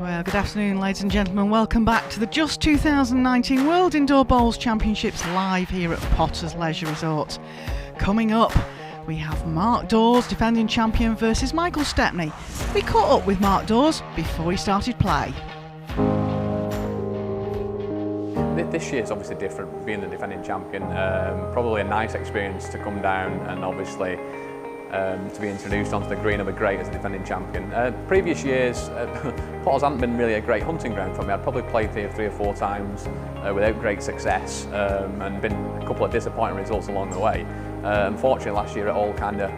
Well, good afternoon, ladies and gentlemen. Welcome back to the Just 2019 World Indoor Bowls Championships live here at Potter's Leisure Resort. Coming up, we have Mark Dawes, defending champion, versus Michael Stepney. We caught up with Mark Dawes before he started play. This year is obviously different, being the defending champion. Probably a nice experience to come down and obviously to be introduced onto the green of the great as a defending champion. Previous years, Potters hasn't been really a great hunting ground for me. I'd probably played here 3 or 4 times without great success and been a couple of disappointing results along the way. Unfortunately, last year it all kind of,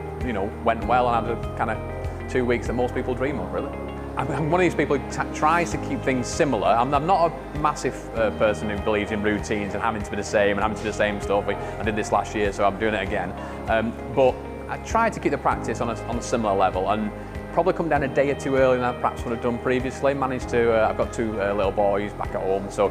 went well, and I had a kind of 2 weeks that most people dream of, really. I'm one of these people who tries to keep things similar. I'm not a massive person who believes in routines and having to be the same and having to do the same stuff. I did this last year, so I'm doing it again. But I tried to keep the practice on a similar level and probably come down a day or 2 earlier than I perhaps would have done previously. Managed to, I've got 2 little boys back at home, so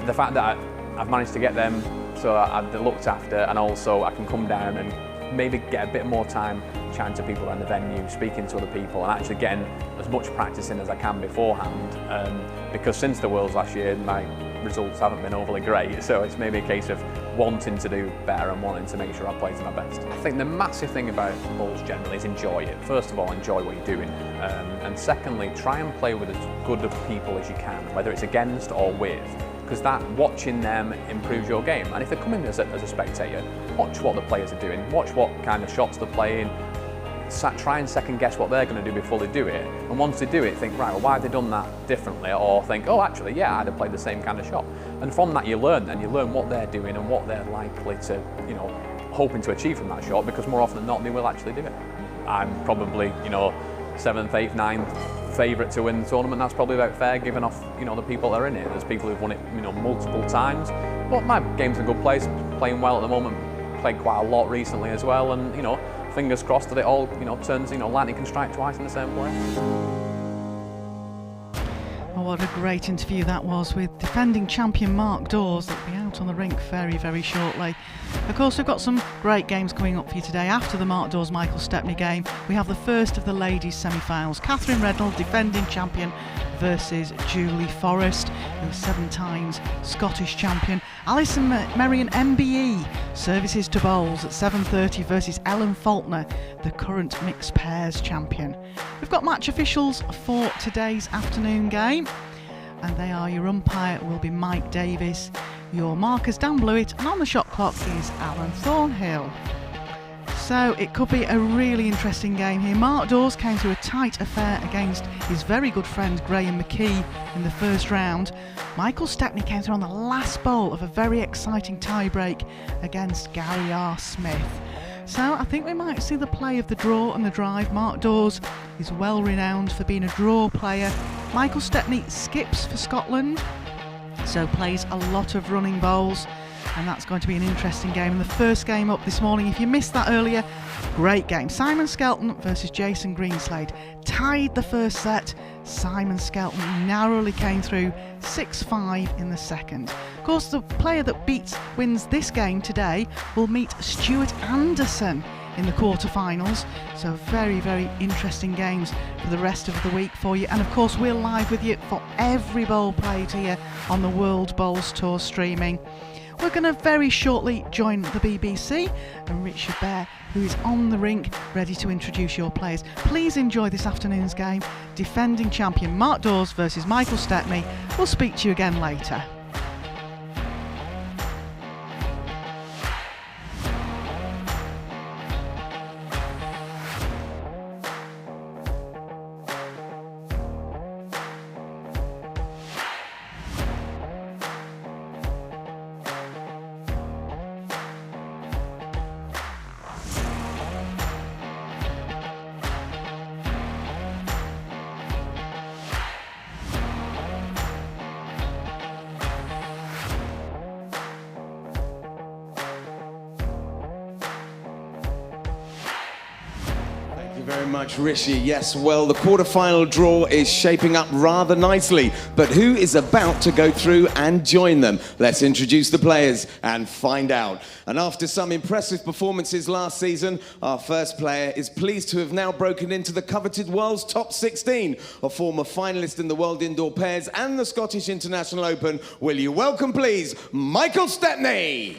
the fact that I've managed to get them so I've looked after, and also I can come down and maybe get a bit more time chatting to people around the venue, speaking to other people, and actually getting as much practice in as I can beforehand. Because since the Worlds last year, my results haven't been overly great, so it's maybe a case of wanting to do better and wanting to make sure I play to my best. I think the massive thing about bowls generally is enjoy it. First of all, enjoy what you're doing, and secondly, try and play with as good of people as you can, whether it's against or with, because that watching them improves your game. And if they're coming as a spectator, watch what the players are doing, watch what kind of shots they're playing, try and second guess what they're going to do before they do it, and once they do it, think, right, well, why have they done that differently, or think, oh, actually, yeah, I'd have played the same kind of shot. And from that you learn what they're doing and what they're likely to, hoping to achieve from that shot, because more often than not they will actually do it. I'm probably, 7th, 8th, 9th favourite to win the tournament. That's probably about fair, given off, the people that are in it. There's people who've won it, multiple times, but my game's in a good place, playing well at the moment, played quite a lot recently as well, and, fingers crossed that it all, turns, lightning can strike twice in the same place. Oh, what a great interview that was with defending champion Mark Dawes. That'll be out on the rink very, very shortly. Of course, we've got some great games coming up for you today. After the Mark Dawes Michael Stepney game, we have the first of the ladies' semi-finals. Katherine Rednall, defending champion, versus Julie Forrest, who's 7 times Scottish champion. Alison Merrion MBE services to bowls at 7:30 versus Ellen Faulkner, the current mixed pairs champion. We've got match officials for today's afternoon game, and they are: your umpire will be Mike Davis, your markers Dan Blewett, and on the shot clock is Alan Thornhill. So it could be a really interesting game here. Mark Dawes came through a tight affair against his very good friend Graham McKee in the first round. Michael Stepney came through on the last bowl of a very exciting tie-break against Gary R. Smith. So I think we might see the play of the draw and the drive. Mark Dawes is well renowned for being a draw player. Michael Stepney skips for Scotland, so plays a lot of running bowls, and that's going to be an interesting game. And the first game up this morning, if you missed that earlier, great game. Simon Skelton versus Jason Greenslade. Tied the first set. Simon Skelton narrowly came through 6-5 in the second. Of course, the player that wins this game today will meet Stuart Anderson in the quarterfinals. So very, very interesting games for the rest of the week for you. And of course, we're live with you for every bowl played here on the World Bowls Tour streaming. We're going to very shortly join the BBC and Richard Bear, who is on the rink ready to introduce your players. Please enjoy this afternoon's game. Defending champion Mark Dawes versus Michael Stepney. We'll speak to you again later. much, Rishi. Yes, well, the quarter-final draw is shaping up rather nicely, but who is about to go through and join them? Let's introduce the players and find out. And after some impressive performances last season, our first player is pleased to have now broken into the coveted world's top 16, a former finalist in the World Indoor Pairs and the Scottish International Open. Will you welcome, please, Michael Stepney?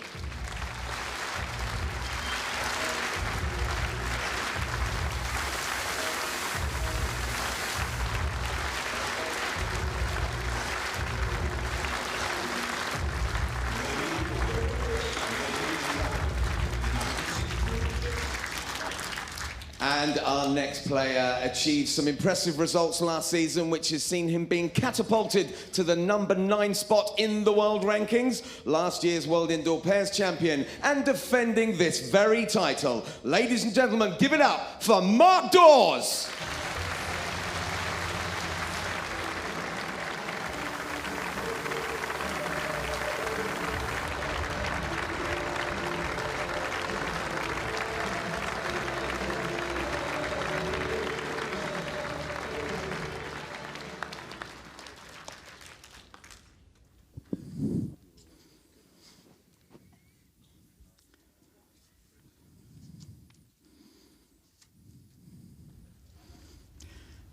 And our next player achieved some impressive results last season, which has seen him being catapulted to the number 9 spot in the world rankings. Last year's World Indoor Pairs champion and defending this very title. Ladies and gentlemen, give it up for Mark Dawes.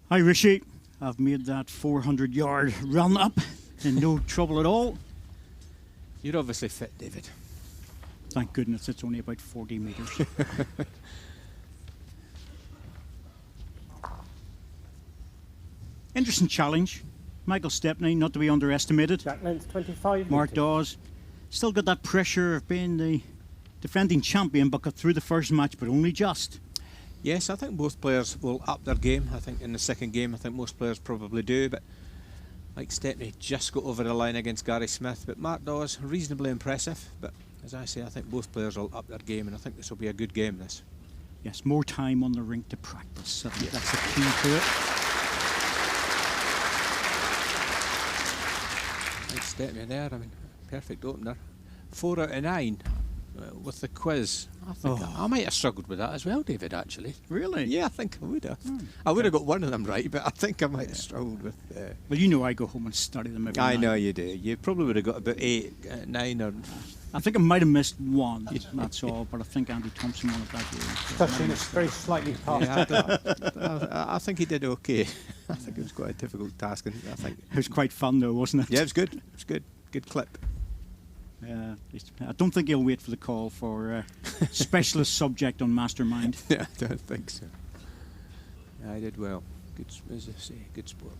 Hi Rishi, I've made that 400-yard run up in no trouble at all. You're obviously fit, David. Thank goodness it's only about 40 metres. Interesting challenge. Michael Stepney, not to be underestimated. Jack length 25 Mark metres. Dawes, still got that pressure of being the defending champion, but got through the first match, but only just. Yes, I think both players will up their game. I think in the second game, I think most players probably do, but Mike Stepney just got over the line against Gary Smith, but Mark Dawes, reasonably impressive. But as I say, I think both players will up their game, and I think this will be a good game, this. Yes, more time on the rink to practice. I think that's the key to it. Mike Stepney there, I mean, perfect opener. 4 out of 9 with the quiz. I think I might have struggled with that as well, David, actually. Really? Yeah, I think I would have. I would have got one of them right, but I think I might have struggled with... Well, you know I go home and study them every I night. know you do. You probably would have got about 8, 9 or... I think I might have missed one, that's all, but I think Andy Thompson won it that year. Touching it's very slightly past. Yeah, I think he did okay. I think it was quite a difficult task. And I think It was quite fun though, wasn't it? yeah, it was good. It was good. Good clip. I don't think he'll wait for the call for specialist subject on Mastermind. Yeah, I don't think so. Yeah, I did well. Good, as I say, good sport.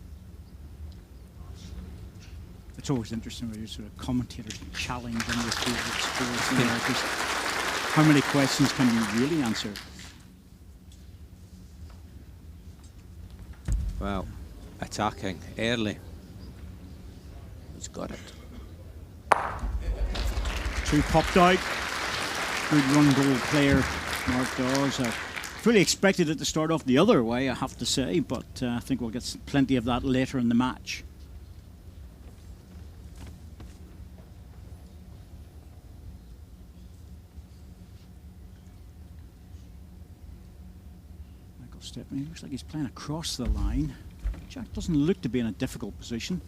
It's always interesting when you sort of commentators challenge on your favourite sports, you know, 'cause how many questions can you really answer? Well, attacking early. He's got it. 2 popped out. Good run goal player, Mark Dawes. I fully expected it to start off the other way, I have to say, but I think we'll get plenty of that later in the match. Michael Stepney looks like he's playing across the line. Jack doesn't look to be in a difficult position.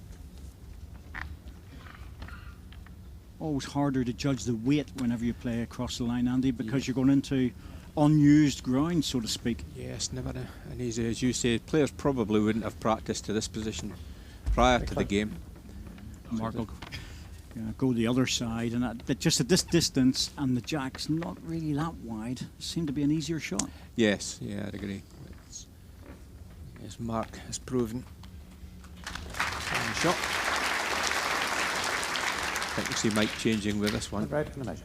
Always harder to judge the weight whenever you play across the line, Andy, because you're going into unused ground, so to speak. Yes, never an easy, as you say. Players probably wouldn't have practiced to this position prior to the game. Mark will go the other side, and that just at this distance, and the jack's not really that wide, seemed to be an easier shot. Yes, yeah, I'd agree. As Mark has proven. And shot. I think we see Mike changing with this one. Red and a measure.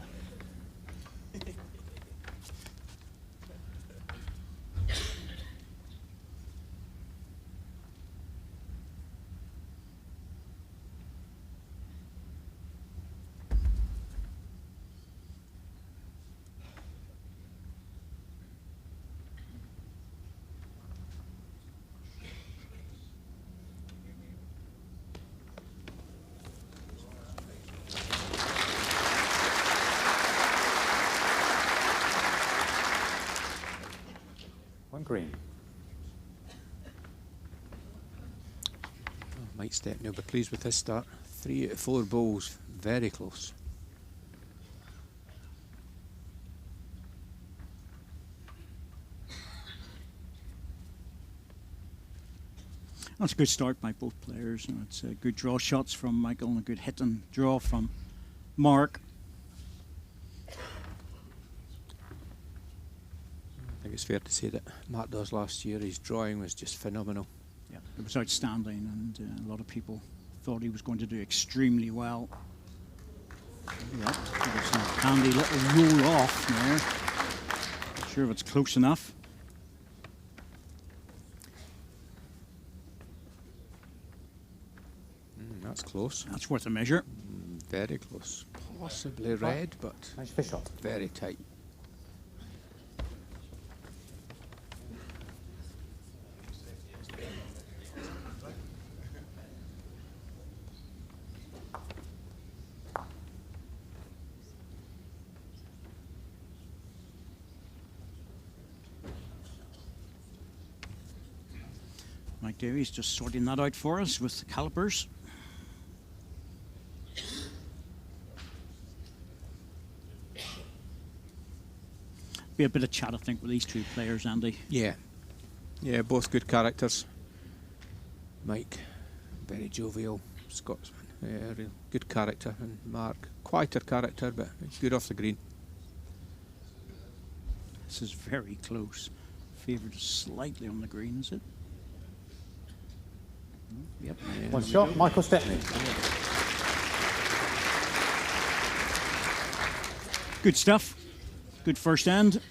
Green. Mike Stepney will be pleased with his start. 3 out of 4 bowls, very close. That's a good start by both players. And it's good draw shots from Michael and a good hit and draw from Mark. I think it's fair to say that Mark Dawes last year, his drawing was just phenomenal. Yeah, it was outstanding, and a lot of people thought he was going to do extremely well. Yep, there's some handy little roll off there. Not sure if it's close enough. That's close. That's worth a measure. Very close. Possibly red, but Nice fish shot. very tight. Mike Davies just sorting that out for us with the calipers. Be a bit of chat, I think, with these two players, Andy. Yeah. Yeah, both good characters. Mike, very jovial Scotsman. Yeah, real good character. And Mark, quieter character, but good off the green. This is very close. Favoured slightly on the green, is it? Yep. Yeah, One shot, Michael Stepney. Good stuff. Good first end.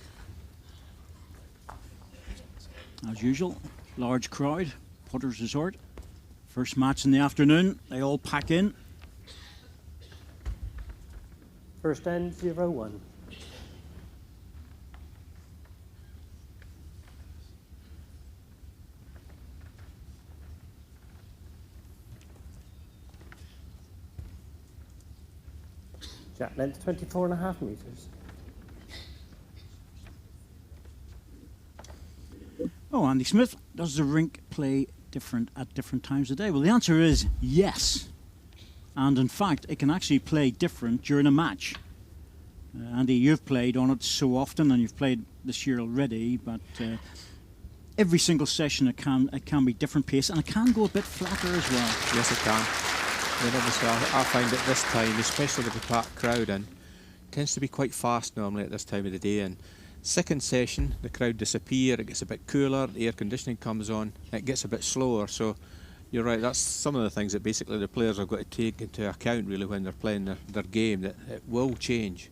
As usual, large crowd, Potter's Resort. First match in the afternoon, they all pack in. First end, 0-1. Jack length 24.5 metres. Oh, Andy Smith, does the rink play different at different times of day? Well, the answer is yes. And in fact, it can actually play different during a match. Andy, you've played on it so often, and you've played this year already, but every single session it can be different pace, and it can go a bit flatter as well. Yes, it can. And obviously, I find at this time, especially with the packed crowd in, tends to be quite fast normally at this time of the day. And second session, the crowd disappear, it gets a bit cooler, the air conditioning comes on, it gets a bit slower. So you're right, that's some of the things that basically the players have got to take into account really when they're playing their game, that it will change.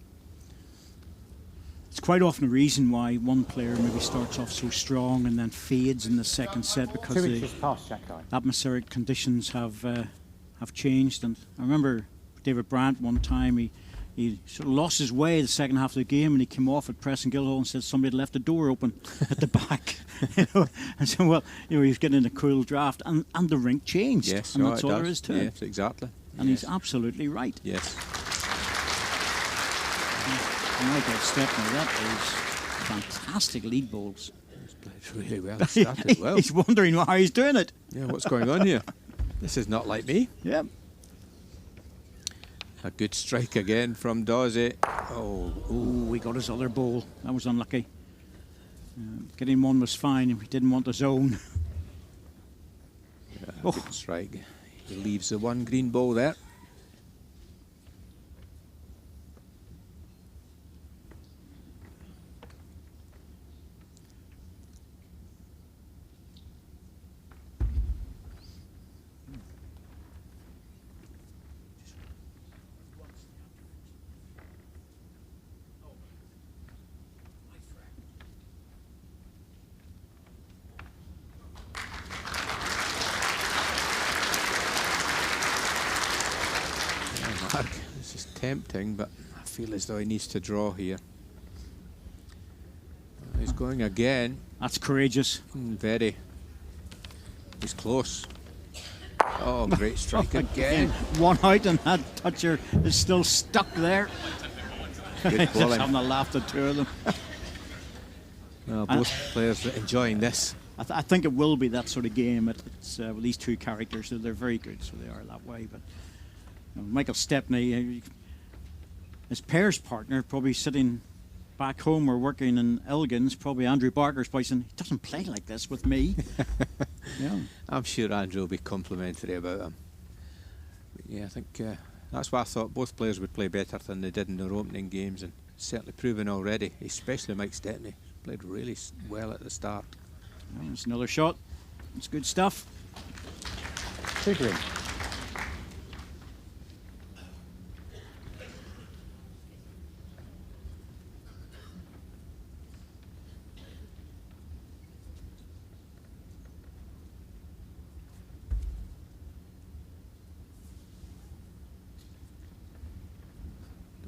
It's quite often a reason why one player maybe starts off so strong and then fades in the second set, because 2 the inches past Jack High. atmospheric conditions have changed. And I remember David Brandt one time, he sort of lost his way the second half of the game, and he came off at Preston Guildhall and said somebody had left the door open at the back. And so, well, he was getting in a cool draft, and the rink changed. Yes, and that's all there is to it. Yes, exactly. And he's absolutely right. Yes. Michael Stepney, that is fantastic lead bowls. He's played really well. Started well. He's wondering how he's doing it. Yeah, what's going on here? This is not like me. Yep. A good strike again from Dawes. Oh, he got his other bowl. That was unlucky. Getting one was fine if he didn't want his own. Yeah, good strike. He leaves the one green ball there. This is tempting, but I feel as though he needs to draw here. He's going again. That's courageous. Very. He's close. Oh, great strike again. One out, and that toucher is still stuck there. Good Just bowling. having a laugh at two of them. Well, both players are enjoying this. I think it will be that sort of game. It's with these two characters, so they're very good, so they are that way. But Michael Stepney, his pairs partner, probably sitting back home or working in Elgin's, probably Andrew Barker's probably saying, he doesn't play like this with me. Yeah. I'm sure Andrew will be complimentary about him. But yeah, I think that's why I thought both players would play better than they did in their opening games, and certainly proven already, especially Mike Stepney. Played really well at the start. Well, there's another shot. It's good stuff. 2 green.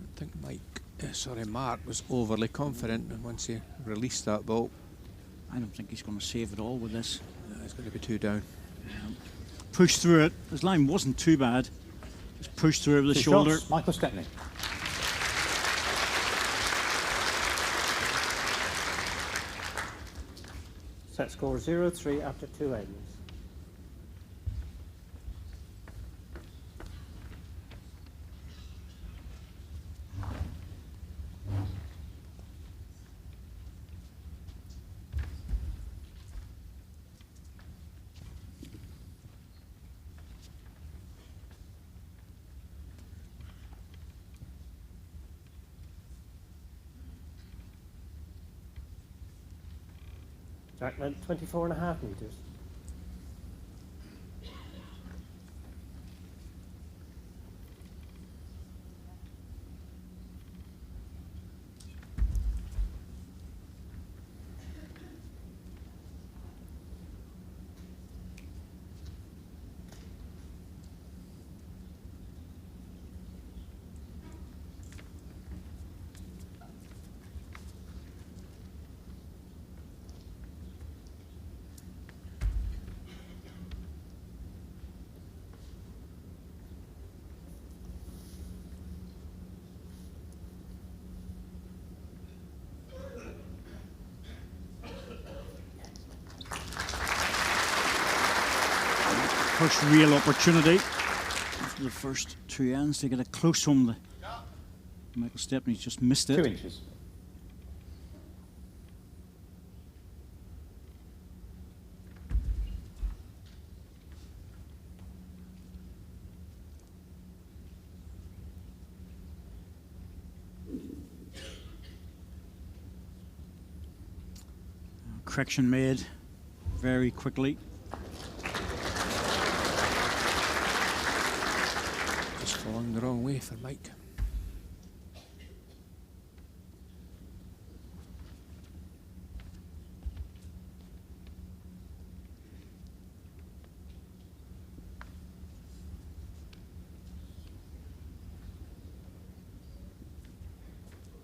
I think Mark was overly confident once he released that ball. I don't think he's going to save it all with this. No, he's going to be 2 down. Push through it. His line wasn't too bad. Just push through it with the 2 shoulder. shots, Michael Stepney. Set score 0-3 after 2 ends. Jack length 24.5 metres. First real opportunity after the first 2 ends to get it close home. Michael Stepney's just missed it. 2 inches. Correction made very quickly. Falling the wrong way for Mike.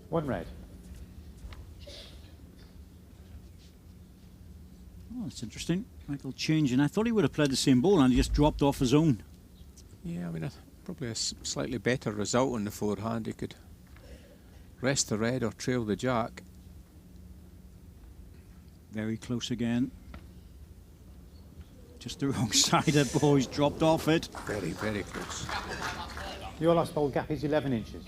One red. Oh, that's interesting. Michael changing. I thought he would have played the same ball and he just dropped off his own. Yeah, I mean, probably a slightly better result on the forehand. He could rest the red or trail the jack. Very close again. Just the wrong side of the ball. He's dropped off it. Very, very close. Your last ball gap is 11 inches.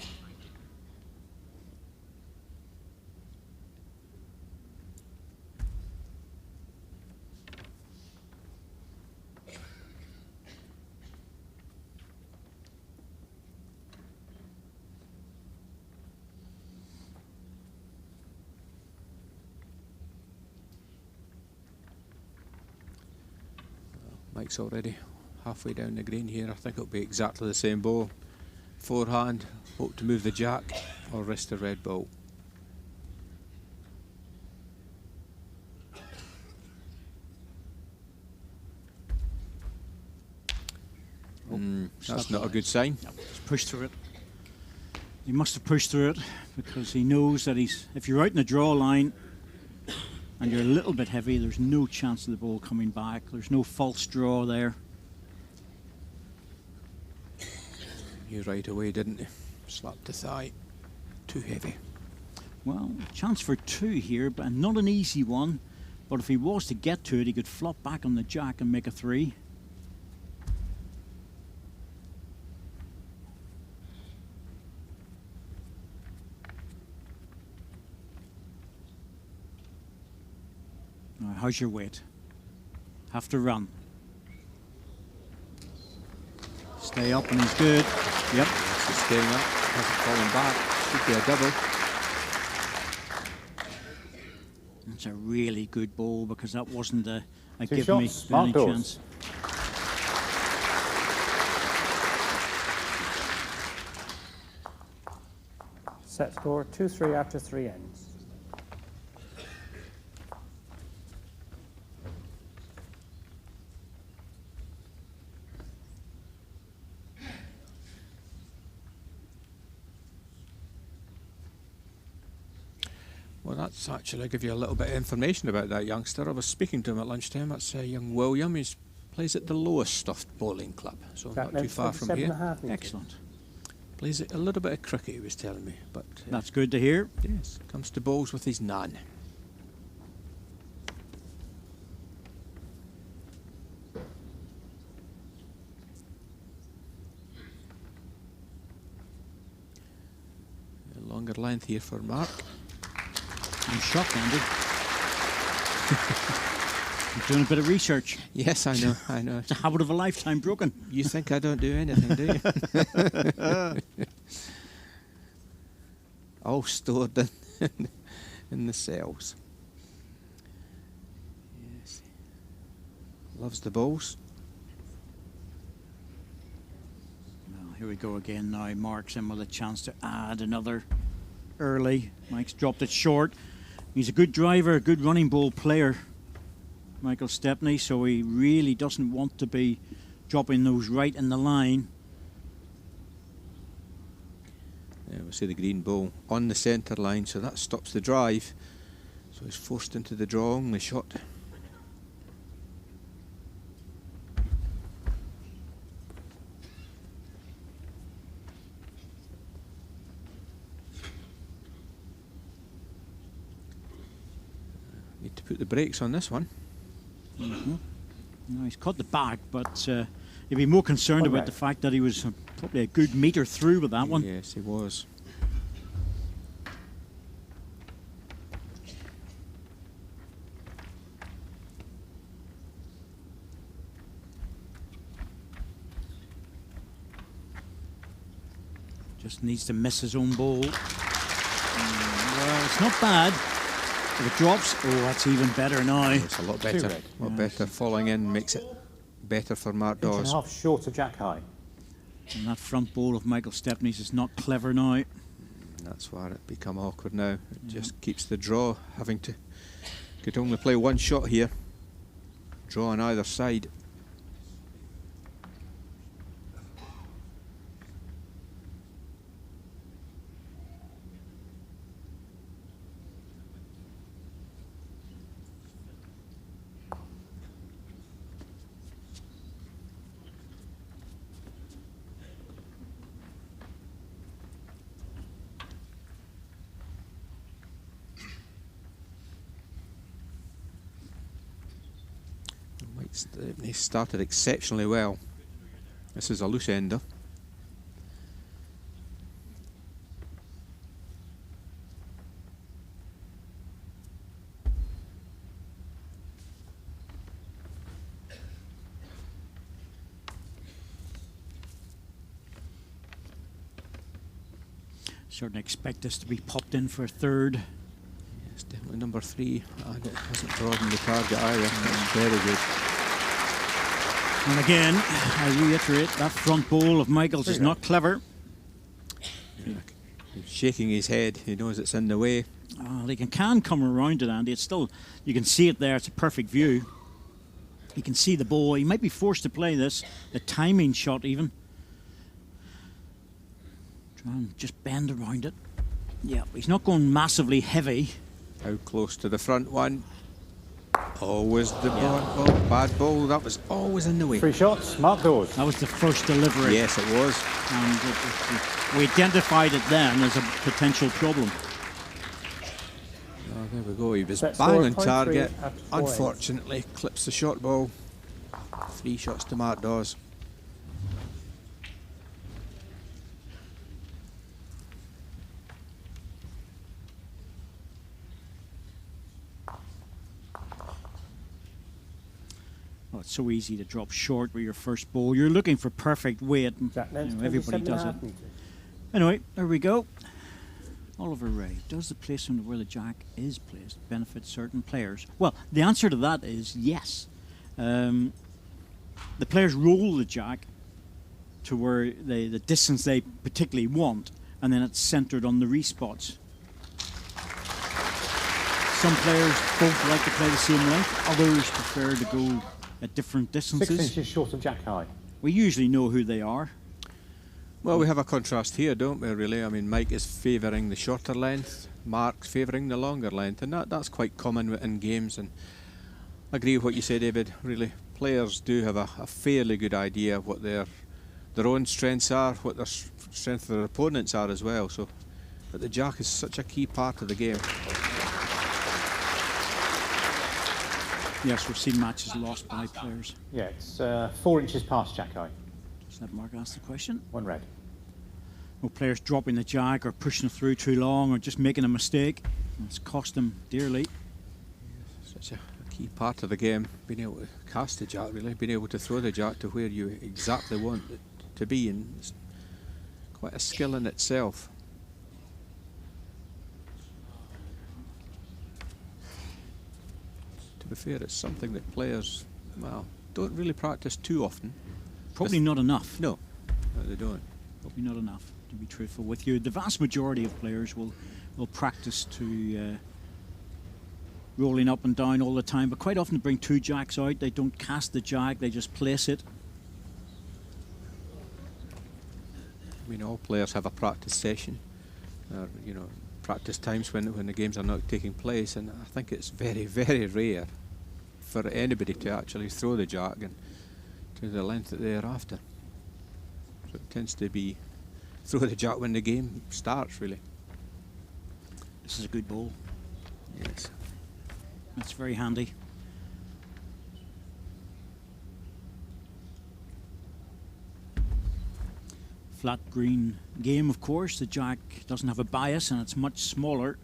Mike's already halfway down the green here. I think it'll be exactly the same ball. Forehand, hope to move the jack or rest the red ball. That's not a good sign. No, just push through it. He must have pushed through it because he knows that if you're out in the draw line and you're a little bit heavy, there's no chance of the ball coming back. There's no false draw there. He right away, didn't he? Slapped the thigh. Too heavy. Well, chance for 2 here, but not an easy one. But if he was to get to it, he could flop back on the jack and make a 3. Now, how's your weight? Have to run. Stay up and he's good. Yep. He's staying up, hasn't fallen back. Should be a double. That's a really good ball because that wasn't a Two give me shots, any Mark Dawes. chance. Set score 2-3 after 3 ends. Well, that's actually give you a little bit of information about that youngster. I was speaking to him at lunchtime. That's young William. He plays at the Lowest Stuffed Bowling Club, so not too far from here. 27.5 meters. Excellent. Plays a little bit of cricket, he was telling me. But That's good to hear. yes, comes to bowls with his nan. A longer length here for Mark. I'm shocked, Andy. I'm doing a bit of research. Yes, I know, I know. It's a habit of a lifetime broken. You think I don't do anything, do you? All stored in the cells. Yes. Loves the balls. Well, here we go again now. Mark's in with a chance to add another early. Mike's dropped it short. He's a good driver, a good running ball player, Michael Stepney, so he really doesn't want to be dropping those right in the line. Yeah, we see the green ball on the centre line, so that stops the drive. So he's forced into the draw only shot. Need to put the brakes on this one. No, he's caught the back, but he'd be more concerned about the fact that he was probably a good metre through with that one. Yes, he was. Just needs to miss his own ball. Well, it's not bad. If it drops, oh, that's even better now. It's a lot better. red. A lot better. Falling in makes it better for Mark Inch and a Dawes. half short of jack high. And that front ball of Michael Stepney's is not clever now. That's why it become awkward now. It just keeps the draw, having to could only play one shot here. Draw on either side. He started exceptionally well. This is a loose ender. Certainly expect this to be popped in for a third. Yes, definitely number 3, and it hasn't broadened the target either. That's very good. And again, I reiterate, that front ball of Michael's is not clever. Yeah, he's shaking his head. He knows it's in the way. Oh, he can come around it, Andy. It's still, you can see it there. It's a perfect view. You can see the ball. He might be forced to play this, the timing shot even. Try and just bend around it. Yeah, he's not going massively heavy. How close to the front one? Always the bad ball. That was always in the way. 3 shots, Mark Dawes. That was the first delivery. Yes, it was. And we identified it then as a potential problem. there we go. He was Set bang score, on 0.3 target. after 4 ends. Unfortunately, clips the short ball. 3 shots to Mark Dawes. Oh, it's so easy to drop short with your first ball. You're looking for perfect weight, and Jack length, everybody does it. 27.5 metres. Anyway, there we go. Oliver Ray, does the placement where the jack is placed benefit certain players? Well, the answer to that is yes. The players roll the jack to where the distance they particularly want, and then it's centred on the respots. Some players both like to play the same length, others prefer to go at different 6 distances. inches short of jack high. We usually know who they are. Well, we have a contrast here, don't we, really? I mean, Mike is favouring the shorter length, Mark's favouring the longer length, and that's quite common in games. And I agree with what you say, David. Really, players do have a fairly good idea of what their own strengths are, what their strength of their opponents are as well. So, but the jack is such a key part of the game. Yes, we've seen matches lost by players. Yeah, it's 4 inches past jack high. Just let Mark ask the question. 1 red. Well, players dropping the jack or pushing it through too long or just making a mistake. It's cost them dearly. Such a key part of the game, being able to cast the jack, really, being able to throw the jack to where you exactly want it to be, and it's quite a skill in itself. To be fair, it's something that players, well, don't really practice too often. Probably not enough. No, they don't. Probably not enough, to be truthful with you. The vast majority of players will practice to rolling up and down all the time, but quite often they bring 2 jacks out. They don't cast the jack, they just place it. I mean, all players have a practice session, you know, practice times when the games are not taking place, and I think it's very, very rare for anybody to actually throw the jack and to the length that they're after. So it tends to be throw the jack when the game starts, really. This is a good ball. Yes. That's very handy. Flat green game, of course. The jack doesn't have a bias and it's much smaller.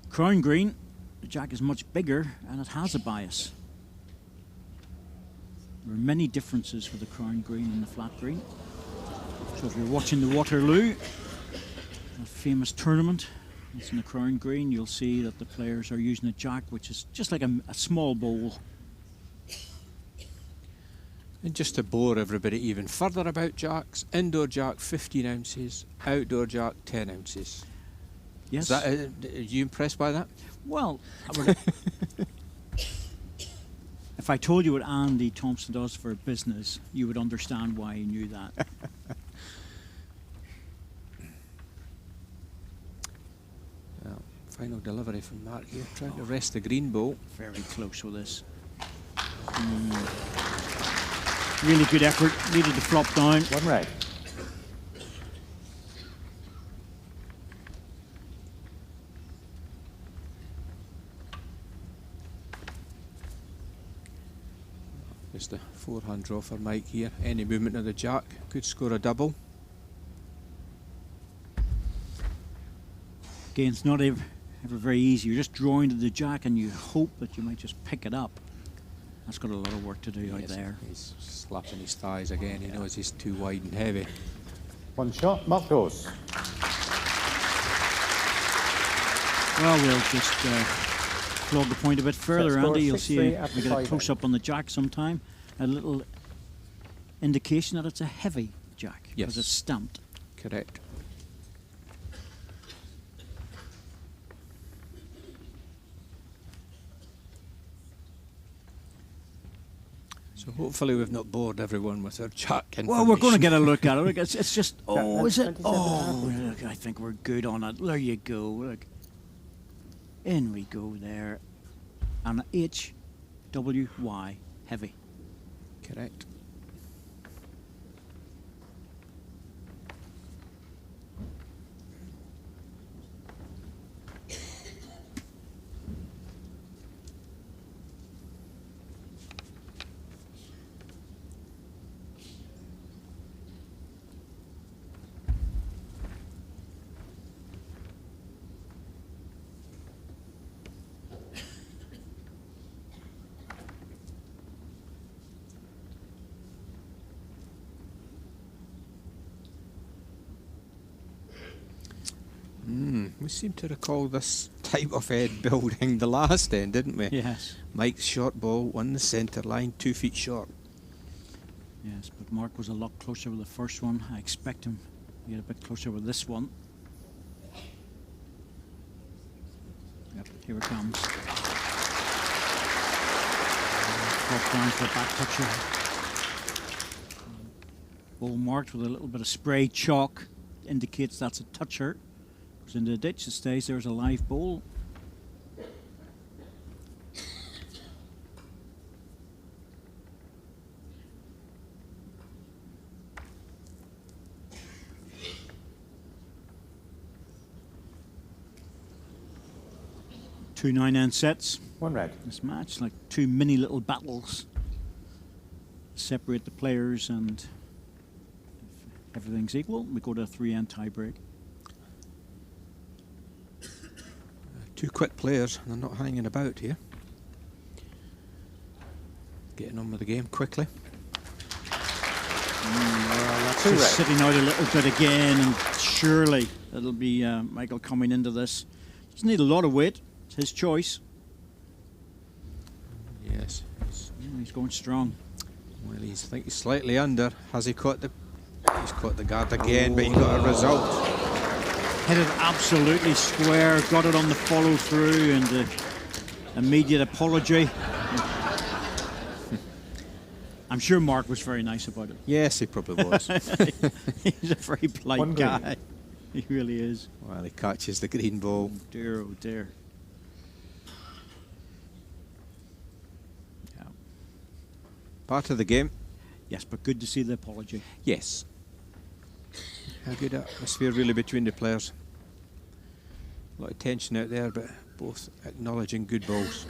Crown green, the jack is much bigger and it has a bias. There are many differences with the crown green and the flat green. So if you're watching the Waterloo, a famous tournament, it's in the crown green, you'll see that the players are using a jack which is just like a small bowl. And just to bore everybody even further about jacks, indoor jack 15 ounces, outdoor jack 10 ounces. Yes. Is that, are you impressed by that? Well, if I told you what Andy Thompson does for a business, you would understand why he knew that. Well, final delivery from Mark here, trying to rest the green ball. Very close with this. Really good effort, needed to flop down. 1 red. Just a forehand draw for Mike here. Any movement of the jack could score a double. Again, it's not ever very easy. You're just drawing to the jack and you hope that you might just pick it up. That's got a lot of work to do out there. He's slapping his thighs again. He knows he's too wide and heavy. 1 shot, Mark Dawes. Well, we'll just flog the point a bit further, Set score, Andy. You'll see 6-3 we after get a 5 close-up on the jack sometime. A little indication that it's a heavy jack because Yes. it's stamped. Correct. So hopefully we've not bored everyone with our jack information. Well, we're going to get a look at it. It's just, oh, is it? 27.5 Oh, look, I think we're good on it. There you go. Look. In we go there. And HWY, heavy. Correct. We seem to recall this type of head building the last end, didn't we? Yes. Mike's short ball on the centre line, 2 feet short. Yes, but Mark was a lot closer with the first one. I expect him to get a bit closer with this one. Yep, here it comes. Drop down for a back toucher. Ball marked with a little bit of spray chalk indicates that's a toucher. Goes into the ditch, it stays there as a live ball. Two 9-end sets. 1 red. This match, like 2 mini little battles. Separate the players, and if everything's equal, we go to a 3-end tiebreak. 2 quick players, and they're not hanging about here. Getting on with the game quickly. Well, that's 2 just red. sitting out a little bit again, and surely it'll be Michael coming into this. Doesn't need a lot of weight. It's his choice. Yes. He's going strong. Well, I think he's slightly under. Has he caught the... He's caught the guard again, but he got a result. Hit it absolutely square, got it on the follow through, and the immediate apology. I'm sure Mark was very nice about it. Yes, he probably was. He's a very polite One green. guy. He really is. Well, he catches the green ball. Oh dear, oh dear. Yeah. Part of the game. Yes, but good to see the apology. Yes. A good atmosphere really between the players. A lot of tension out there, but both acknowledging good balls.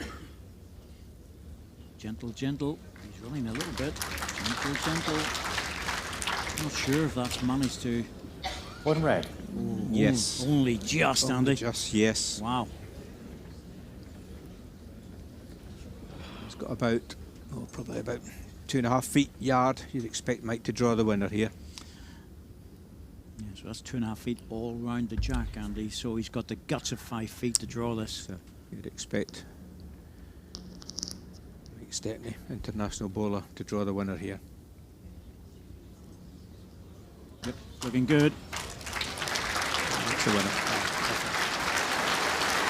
Gentle, gentle. He's running a little bit. Gentle, gentle. Not sure if that's managed to... 1 red. Yes. Only just, Andy. Just, yes. Wow. He's got about, probably about 2.5 feet yard. You'd expect Mike to draw the winner here. Yeah, so that's 2.5 feet all round the jack, Andy. So he's got the guts of 5 feet to draw this. So you'd expect Mike Stepney, international bowler, to draw the winner here. Yep, looking good. That's the winner.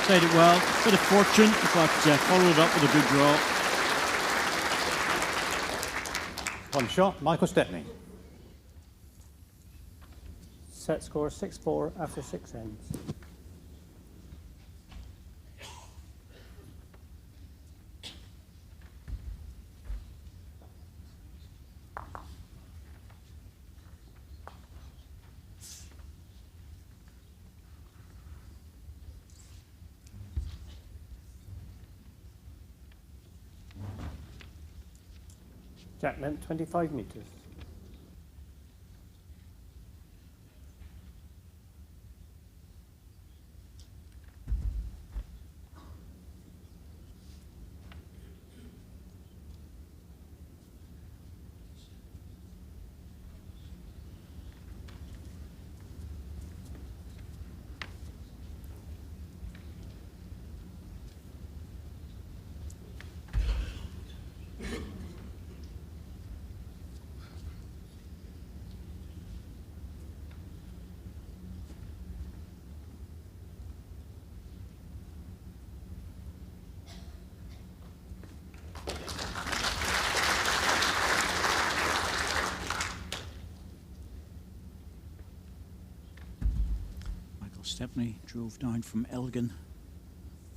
Played it well. Bit of fortune, but followed it up with a good draw. 1 shot, Michael Stepney. Set score 6-4 after 6 ends. Jack length 25 metres. Stepney drove down from Elgin,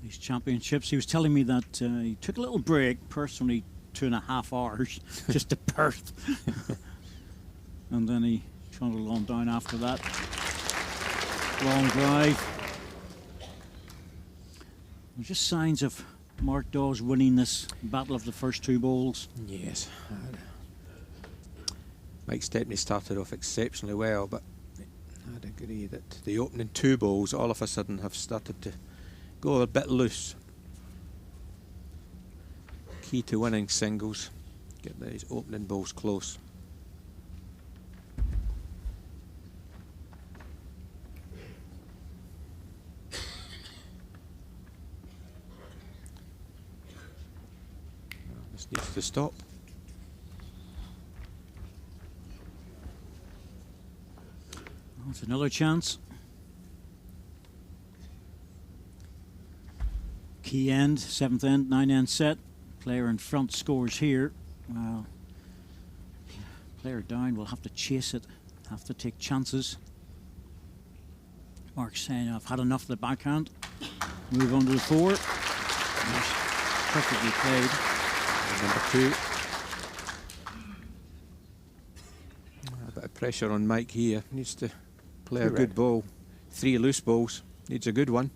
these championships. He was telling me that he took a little break, personally 2.5 hours, just to Perth. And then he trundled on down after that. Long drive. There's just signs of Mark Dawes winning this battle of the first 2 bowls. Yes. Mike Stepney started off exceptionally well, but I'd agree that the opening 2 bowls all of a sudden have started to go a bit loose. Key to winning singles, get these opening bowls close. Just needs to stop. That's another chance. Key end, 7th end, 9-end set. Player in front scores here. Well, player down will have to chase it, have to take chances. Mark's saying, I've had enough of the backhand. Move on to the 4. Perfectly played. Number 2. A bit of pressure on Mike here. Needs to play a good ball. 3 loose balls. Needs a good one.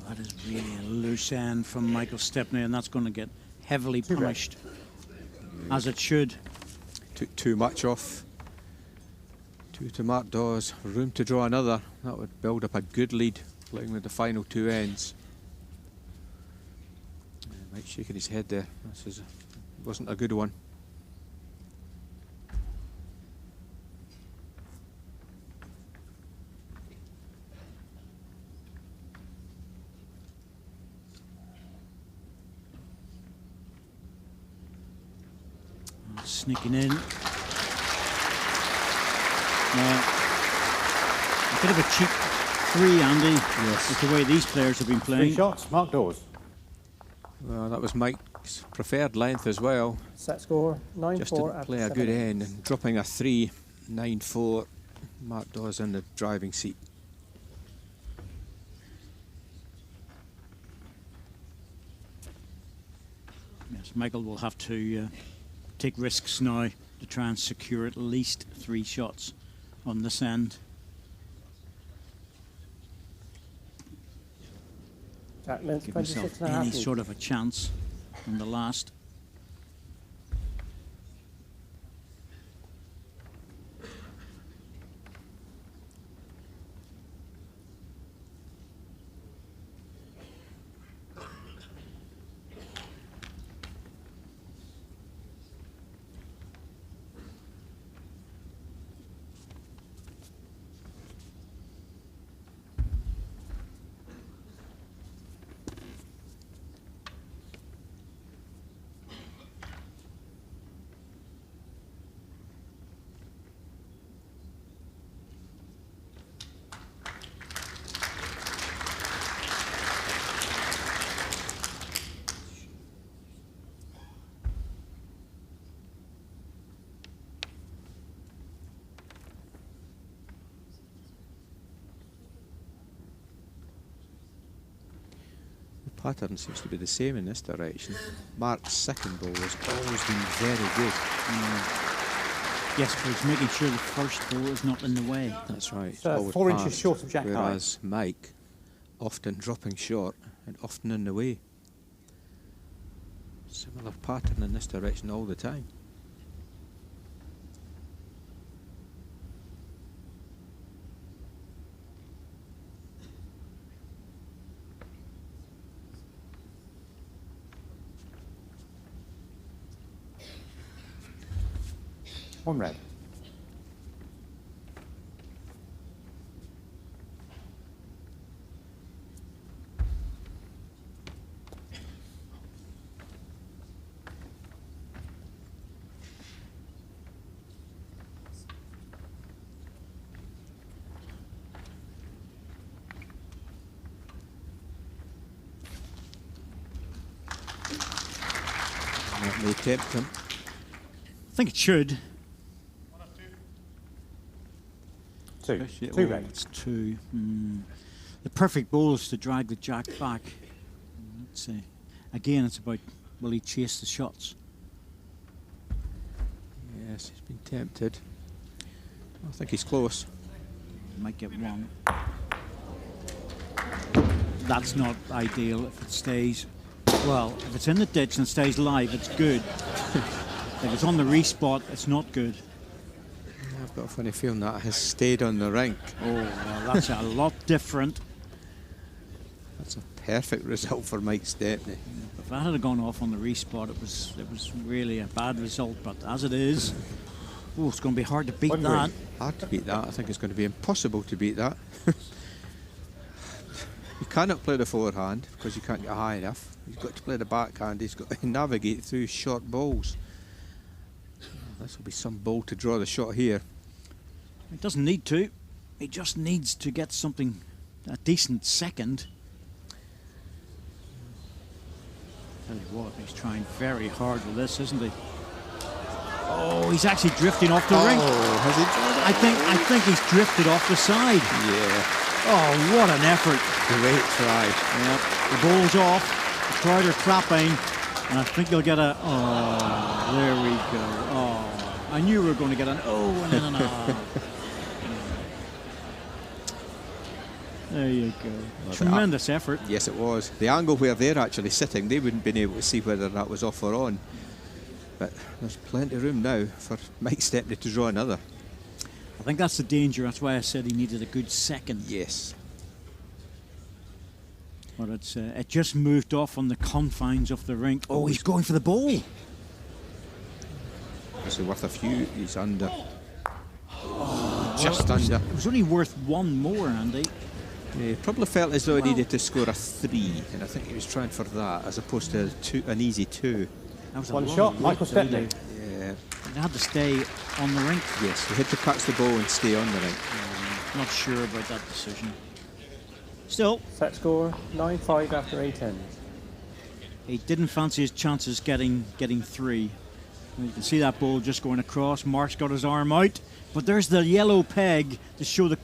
That is really a loose end from Michael Stepney, and that's going to get heavily punished, as it should. Took too much off. 2 to Mark Dawes. Room to draw another. That would build up a good lead, playing with the final 2 ends. Mike shaking his head there. This wasn't a good one. Sneaking in. A bit of a cheap 3, Andy. Yes. With the way these players have been playing. 3 shots, Mark Dawes. Well, that was Mike's preferred length as well. Set score 9-4 Just to after play a 7 good ends. end and dropping a 3, 9-4. Mark Dawes in the driving seat. Yes, Michael will have to take risks now to try and secure at least 3 shots on this end. Jack length Give himself 26.5 any meters. sort of a chance on the last. Pattern seems to be the same in this direction. Mark's second ball has always been very good. Yes, but he's making sure the first ball is not in the way. That's right. So always 4 inches past, short of Jack high. whereas Mike, often dropping short and often in the way. Similar pattern in this direction all the time. One red. That may tempt him. I think it should. 2. Especially- 2 oh, red. It's 2. The perfect ball is to drag the jack back. Let's see. Again, it's about, will he chase the shots? Yes, he's been tempted. I think he's close. Might get 1. That's not ideal if it stays. Well, if it's in the ditch and stays live, it's good. If it's on the respot, it's not good. I've got a funny feeling that has stayed on the rink. Oh, well, that's a lot different. That's a perfect result for Mike Stepney. If that had gone off on the respot, it was really a bad result. But as it is, oh, it's going to be hard to beat that. Hard to beat that. I think it's going to be impossible to beat that. You cannot play the forehand because you can't get high enough. He's got to play the backhand. He's got to navigate through short balls. This will be some ball to draw the shot here. He doesn't need to. He just needs to get something, a decent second. Tell you what, he's trying very hard with this, isn't he? Oh, he's actually drifting off the rink. Oh, has he done it? I think he's drifted off the side. Yeah. Oh, what an effort. Great try. Yep, the ball's off. He tried her trapping, and I think he'll get a... Oh, there we go. Oh, I knew we were going to get an... Oh, and then an... Oh. There you go. Well, Tremendous effort. Yes, it was. The angle where they're actually sitting, they wouldn't have been able to see whether that was off or on. But there's plenty of room now for Mike Stepney to draw another. I think that's the danger. That's why I said he needed a good second. Yes. But it just moved off on the confines of the rink. Oh, he's going for the ball. Is he worth a few? He's under. Just under. It was only worth one more, Andy. Yeah, he probably felt as though he needed to score a 3, and I think he was trying for that as opposed to an easy 2. That was One shot, Michael Stepney. Yeah. He had to stay on the rink. Yes, he had to catch the ball and stay on the rink. Not sure about that decision. Still, Set score 9-5 after 8 ends. he didn't fancy his chances getting 3. And you can see that ball just going across. Mark's got his arm out, but there's the yellow peg to show the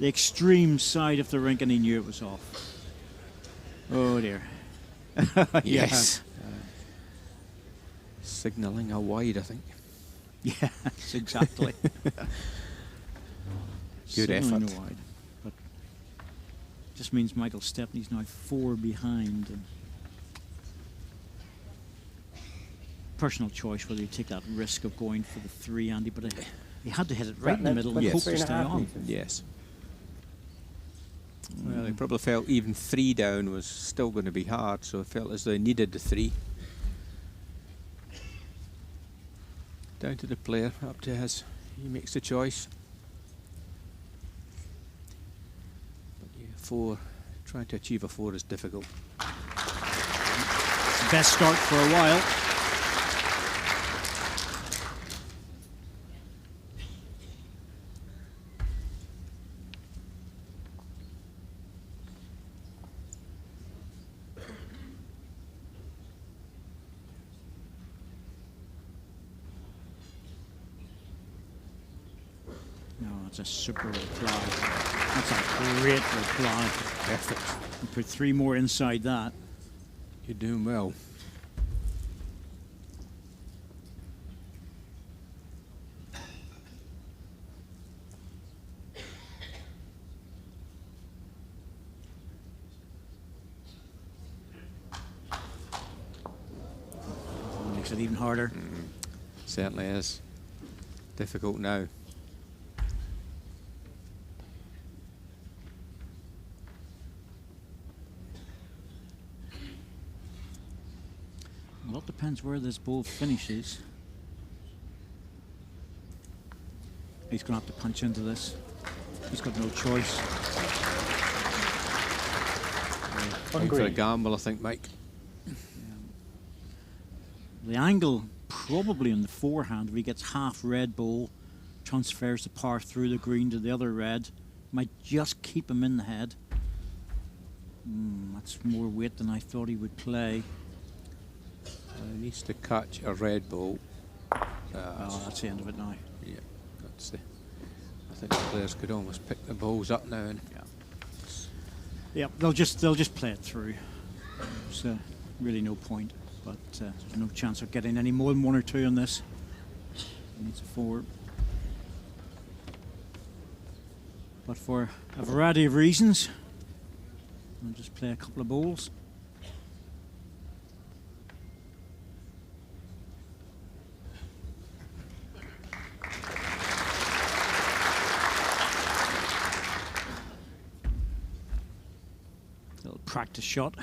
extreme side of the rink, and he knew it was off. Oh dear. Yes. Signalling a wide, I think. Yes, exactly. Good effort. Wide, but just means Michael Stepney's now 4 behind. And personal choice whether you take that risk of going for the 3, Andy, but he had to hit it right in the middle and hope to stay on. Yes. Well, he probably felt even 3 down was still going to be hard, so he felt as though he needed the 3. Down to the player, up to his. He makes the choice. But yeah, 4, trying to achieve a 4 is difficult. Best start for a while. A super reply. That's a great reply. Perfect. You put 3 more inside that. You're doing well. Makes it even harder. Certainly is. Difficult now. Well, it depends where this ball finishes. He's going to have to punch into this. He's got no choice. Time for a gamble, I think, Mike. The angle probably on the forehand, if he gets half red ball, transfers the par through the green to the other red, might just keep him in the head. That's more weight than I thought he would play. He needs to catch a red ball. Oh, that's the end of it now. Yeah, that's the. I think the players could almost pick the balls up now. And yeah, they'll just play it through. There's really no point, but there's no chance of getting any more than 1 or 2 on this. He needs a 4. But for a variety of reasons, I'll just play a couple of balls. Little practice shot.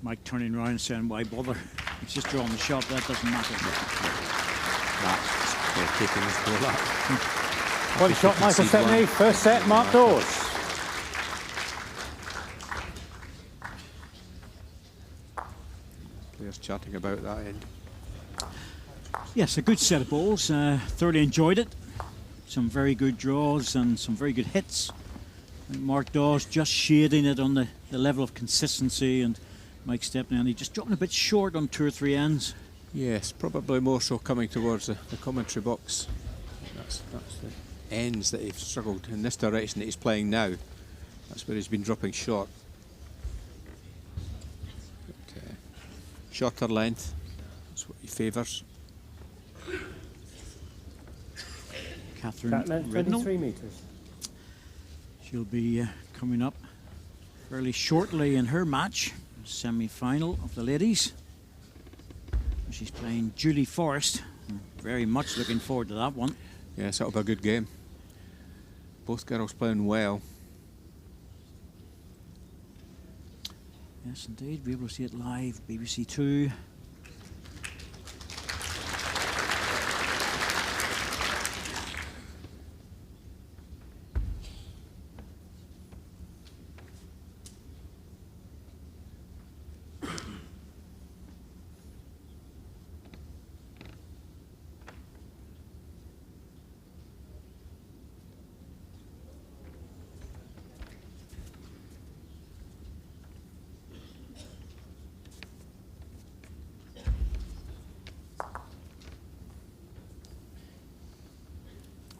Mike turning around and saying, why bother? He's just drawing the shot, that doesn't matter. That's taking his ball up. Body shot, Michael Stepney. First set, Mark Dawes. Players chatting about that end. Yes, a good set of balls. Thoroughly enjoyed it. Some very good draws and some very good hits. I think Mark Dawes just shading it on the level of consistency, and Mike Stepney, and he just dropping a bit short on 2 or 3 ends. Yes, probably more so coming towards the commentary box. That's the ends that he's struggled in this direction that he's playing now. That's where he's been dropping short. Okay. Shorter length, that's what he favours. Katherine Rednall. 23 metres. She'll be coming up fairly shortly in her match, semi-final of the ladies. She's playing Julie Forrest. Very much looking forward to that one. Yes, that'll be a good game. Both girls playing well. Yes, indeed. We'll be able to see it live, BBC Two.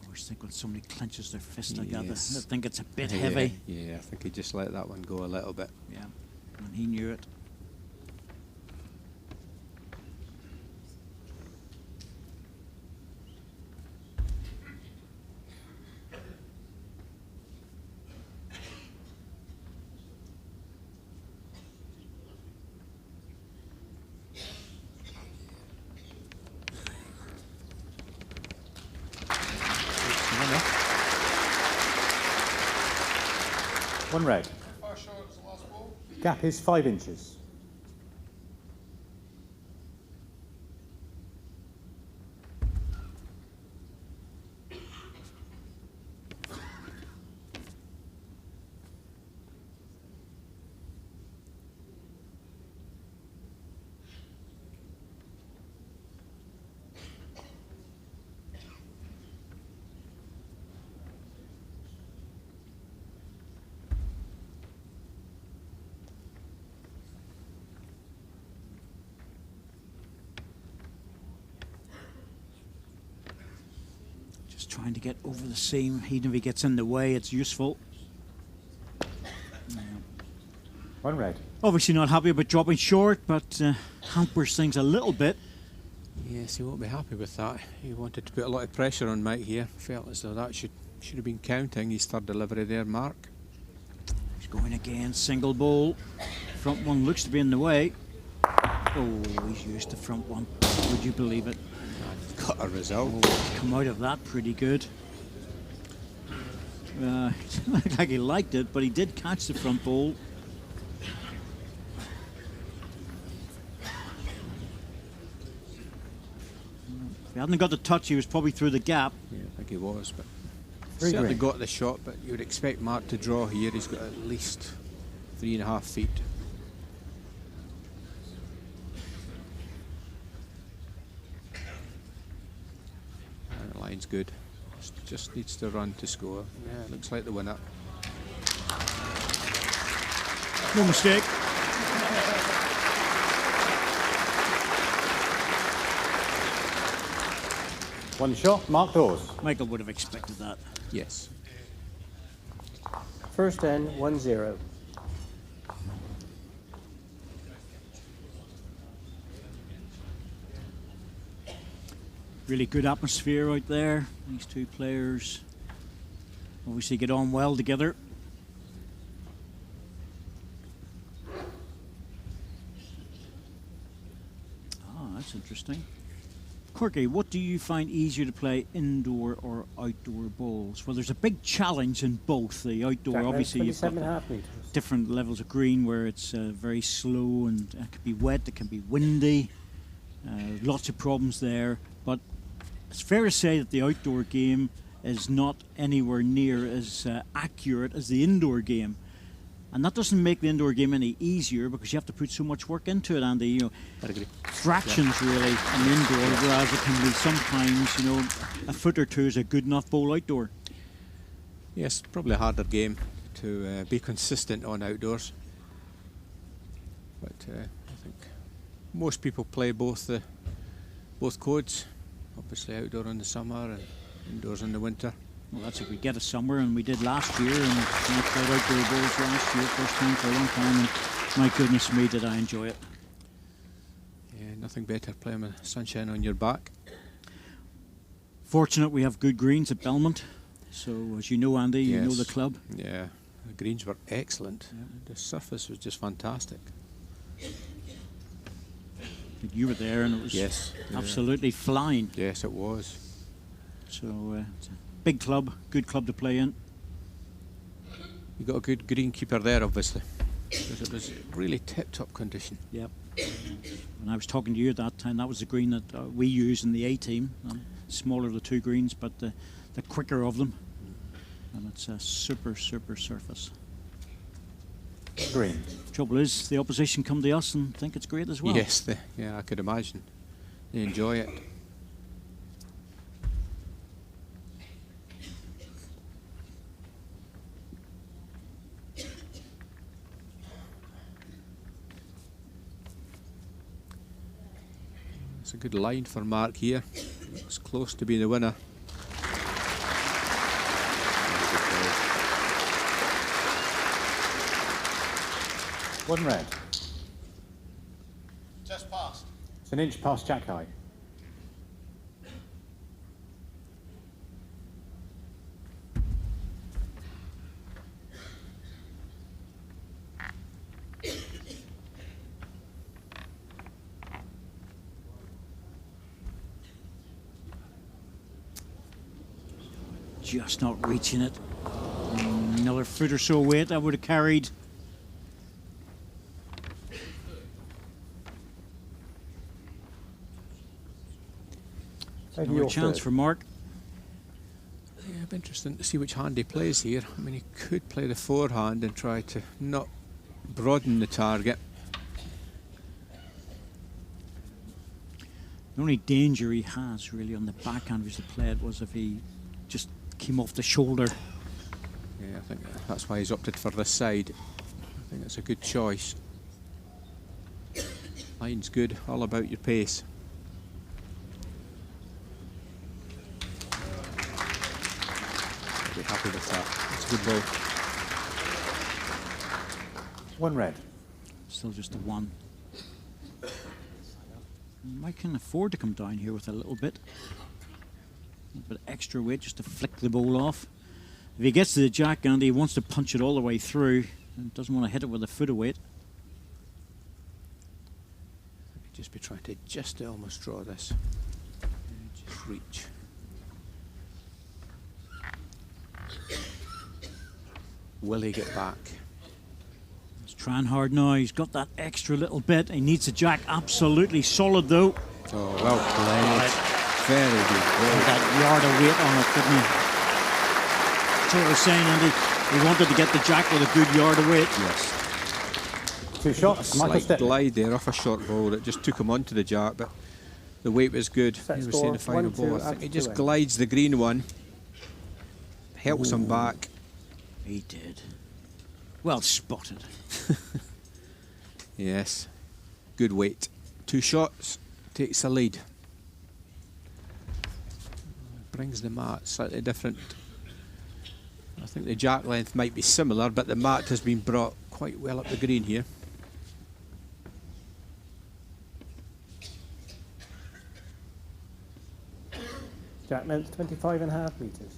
I think when somebody clenches their fist like that, I think it's a bit heavy. Yeah, I think he just let that one go a little bit. Yeah, and he knew it. One red. Gap is 5 inches. Trying to get over the seam, even if he gets in the way, it's useful. One red. Obviously not happy about dropping short, but hampers things a little bit. Yes, he won't be happy with that. He wanted to put a lot of pressure on Mike here. Felt as though that should have been counting his third delivery there, Mark. He's going again, single bowl. Front one looks to be in the way. Oh, he's used the front one. Would you believe it? Got a result. Oh, come out of that pretty good. It looked like he liked it, but he did catch the front ball. If he hadn't got the touch, he was probably through the gap. Yeah, I think he was, but Very certainly green. got the shot. But you would expect Mark to draw here. He's got at least 3.5 feet. Line's good. Just needs to run to score. Yeah, looks like the winner. No mistake. One shot, Mark Dawes. Michael would have expected that. Yes. First end, 1-0. Really good atmosphere out there. These two players obviously get on well together. Ah, that's interesting. Corky, what do you find easier to play, indoor or outdoor bowls? Well, there's a big challenge in both. The outdoor, Jack, obviously, you've got 27.5 metres. different levels of green where it's very slow and it can be wet, it can be windy, lots of problems there. But it's fair to say that the outdoor game is not anywhere near as accurate as the indoor game. And that doesn't make the indoor game any easier because you have to put so much work into it, Andy. You know, I agree. fractions really in indoor, whereas it can be sometimes, you know, a foot or two is a good enough bowl outdoor. Yes, probably a harder game to be consistent on outdoors. But I think most people play both codes. Obviously outdoor in the summer and indoors in the winter. Well, that's if we get a summer, and we did last year, and I played outdoor bowls last year, first time for a long time, and my goodness me, did I enjoy it. Yeah, nothing better playing with sunshine on your back. Fortunate we have good greens at Belmont, so as you know, Andy, you know the club. Yeah, the greens were excellent. The surface was just fantastic. You were there, and it was absolutely flying. Yes, it was. So it's a big club, good club to play in. You got a good greenkeeper there, obviously, because it was really tip-top condition. Yep. When I was talking to you at that time, that was the green that we use in the A team. Smaller the two greens, but the quicker of them. And it's a super, super surface. Green. Trouble is, the opposition come to us and think it's great as well. Yes, I could imagine. They enjoy it. It's a good line for Mark here. Looks close to being the winner. One red. Just passed. It's an inch past Jack high. Just not reaching it. Another foot or so weight I would have carried. Another chance for Mark. Yeah, it'd be interesting to see which hand he plays here. I mean, he could play the forehand and try to not broaden the target. The only danger he has really on the backhand was to play it was if he just came off the shoulder. Yeah, I think that's why he's opted for this side. I think it's a good choice. Line's good, all about your pace. Be happy with that. It's a good ball. One red. Still just a one. Mike can afford to come down here with a little bit extra weight just to flick the ball off. If he gets to the jack, Andy, he wants to punch it all the way through and doesn't want to hit it with a foot of weight. Just be trying to just almost draw this. Just reach. Will he get back? He's trying hard now. He's got that extra little bit. He needs a jack. Absolutely solid, though. Oh, well played. Very good. That yard of weight on it, didn't he? That's what I was saying, Andy. He wanted to get the jack with a good yard of weight. Yes. Two shots. Michael Slight Stepney. glide there off a short ball that just took him onto the jack, but the weight was good. Set He was score, saying the final 1-2 ball. I adds think he 2 just in. glides the green one, helps him back. He did. Well spotted. Yes, good weight. 2 shots, takes the lead. Brings the mat slightly different. I think the jack length might be similar, but the mat has been brought quite well up the green here. Jack length 25.5 metres.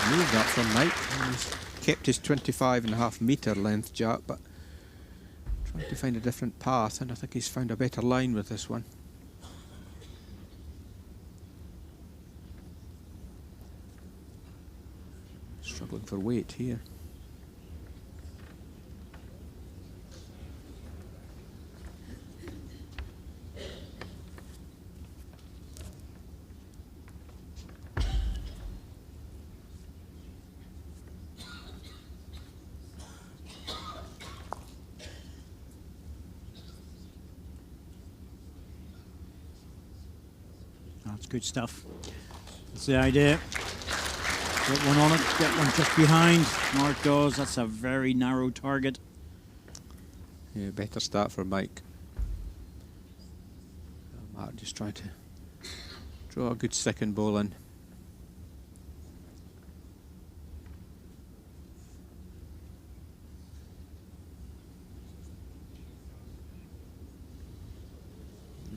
Move that from Mike. He's kept his 25.5 metre length jack, but trying to find a different path, and I think he's found a better line with this one. Struggling for weight here. That's good stuff. That's the idea. Get one on it, get one just behind. Mark Dawes, that's a very narrow target. Yeah, better start for Mike. Mark just trying to draw a good second ball in.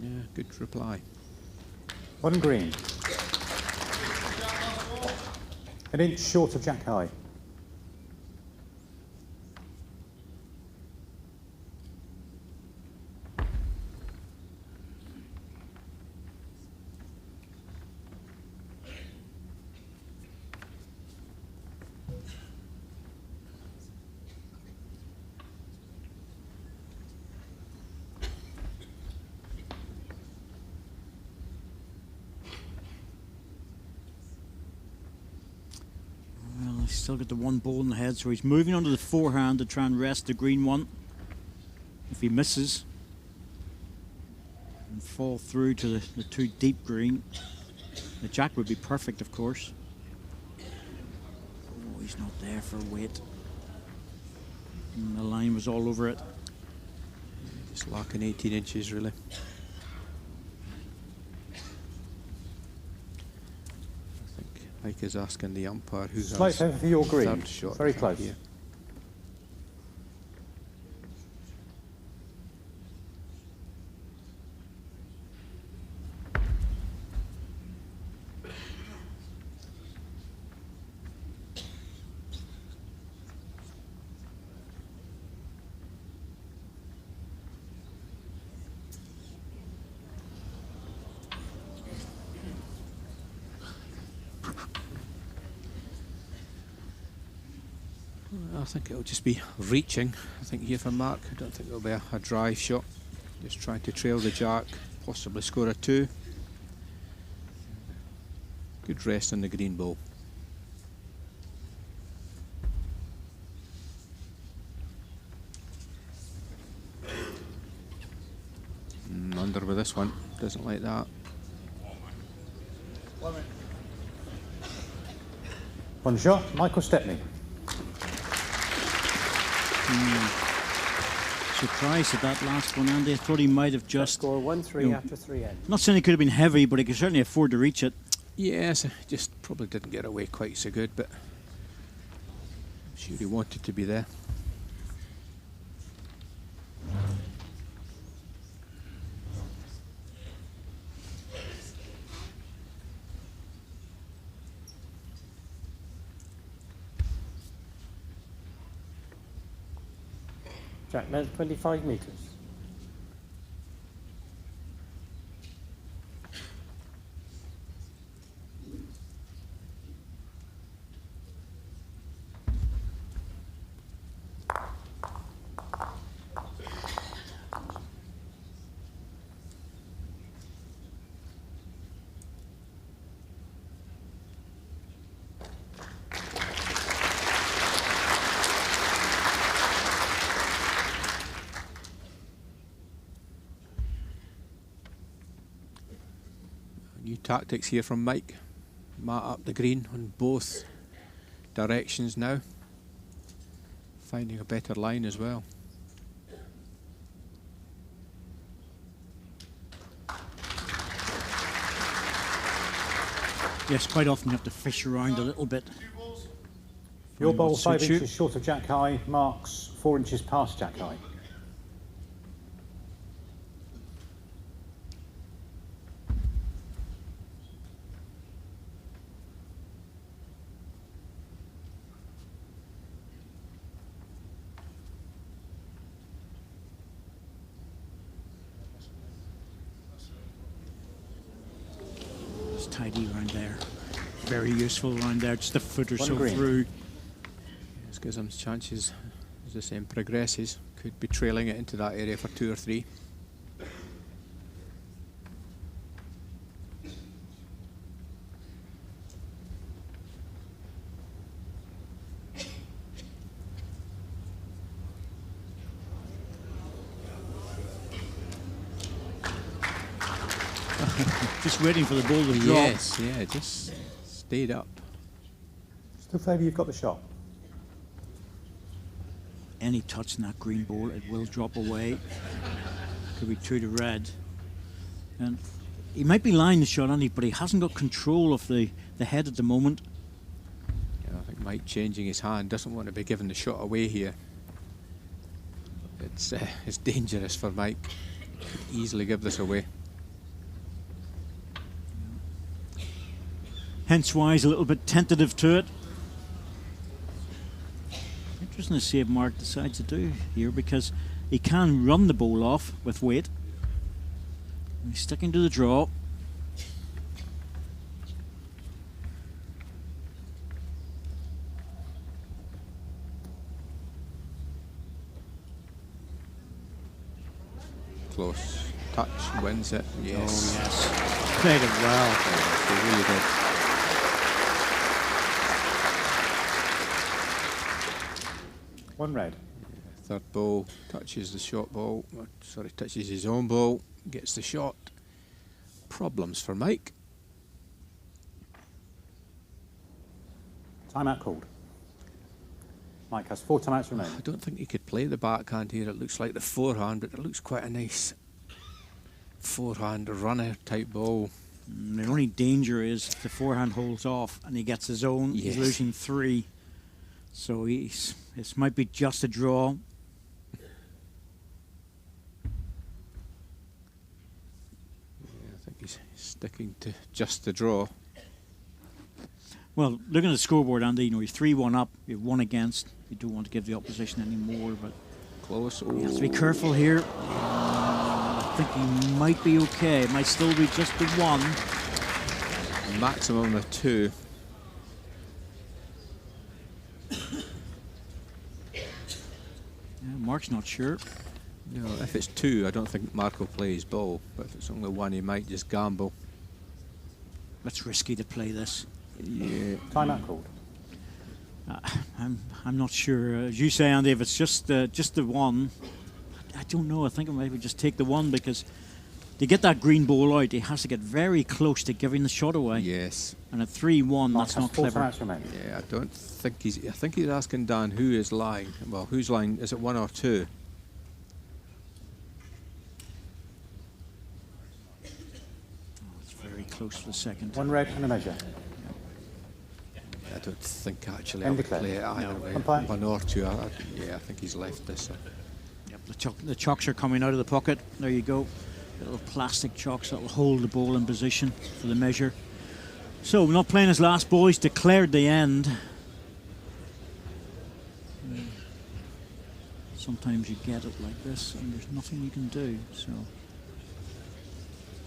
Yeah, good reply. One green. An inch short of jack high. He's still got the one ball in the head, so he's moving onto the forehand to try and rest the green one. If he misses and fall through to the too deep green, the jack would be perfect, of course. Oh, he's not there for weight. And the line was all over it. Just lacking 18 inches, really. Mike is asking the umpire who has Slight over for your green. third shot. Very close. Here. I think it'll just be reaching, I think, here for Mark. I don't think it'll be a drive shot. Just trying to trail the jack, possibly score a 2. Good rest on the green ball. Under with this one, doesn't like that. One shot, Michael Stepney. Surprised at that last one, Andy. I thought he might have just... Score 1-3 after 3 ends. Not saying he could have been heavy, but he could certainly afford to reach it. Yes, just probably didn't get away quite so good, but I'm sure he wanted to be there. Jack length 25 metres. New tactics here from Mike. Mat up the green on both directions now. Finding a better line as well. Yes, quite often you have to fish around a little bit. Your Find bowl what 5 suits you. inches short of jack high, Mark's 4 inches past jack high. tidy around there. Very useful around there, just a foot or so green. through. This gives him chances, as the same progresses, could be trailing it into that area for 2 or 3. Just waiting for the ball to drop. Yes, yeah, just stayed up. Still favour you've got the shot. Any touch in that green ball, it will drop away. Could be 2 to red. And he might be lying the shot on it, but he hasn't got control of the head at the moment. Yeah, I think Mike changing his hand, doesn't want to be giving the shot away here. It's dangerous for Mike. Could easily give this away. Hence why he's a little bit tentative to it. Interesting to see if Mark decides to do here, because he can run the ball off with weight. He's sticking to the draw. Close. Touch, wins it. Yes. Oh yes. Played it well. He really did. One red. Third ball, touches the shot ball, touches his own ball, gets the shot. Problems for Mike. Timeout called. Mike has 4 timeouts remaining. I don't think he could play the backhand here. It looks like the forehand, but it looks quite a nice forehand runner type ball. The only danger is if the forehand holds off and he gets his own, Yes. he's losing 3. So this might be just a draw. Yeah, I think he's sticking to just the draw. Well, looking at the scoreboard, Andy, you know, he's 3-1 up, you have 1 against. You don't want to give the opposition any more, but Close. he has to be careful here. I think he might be okay. It might still be just the 1. Maximum of 2. Yeah, Mark's not sure. No, if it's 2, I don't think Mark will play his ball. But if it's only 1, he might just gamble. It's risky to play this. Yeah. Timeout called. I'm not sure. As you say, Andy, if it's just the 1, I don't know. I think I maybe just take the 1, because to get that green ball out, he has to get very close to giving the shot away. Yes. And at 3-1, Mark that's has not 4 clever. timeouts remaining. Yeah, I don't think he's. I think he's asking Dan who is lying. Well, who's lying? Is it 1 or 2? It's very close for the second. 1 red and a measure. I don't think actually End I would declared. play it either way. Umpire? 1 or 2. Yeah, I think he's left this. Yep, the chocks are coming out of the pocket. There you go. Little plastic chocks that will hold the ball in position for the measure. So, not playing his last ball. He's declared the end. Sometimes you get it like this and there's nothing you can do. So,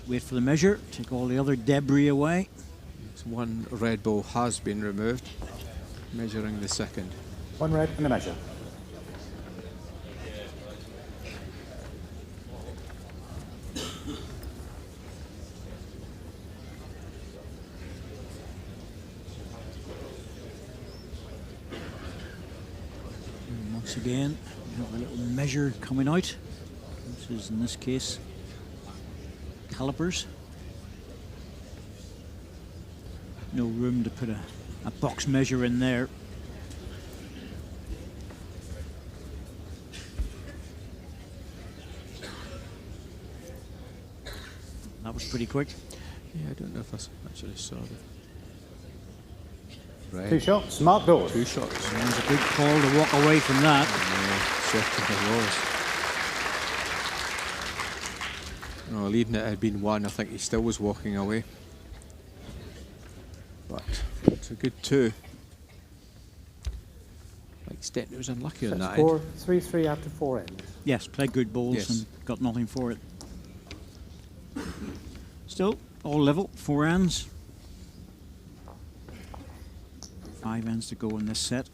wait for the measure. Take all the other debris away. 1 red ball has been removed. Measuring the second. 1 red and a measure. And once again, we have a little measure coming out. This is, in this case, calipers. No room to put a box measure in there. That was pretty quick. Yeah, I don't know if I actually saw the red. 2 shots. Mark Dawes. 2 shots. And it was a good call to walk away from that. Yeah, certainly was. No, leaving it had been 1, I think he still was walking away. But it's a good 2. Like Stepney was unlucky on that Score end. 3-3 after 4 ends. Yes, played good balls Yes. and got nothing for it. Still, all level, 4 ends. 5 ends to go in this set.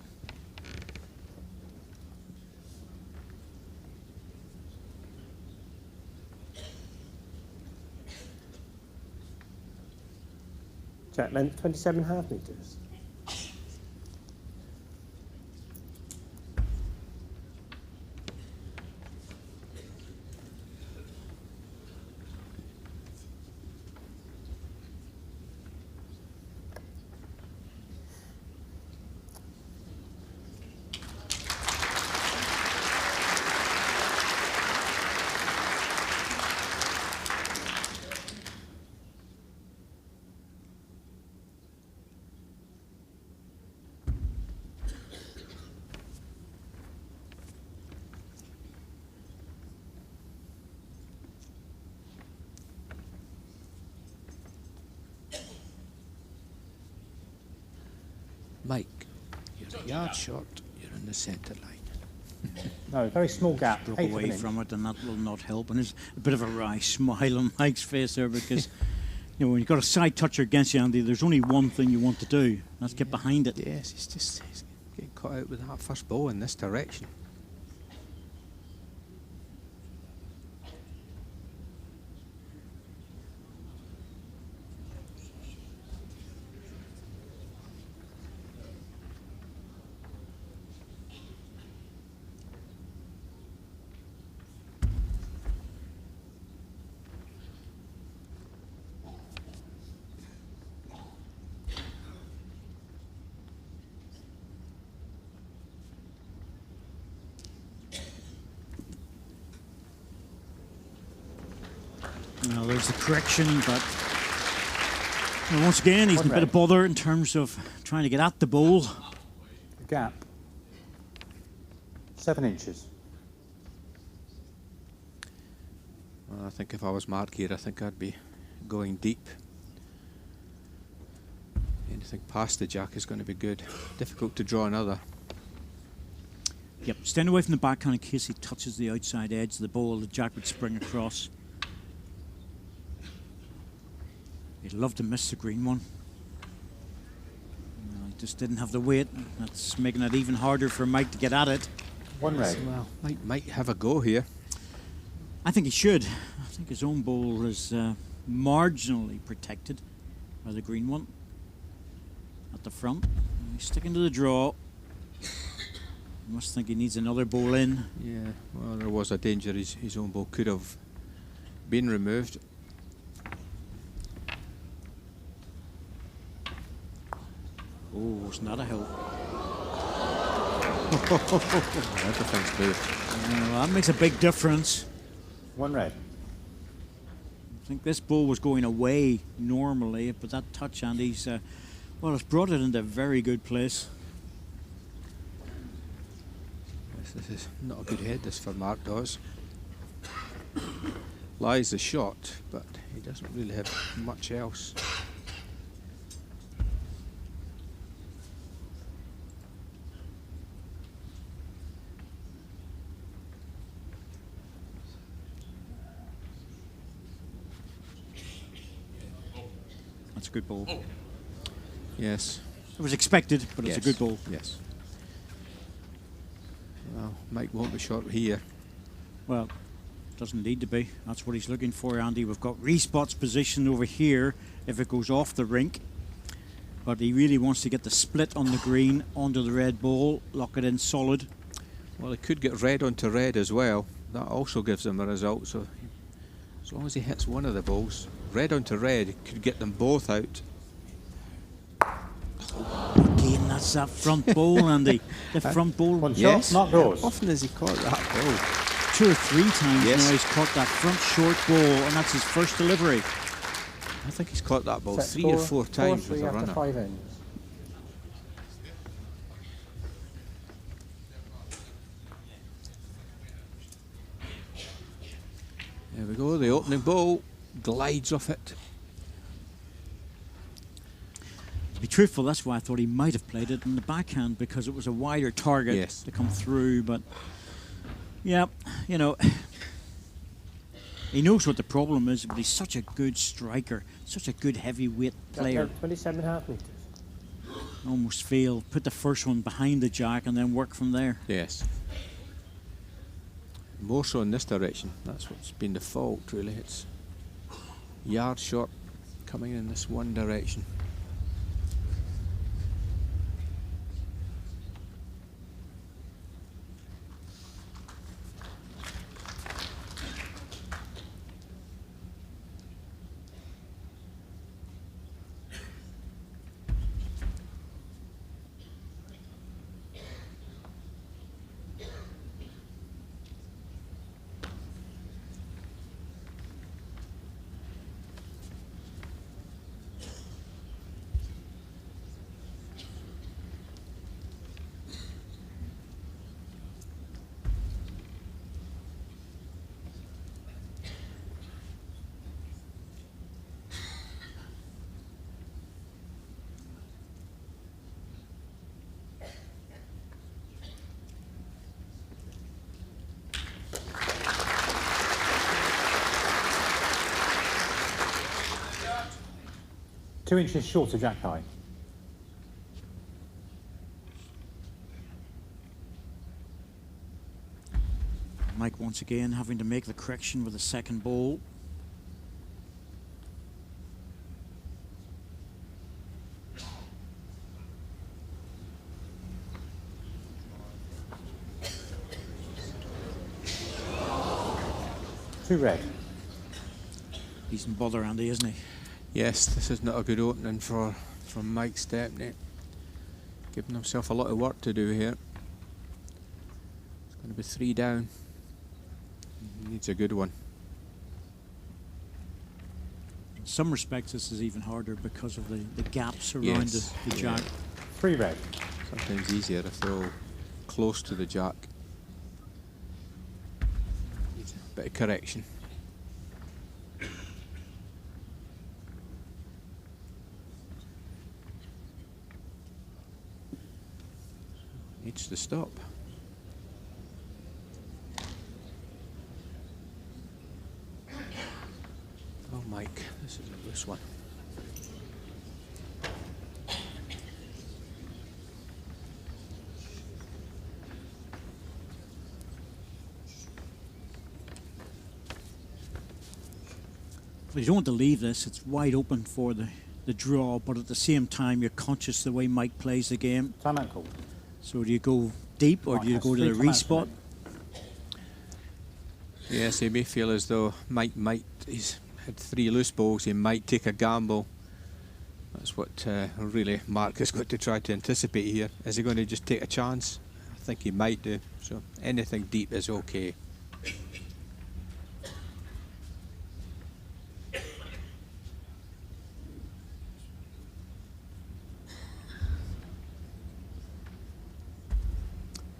Jack length 27.5 metres. Mike, you're a yard short. You're in the centre line. No, very small gap. Broke eighth of away an inch. from it, and that will not help. And there's a bit of a wry smile on Mike's face there because, you know, when you've got a side toucher against you, Andy, there's only one thing you want to do, and that's get behind it. Yes, he's getting caught out with that first ball in this direction. Now there's the correction, but you know, once again he's in a bit of bother in terms of trying to get at the ball. The gap. 7 inches. Well, I think if I was Mark here, I think I'd be going deep. Anything past the jack is going to be good. Difficult to draw another. Yep, stand away from the backhand in case he touches the outside edge of the ball. The jack would spring across. He'd love to miss the green one. No, he just didn't have the weight. That's making it even harder for Mike to get at it. 1 red. Well, Mike might have a go here. I think he should. I think his own ball is marginally protected by the green one at the front. He's sticking to the draw. I must think he needs another ball in. Yeah, well, there was a danger his own ball could have been removed. Oh, it's not a help. Everything's moved. Well, that makes a big difference. 1 red. I think this ball was going away normally, but that touch, Andy's, well, it's brought it into a very good place. Yes, this is not a good head, this for Mark Dawes. Lies the shot, but he doesn't really have much else. That's a good ball. Yes. It was expected, but Yes. it's a good ball. Yes. Well, Mike won't be short here. Well, doesn't need to be. That's what he's looking for, Andy. We've got respots positioned over here if it goes off the rink. But he really wants to get the split on the green onto the red ball, lock it in solid. Well, he could get red onto red as well. That also gives him a result. So as long as he hits one of the balls, red onto red, could get them both out. Again, that's that front ball, Andy. The front ball. One Yes. shot. Mark Dawes. Often has he caught that ball? 2 or 3 times Yes. now he's caught that front short ball, and that's his first delivery. I think he's caught that ball Set 3 or score, 4 times 4-3 with a after runner. 5 ends. There we go, the opening ball glides off it. To be truthful, that's why I thought he might have played it in the backhand, because it was a wider target Yes. to come through. But yeah, you know, he knows what the problem is, but he's such a good striker, such a good heavyweight player. 27.5 metres. almost feel put the first one behind the jack and then work from there. Yes. More so in this direction. That's what's been the fault, really. It's yard short coming in this one direction. Two inches short of jack high. Mike once again having to make the correction with the second ball. Two red. He's in bother, Andy, isn't he? Yes, this is not a good opening from Mike Stepney. Giving himself a lot of work to do here. It's going to be 3 down. He needs a good one. In some respects, this is even harder because of the gaps around Yes, the jack. Three red. Sometimes easier if they're all close to the jack. Needs a bit of correction. Needs to stop. Oh, Mike, this is a loose one. You don't want to leave this. It's wide open for the draw, but at the same time, you're conscious the way Mike plays the game. Time out called. So do you go deep or Mike do you has go to the 3 timeouts respot? remaining. Yes, he may feel as though Mike might, he's had 3 loose balls, he might take a gamble. That's what really Mark has got to try to anticipate here. Is he going to just take a chance? I think he might do. So anything deep is okay.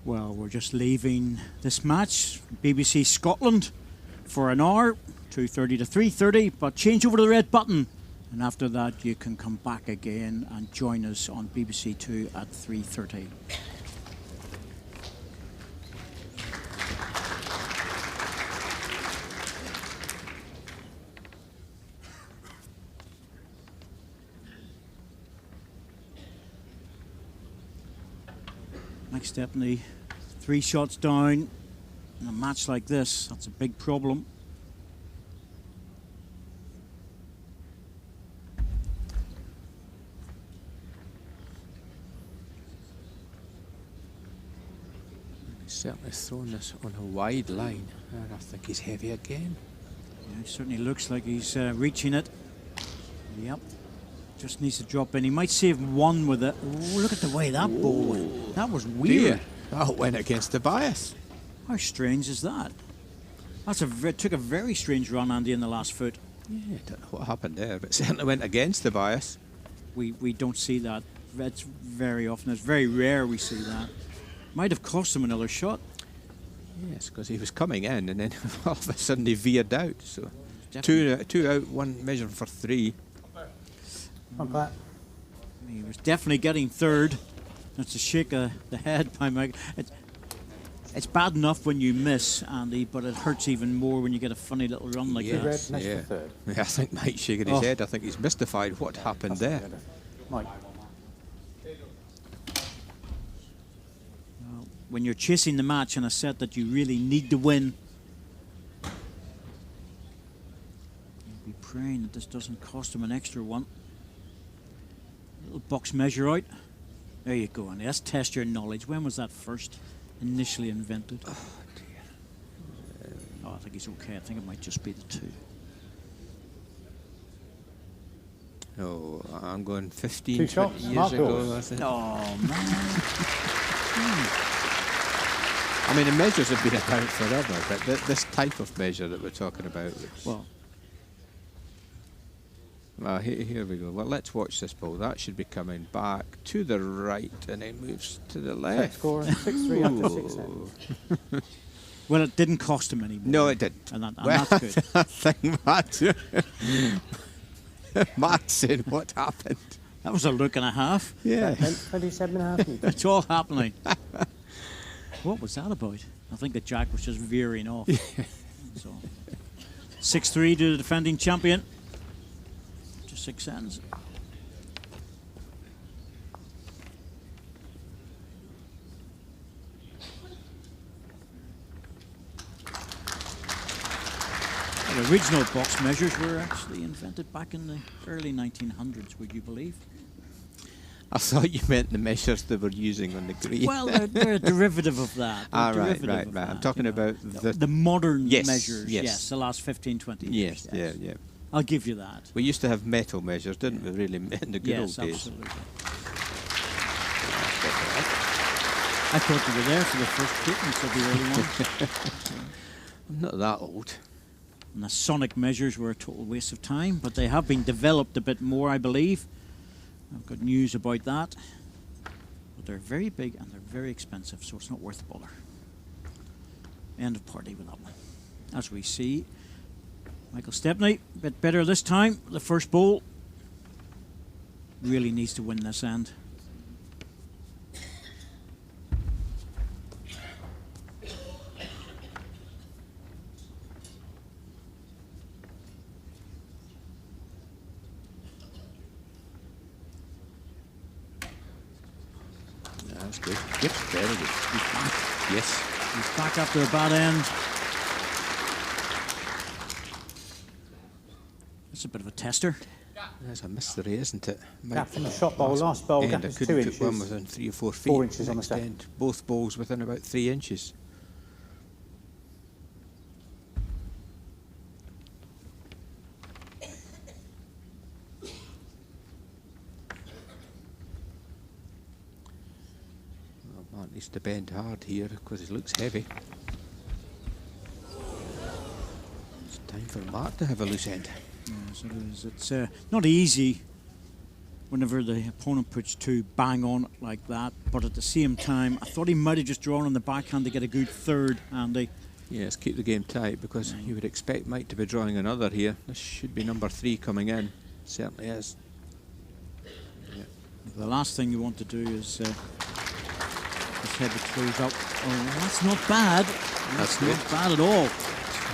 Well, we're just leaving this match, BBC Scotland, for an hour, 2:30 to 3:30, but change over to the red button. And after that, you can come back again and join us on BBC 2 at 3:30. Mike Stepney, 3 shots down in a match like this. That's a big problem. He's certainly thrown this on a wide line. And I think he's heavy again. Yeah, it certainly looks like he's reaching it. Yep. Just needs to drop in. He might save one with it. Ooh, look at the way that ball went. That was weird. That went against the bias. How strange is that? Took a very strange run, Andy, in the last foot. Yeah, I don't know what happened there, but it certainly went against the bias. We don't see that. It's very often. It's very rare we see that. Might have cost him another shot. Yes, because he was coming in and then all of a sudden he veered out. So Definitely. two out, one measuring for 3. Like that. He was definitely getting third. That's a shake of the head by Mike. It's bad enough when you miss, Andy, but it hurts even more when you get a funny little run like Two that. red, next to third. Yeah, I think Mike's shaking his Oh. head. I think he's mystified what happened there. Mike. when you're chasing the match in a set that you really need to win, you'll be praying that this doesn't cost him an extra one. Little box measure out. There you go, Andy. Let's test your knowledge. When was that first initially invented? Oh, dear. Oh, I think he's okay. I think it might just be the 2. Oh, I'm going 15, 2 20 shots. years Mark ago. Dawes. I think. Oh, man. I mean, the measures have been about forever, but this type of measure that we're talking about. Well, here we go. Well, let's watch this ball. That should be coming back to the right, and it moves to the Set left. score 6-3 after 6 ends. Well, it didn't cost him any more. No, it didn't. And Well, that's good. I think Matt's saying what happened. That was a look and a half. Yeah. Length 27.5 metres. It's all happening. What was that about? I think the jack was just veering off. So, 6-3 to the defending champion. Just 6 ends. The original box measures were actually invented back in the early 1900s, would you believe? I thought you meant the measures they were using on the green. Well, they're a derivative of that. Right. I'm talking about the modern Yes, measures. yes. Yes, the last 15, 20 years. Yes, yeah. I'll give you that. We used to have metal measures, didn't we, really, in the good old Yes, days? absolutely. I thought you were there for the first treatments of the early ones. I'm not that old. And the sonic measures were a total waste of time, but they have been developed a bit more, I believe. I've got news about that. But they're very big and they're very expensive, so it's not worth the bother. End of party with that one. As we see, Michael Stepney, a bit better this time. The first bowl really needs to win this end. That's good. Yep, very good. He's back. Yes. He's back after a bad end. That's a bit of a tester. There's a mystery, isn't it? Gap from the shot bowl, last bowl, And gap I is couldn't 2 put one inches. within 3 or 4 feet. 4 inches on the next second. end. Both bowls within about 3 inches. Well, Mark needs to bend hard here because it looks heavy. It's time for Mark to have a loose end. Yes, it is. It's not easy whenever the opponent puts 2 bang on it like that, but at the same time, I thought he might have just drawn on the backhand to get a good third, Andy. Yes, keep the game tight because you would expect Mike to be drawing another here. This should be number 3 coming in. Certainly is. Yeah. The last thing you want to do is just head the close up. Oh, that's not bad. That's good. not bad at all.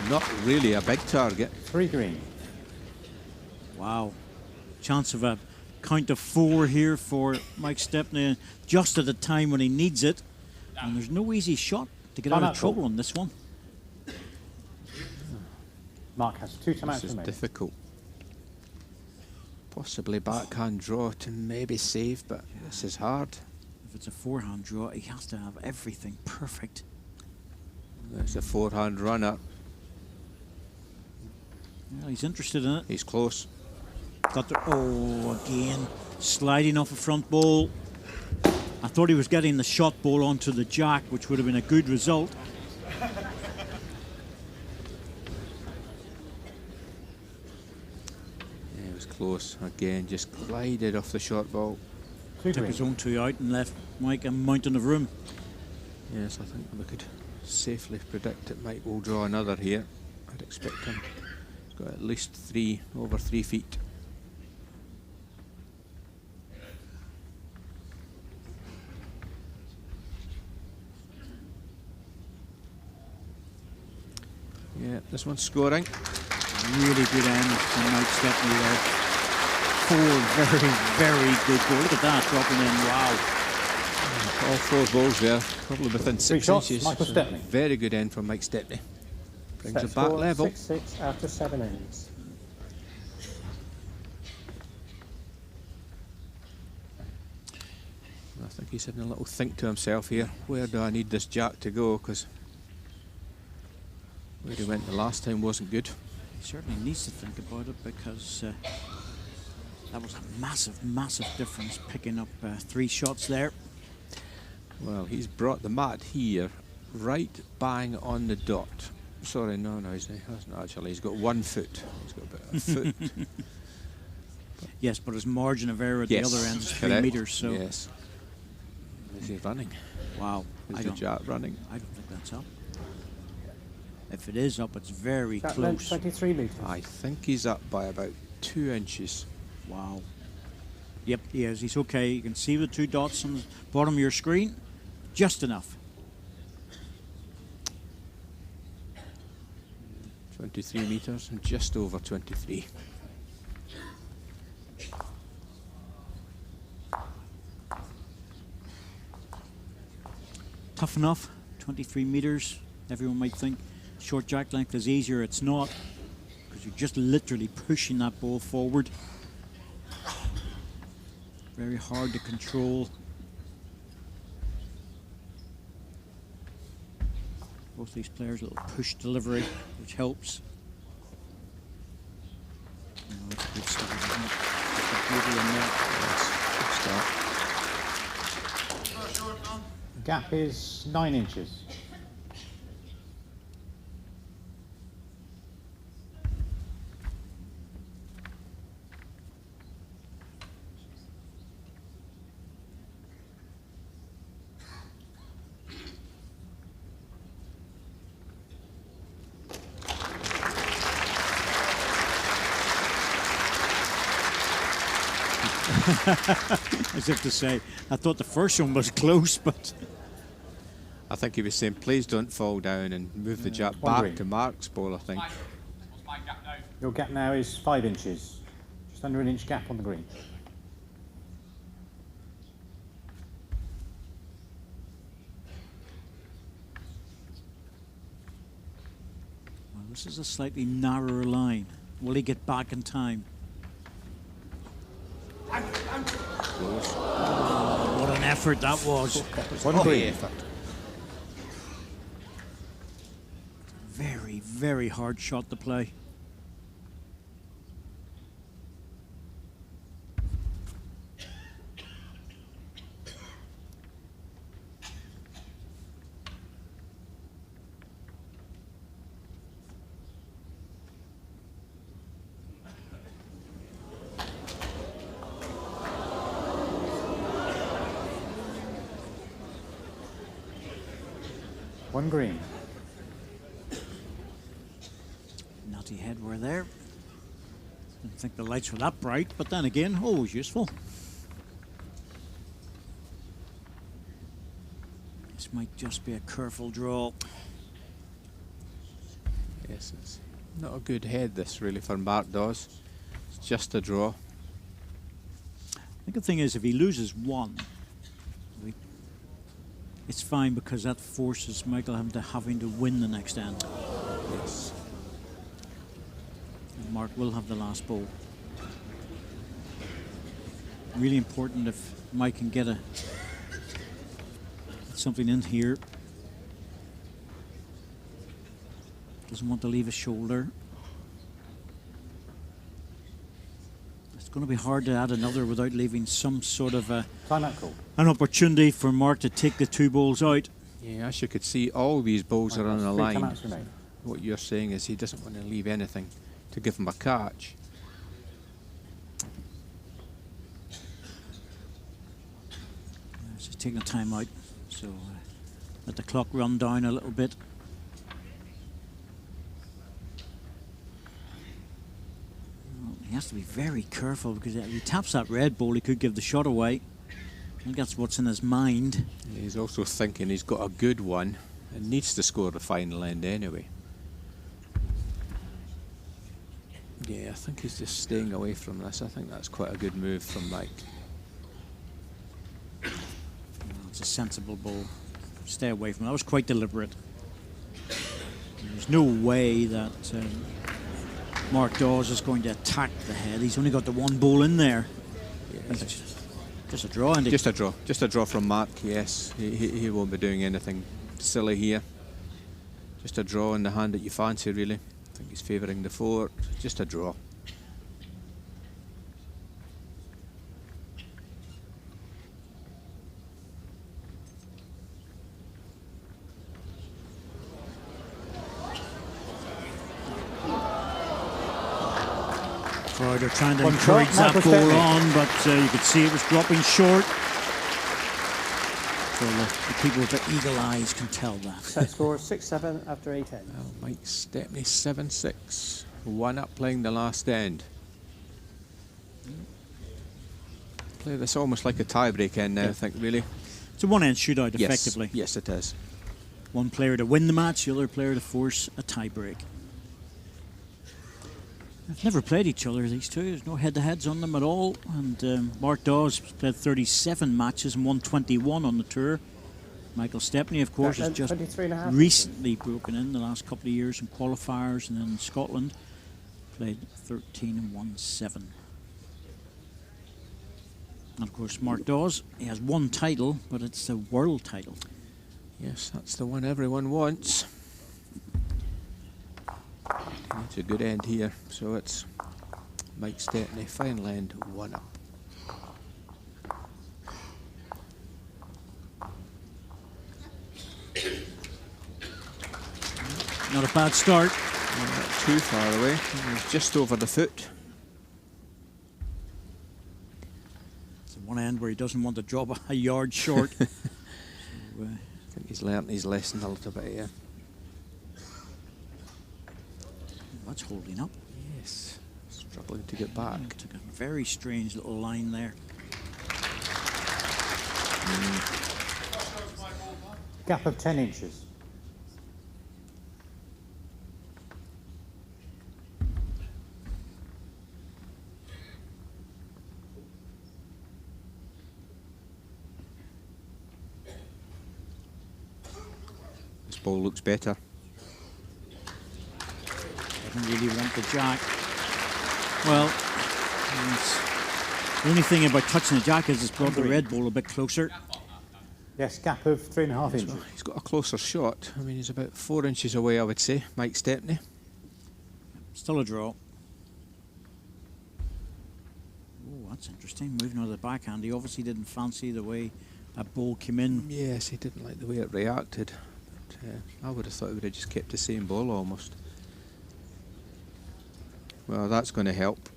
Not really a big target. 3 green. Wow. Chance of a count of 4 here for Mike Stepney just at the time when he needs it. And there's no easy shot to get out of trouble on this one. Mark has 2 timeouts This is remaining. difficult. Possibly backhand draw to maybe save, but this is hard. If it's a forehand draw, he has to have everything perfect. There's a forehand runner. Well, he's interested in it. He's close. Got the, oh, again, sliding off a front ball. I thought he was getting the shot ball onto the jack, which would have been a good result. Yeah, it was close. Again, just glided off the short ball. 2 Took green. his own 2 out and left Mike a mountain of room. Yes, I think we could safely predict that Mike will draw another here. I'd expect him. He's got at least 3 over 3 feet. Yeah, this one's scoring. Really good end from Mike Stepney there. 4 very, very good goals. Look at that, dropping in, wow. All 4 balls there, probably within 6 shots, inches. Michael Stepney. Very good end from Mike Stepney. Brings Set it back score, level. 6-6 after 7 ends. I think he's having a little think to himself here. Where do I need this jack to go? Because where he went the last time wasn't good. He certainly needs to think about it, because that was a massive, massive difference picking up 3 shots there. Well, he's brought the mat here right bang on the dot. Sorry, no, he's not actually. He's got 1 foot. He's got about a foot. Yes, but his margin of error at Yes, the other end is 3 correct. meters. So Yes. Is he running? wow, Is I the don't, jack running? I don't think that's up. If it is up, it's very Jack length close. 23 metres. I think he's up by about 2 inches. Wow. Yep, he is. He's okay. You can see the 2 dots on the bottom of your screen. Just enough. 23 metres and just over 23. Tough enough. 23 meters. Everyone might think short jack length is easier. It's not, because you're just literally pushing that ball forward. Very hard to control. Both these players, a little push delivery, which helps. Oh, that's a good start, isn't it? Just a beauty in there. Good start. Gap is 9 inches. As if to say, I thought the first one was close, but I think he was saying, please don't fall down and move the jack one back green. to Mark's ball, I think. Your gap now is 5 inches. Just under an inch gap on the green. well, this is a slightly narrower line. Will he get back in time? Oh, what an effort that was. One green. Very, very hard shot to play. One green. Nutty head were there. Didn't think the lights were that bright, but then again, always useful. This might just be a careful draw. Yes, it's not a good head, this, really, for Mark Dawes. It's just a draw. I think the thing is, if he loses one, it's fine, because that forces Michael having to win the next end. Yes. And Mark will have the last ball. Really important if Mike can get something in here. Doesn't want to leave a shoulder. It's going to be hard to add another without leaving some sort of Timeout call. an opportunity for Mark to take the 2 balls out. Yeah, as you could see, all these balls are on the 3 line. timeouts remain. What you're saying is he doesn't want to leave anything to give him a catch. So he's taking a time out, so let the clock run down a little bit. Well, he has to be very careful, because if he taps that red ball, he could give the shot away. I think that's what's in his mind. He's also thinking he's got a good one and needs to score the final end anyway. Yeah, I think he's just staying away from this. I think that's quite a good move from Mike. Well, That's a sensible ball. Stay away from it. That was quite deliberate. There's no way that Mark Dawes is going to attack the head. He's only got the one ball in there. Yeah, just a draw, Andy. Just a draw. Just a draw from Mark, yes. He won't be doing anything silly here. Just a draw in the hand that you fancy, really. I think he's favouring the 4. Just a draw. They're trying to encourage that ball on, but you could see it was dropping short. So the people with the eagle eyes can tell that. Set score 6-7 after 8 ends. Well, Mike Stepney 7-6. 1 up playing the last end. Play this almost like a tie-break end now, Yeah. I think, really. It's a one-end shootout, Yes. effectively. Yes, it is. One player to win the match, the other player to force a tie-break. They've never played each other, these two. There's no head-to-heads on them at all. And Mark Dawes played 37 matches and won 21 on the tour. Michael Stepney, of course, has just 23.5 recently broken in the last couple of years in qualifiers, and then in Scotland played 13 and won 7. And of course, Mark Dawes, he has one title, but it's the world title. Yes, that's the one everyone wants. It's a good end here, so it's Mike Stepney, final end, 1 up. Not a bad start. Not too far away, just over the foot. It's the one end where he doesn't want to drop a yard short. So, I think he's learnt his lesson a little bit here. that's holding up. Yes, struggling to get back. Yeah, took a very strange little line there. Gap of 10 inches. This ball looks better. Doesn't really want the jack. Well, the only thing about touching the jack is it's brought the red ball a bit closer. Yes, gap of 3.5 inches. Well, he's got a closer shot. I mean, he's about 4 inches away, I would say, Mike Stepney. Still a draw. Oh, that's interesting. Moving out of the backhand. He obviously didn't fancy the way that ball came in. Yes, he didn't like the way it reacted. But, I would have thought he would have just kept the same ball almost. Well, that's going to help.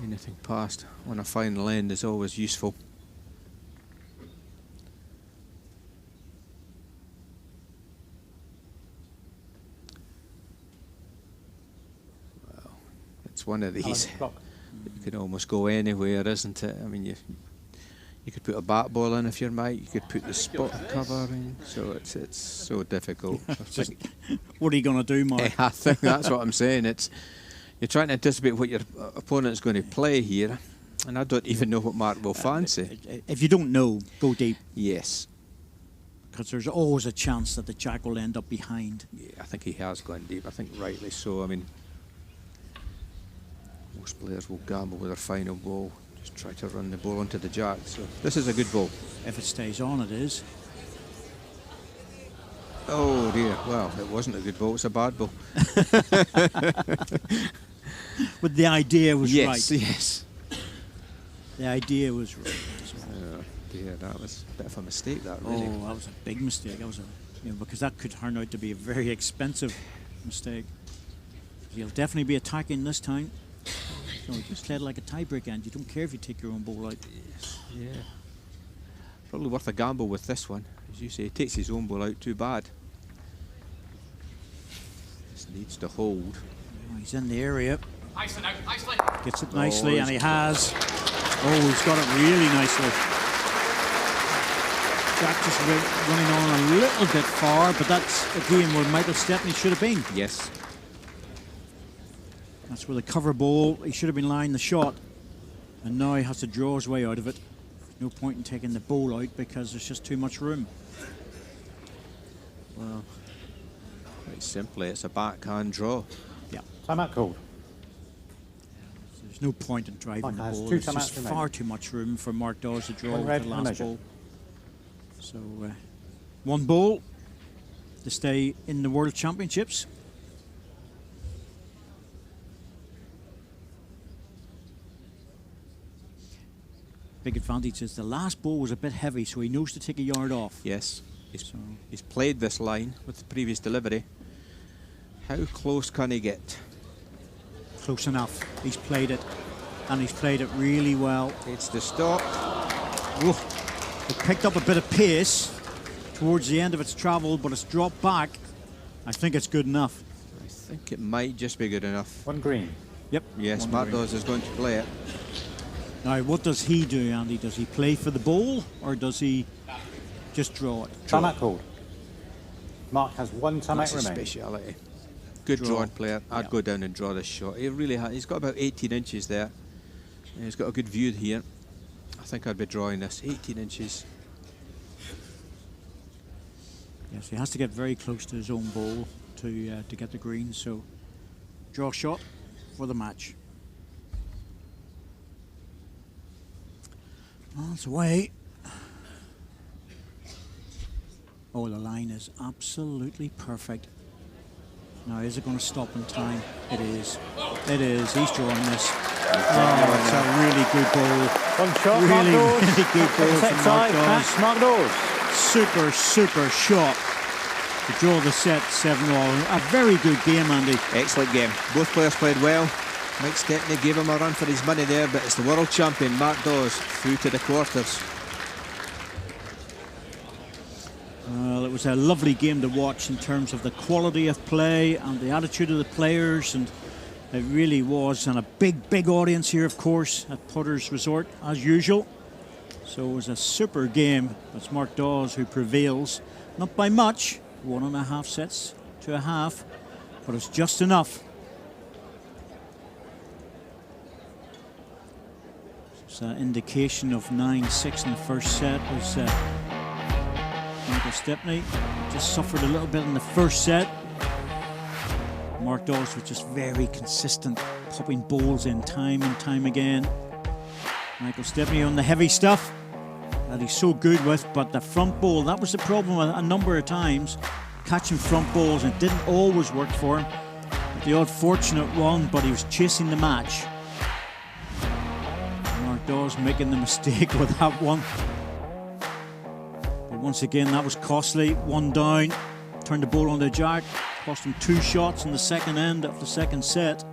Anything past on a final end is always useful. Well, it's one of these. You can almost go anywhere, isn't it? I mean, you could put a bat ball in if you're Mike. You could put the spot cover in. So it's so difficult. Just, what are you going to do, Mark? I think that's what I'm saying. You're trying to anticipate what your opponent's going to play here, and I don't even know what Mark will fancy. If you don't know, go deep. Yes. Because there's always a chance that the jack will end up behind. Yeah, I think he has gone deep. I think rightly so. I mean, most players will gamble with their final ball. Just try to run the ball onto the jack. So this is a good ball. If it stays on, it is. Oh dear. Well, it wasn't a good ball. It's a bad ball. But the idea was right. Yes, yes. The idea was right. Oh dear, that was a bit of a mistake, that really. Oh, that was a big mistake. That was because that could turn out to be a very expensive mistake. He'll definitely be attacking this time. So just play it like a tiebreak end. You don't care if you take your own ball out. Yes, yeah. Probably worth a gamble with this one. As you say, he takes his own ball out, too bad. This needs to hold. Oh, he's in the area. Nicely now, nicely. Gets it nicely, and he has. Oh, he's got it really nicely. Jack just running on a little bit far, but that's again where Michael Stepney should have been. Yes. That's where the cover ball, he should have been lying the shot. And now he has to draw his way out of it. No point in taking the ball out because there's just too much room. Well, quite simply, it's a backhand draw. Yeah. Timeout called. There's no point in driving Mark the has ball. two There's just timeouts remaining. far too much room for Mark Dawes to draw One with red the and a last measure. ball. So, one ball to stay in the World Championships. Big advantage is the last ball was a bit heavy, so he knows to take a yard off. Yes, he's played this line with the previous delivery. How close can he get? Close enough. He's played it, and he's played it really well. It's the stop. Ooh, it picked up a bit of pace towards the end of its travel, but it's dropped back. I think it's good enough. I think it might just be good enough. One green. Yep. Yes, one Mark green. Dawes is going to play it. Now, what does he do, Andy? Does he play for the ball, or does he just draw it? Timeout called. Mark has one timeout That's his remaining. speciality. Good Draw. drawing player. I'd go down and draw this shot. He really has. He's got about 18 inches there. And he's got a good view here. I think I'd be drawing this. 18 inches. Yes, he has to get very close to his own ball to get the green. So, draw shot for the match. On its way. Oh, the line is absolutely perfect. Now, is it going to stop in time? It is. It is. He's drawing this. Oh, it's a really good ball. One shot, Really, Mark Dawes. really good ball Set from side, Mark Dawes. pass, Mark Dawes. Super, super shot to draw the set 7-all. A very good game, Andy. Excellent game. Both players played well. Mike Stepney gave him a run for his money there, but it's the world champion, Mark Dawes, through to the quarters. Well, it was a lovely game to watch in terms of the quality of play and the attitude of the players, and it really was. And a big, big audience here, of course, at Potter's Resort, as usual. So it was a super game. It's Mark Dawes who prevails. Not by much, 1.5 sets to a half, but it's just enough. It's an indication of 9-6 in the first set. Was Michael Stepney just suffered a little bit in the first set. Mark Dawes was just very consistent, popping balls in time and time again. Michael Stepney on the heavy stuff that he's so good with, but the front ball, that was the problem a number of times, catching front balls, and it didn't always work for him. The odd fortunate one, but he was chasing the match. Mark Dawes making the mistake with that one. But once again, that was costly. One down, turned the ball on the jack, cost him 2 shots in the second end of the second set.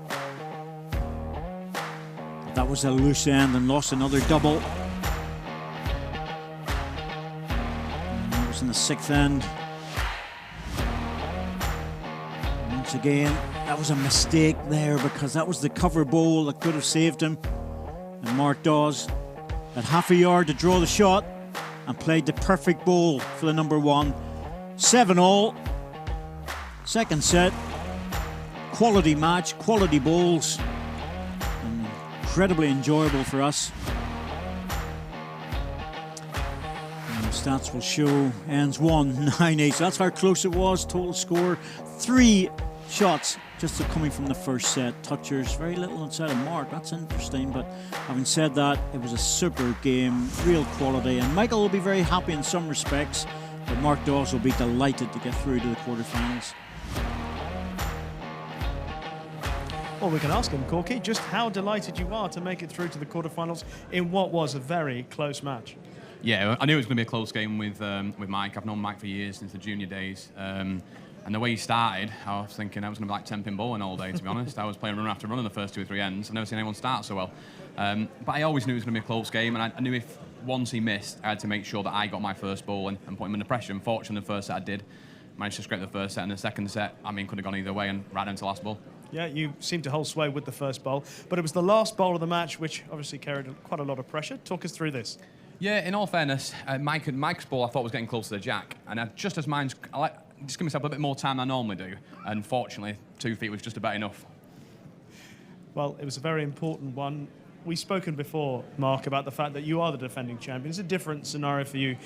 But that was a loose end and lost another double. And that was in the 6th end. Once again, that was a mistake there because that was the cover ball that could have saved him. And Mark Dawes had half a yard to draw the shot and played the perfect ball for the number 1. 7-all. Second set. Quality match, quality balls. And incredibly enjoyable for us. And the stats will show ends 1-9-8. So that's how close it was. Total score 3 shots just coming from the first set. Touchers, very little inside of Mark. That's interesting, but having said that, it was a super game, real quality, and Michael will be very happy in some respects, but Mark Dawes will be delighted to get through to the quarterfinals. Well, we can ask him, Corky, just how delighted you are to make it through to the quarterfinals in what was a very close match. Yeah, I knew it was going to be a close game with Mike. I've known Mike for years, since the junior days. And the way he started, I was thinking I was going to be like 10-pin bowling all day, to be honest. I was playing run after run in the first 2 or 3 ends. I've never seen anyone start so well. But I always knew it was going to be a close game, and I knew if once he missed, I had to make sure that I got my first ball and put him under pressure. Unfortunately, the first set I did. Managed to scrape the first set, and the second set, I mean, could have gone either way, and right down to last ball. Yeah, you seemed to hold sway with the first bowl, but it was the last bowl of the match which obviously carried quite a lot of pressure. Talk us through this. Yeah, in all fairness, Mike's ball I thought was getting close to the jack, and just as mine's, just give myself a bit more time than I normally do. Unfortunately, 2 feet was just about enough. Well, it was a very important one. we've spoken before, Mark, about the fact that you are the defending champion. It's a different scenario for you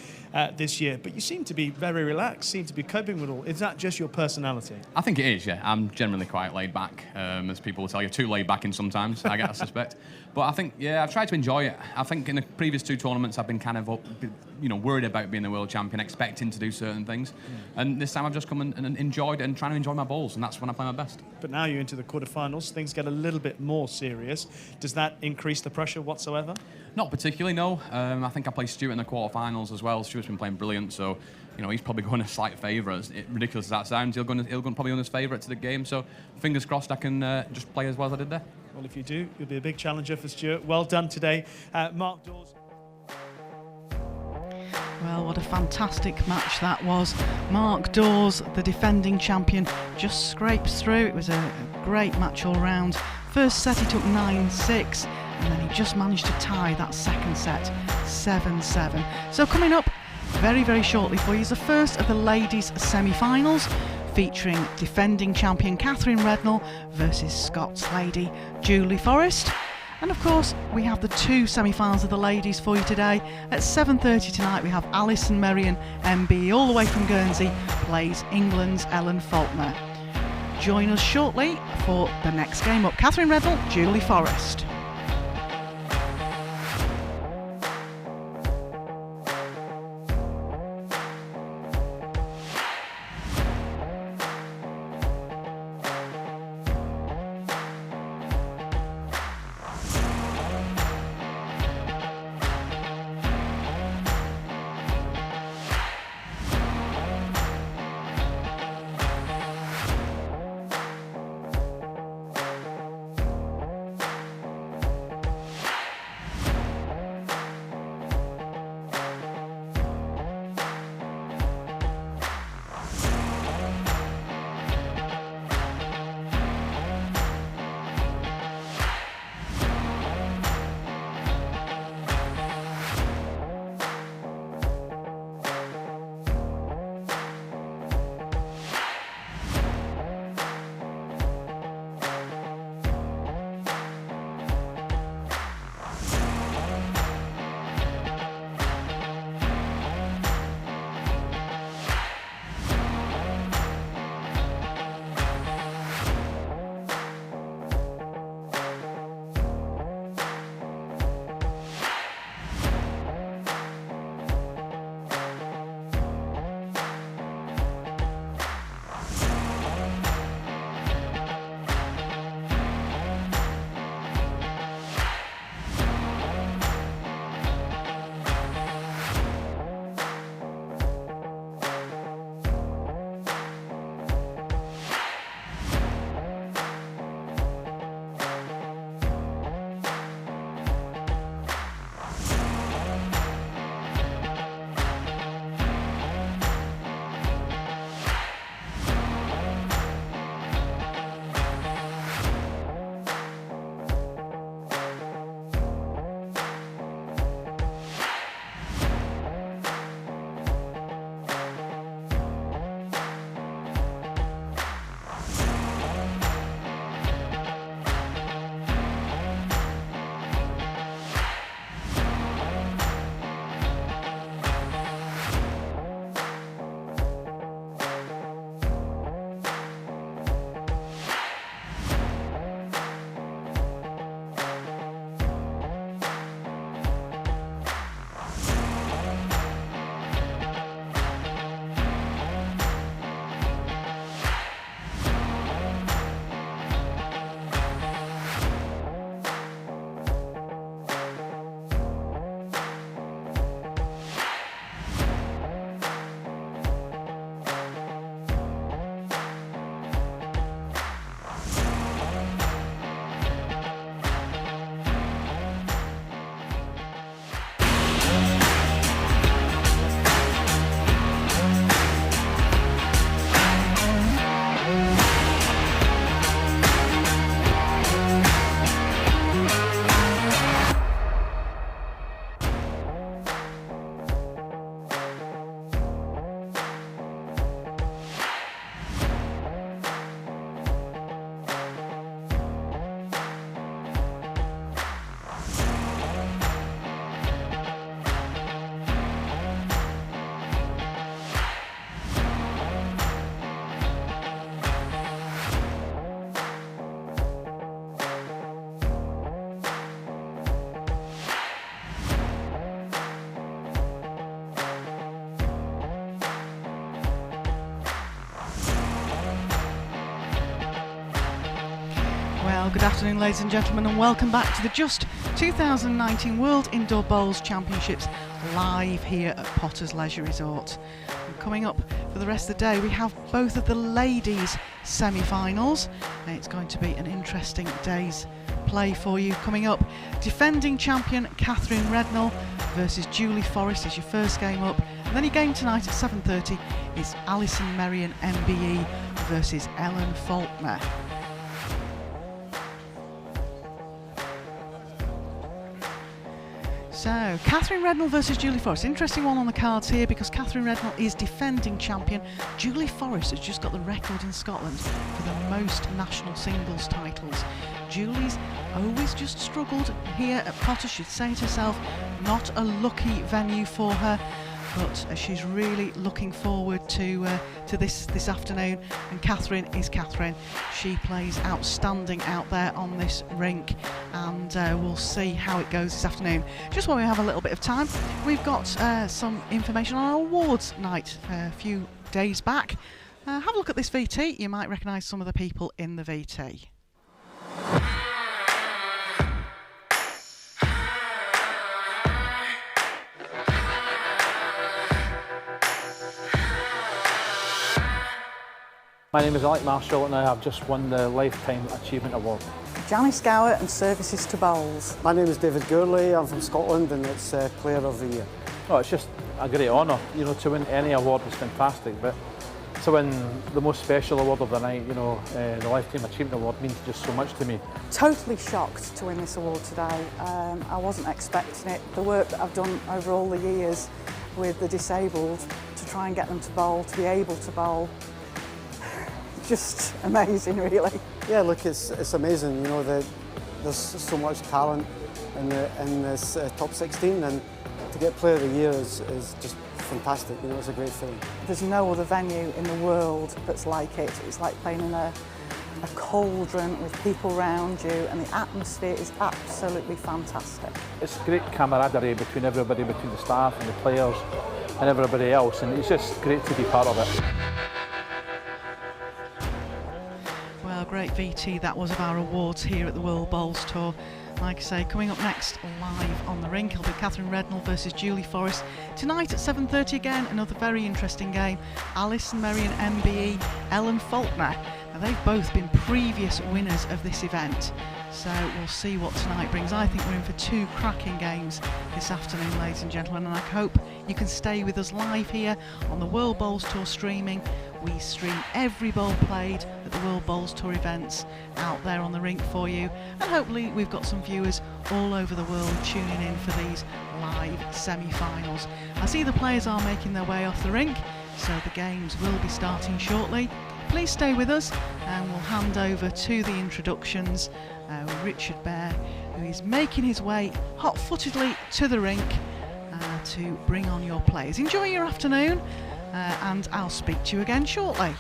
this year, but you seem to be very relaxed, seem to be coping with all. Is that just your personality? I think it is, yeah. I'm generally quite laid back, as people will tell you. Too laid back in sometimes, I suspect. But I think, yeah, I've tried to enjoy it. I think in the previous 2 tournaments, I've been kind of worried about being the world champion, expecting to do certain things. And this time I've just come and enjoyed it and trying to enjoy my balls, and that's when I play my best. But now you're into the quarterfinals, things get a little bit more serious. Does that increase the pressure whatsoever? Not particularly, no. I think I play Stuart in the quarterfinals as well. Stuart's been playing brilliant, so he's probably going a slight favourite. Ridiculous as that sounds, he'll go probably on his favourite to the game. So fingers crossed I can just play as well as I did there. Well, if you do, you'll be a big challenger for Stuart. Well done today, Mark Dawes. Well, what a fantastic match that was. Mark Dawes, the defending champion, just scrapes through. It was a great match all round. First set he took 9-6, and then he just managed to tie that second set 7-7. So coming up very, very shortly for you is the first of the ladies' semi-finals, featuring defending champion Katherine Rednall versus Scots lady Julie Forrest. And of course, we have the 2 semi-finals of the ladies for you today. At 7:30 tonight, we have Alison Merrion, MB, all the way from Guernsey, plays England's Ellen Faulkner. Join us shortly for the next game up. Katherine Rednall, Julie Forrest. Well, good afternoon, ladies and gentlemen, and welcome back to the Just 2019 World Indoor Bowls Championships live here at Potter's Leisure Resort. And coming up for the rest of the day, we have both of the ladies' semi-finals. It's going to be an interesting day's play for you. Coming up, defending champion Katherine Rednall versus Julie Forrest is your first game up. And then your game tonight at 7:30 is Alison Merrion MBE versus Ellen Faulkner. So, Katherine Rednall versus Julie Forrest. Interesting one on the cards here because Katherine Rednall is defending champion. Julie Forrest has just got the record in Scotland for the most national singles titles. Julie's always just struggled here at Potter. She'd say it herself, not a lucky venue for her. But she's really looking forward to this afternoon, and Katherine is Katherine. She plays outstanding out there on this rink, and we'll see how it goes this afternoon. Just while we have a little bit of time, we've got some information on our awards night a few days back. Have a look at this VT. You might recognise some of the people in the VT. My name is Alec Marshall and I have just won the Lifetime Achievement Award. Janice Gower and Services to Bowls. My name is David Gourley, I'm from Scotland and it's Player of the Year. Oh, it's just a great honour, you know, to win any award is fantastic, but to win the most special award of the night, you know, the Lifetime Achievement Award means just so much to me. Totally shocked to win this award today. I wasn't expecting it. The work that I've done over all the years with the disabled to try and get them to bowl, to be able to bowl, just amazing, really. Yeah, look, it's amazing. You know, there's so much talent in this top 16, and to get Player of the Year is just fantastic. You know, it's a great feeling. There's no other venue in the world that's like it. It's like playing in a cauldron with people around you, and the atmosphere is absolutely fantastic. It's great camaraderie between everybody, between the staff and the players and everybody else, and it's just great to be part of it. Well, great VT that was of our awards here at the World Bowls Tour. Like I say, coming up next live on the rink, it'll be Katherine Rednall versus Julie Forrest. Tonight at 7:30 again, another very interesting game. Alison Merrion MBE, Ellen Faulkner. Now they've both been previous winners of this event, so we'll see what tonight brings. I think we're in for two cracking games this afternoon, ladies and gentlemen, and I hope you can stay with us live here on the World Bowls Tour streaming. We stream every bowl played at the World Bowls Tour events out there on the rink for you, and hopefully we've got some viewers all over the world tuning in for these live semi-finals. I see the players are making their way off the rink, so the games will be starting shortly. Please stay with us and we'll hand over to the introductions. Richard Bear, who is making his way hot-footedly to the rink to bring on your players. Enjoy your afternoon. And I'll speak to you again shortly.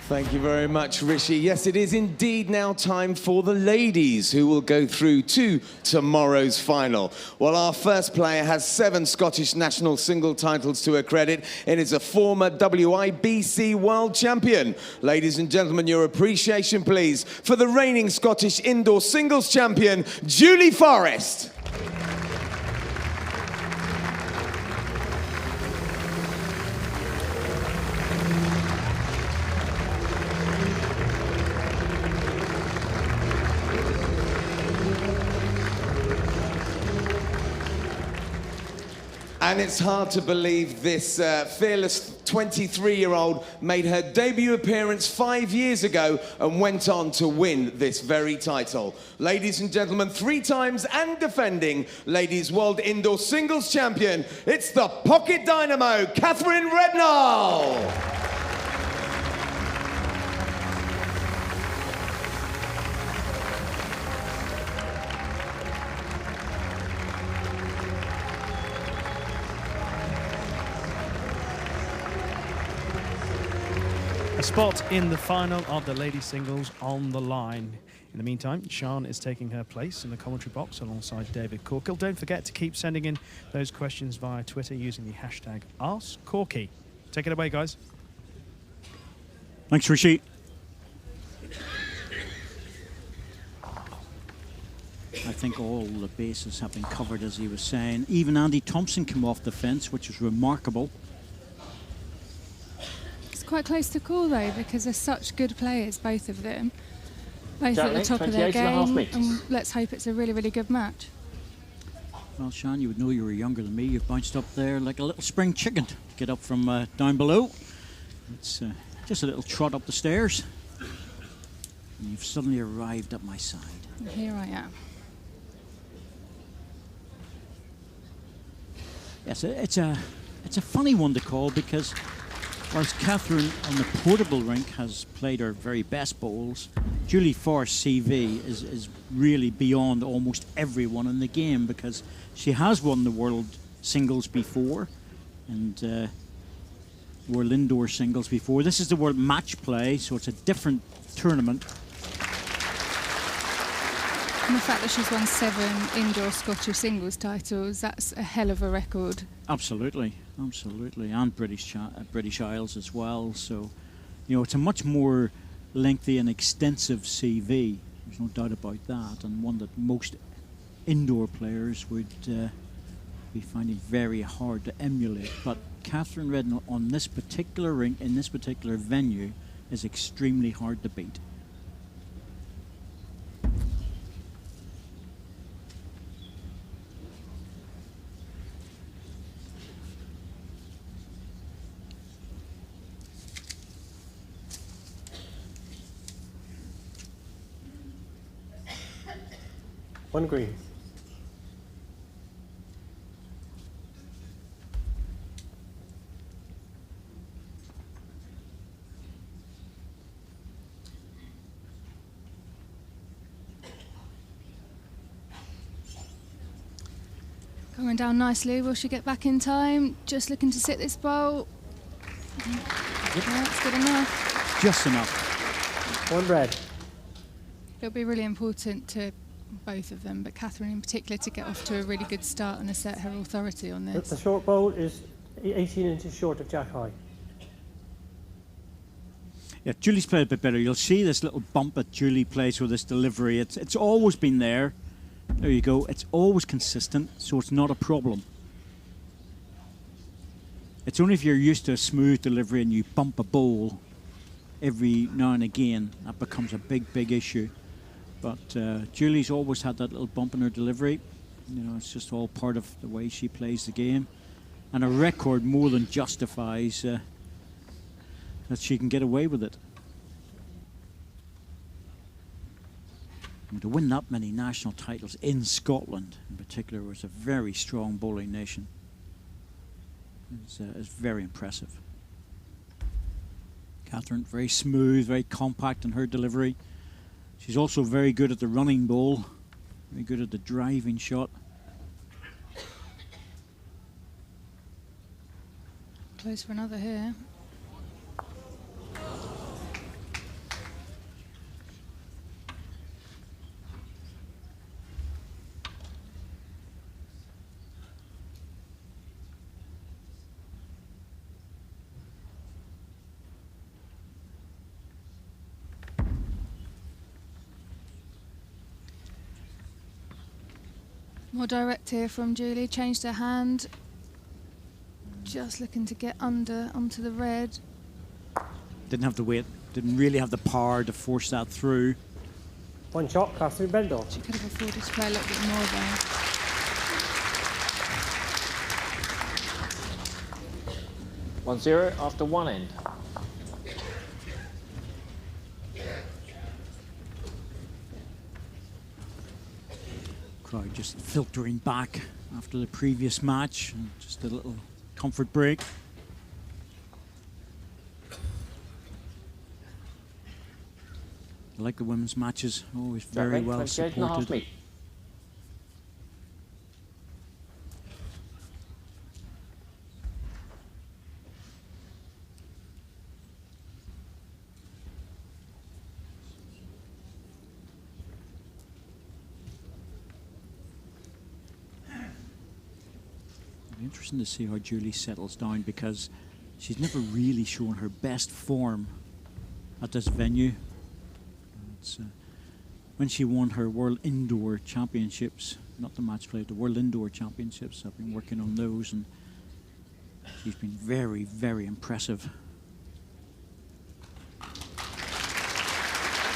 Thank you very much, Rishi. Yes, it is indeed now time for the ladies who will go through to tomorrow's final. Well, our first player has 7 Scottish national single titles to her credit and is a former WIBC world champion. Ladies and gentlemen, your appreciation, please, for the reigning Scottish indoor singles champion, Julie Forrest. And it's hard to believe this fearless 23-year-old made her debut appearance 5 years ago and went on to win this very title. Ladies and gentlemen, 3 times and defending Ladies World Indoor Singles Champion, it's the Pocket Dynamo, Katherine Rednall. A spot in the final of the ladies singles on the line. In the meantime, Sian is taking her place in the commentary box alongside David Corkill. Don't forget to keep sending in those questions via Twitter using the hashtag AskCorky. Take it away, guys. Thanks, Rishi. I think all the bases have been covered, as he was saying. Even Andy Thompson came off the fence, which was remarkable. Quite close to call though, because they're such good players, both of them, both at the top of their game, and let's hope it's a really, really good match. Well, Sian, you would know you were younger than me. You've bounced up there like a little spring chicken to get up from down below. It's just a little trot up the stairs, and you've suddenly arrived at my side. And here I am. Yes, it's a funny one to call, because whilst Katherine on the portable rink has played her very best bowls, Julie Forrest's CV is really beyond almost everyone in the game, because she has won the World Singles before and World Indoor Singles before. This is the World Match Play, so it's a different tournament. And the fact that she's won 7 indoor Scottish singles titles, that's a hell of a record. Absolutely, absolutely, and British Isles as well. So, you know, it's a much more lengthy and extensive CV. There's no doubt about that, and one that most indoor players would be finding very hard to emulate. But Katherine Rednall on this particular rink, in this particular venue, is extremely hard to beat. One green. Going down nicely. Will she get back in time? Just looking to sit this bowl. That's good enough. Just enough. One red. It'll be really important to both of them, but Katherine in particular, to get off to a really good start and assert her authority on this. The short bowl is 18 inches short of jack high. Yeah, Julie's played a bit better. You'll see this little bump that Julie plays with this delivery. It's always been there. There you go. It's always consistent, so it's not a problem. It's only if you're used to a smooth delivery and you bump a bowl every now and again that becomes a big, big issue. But Julie's always had that little bump in her delivery. You know, it's just all part of the way she plays the game. And her record more than justifies that she can get away with it. And to win that many national titles in Scotland, in particular, was a very strong bowling nation. It's very impressive. Katherine, very smooth, very compact in her delivery. She's also very good at the running bowl, very good at the driving shot. Close for another here. More direct here from Julie, changed her hand. Just looking to get onto the red. Didn't have the weight, didn't really have the power to force that through. One shot, Katherine Rednall. She could have afforded to play a little bit more there. 1-0 after one end. Crowd just filtering back after the previous match, and just a little comfort break. I like the women's matches, always very well supported. Interesting to see how Julie settles down, because she's never really shown her best form at this venue. It's, when she won her World Indoor Championships, not the match play, the World Indoor Championships, I've been working on those, and she's been very, very impressive.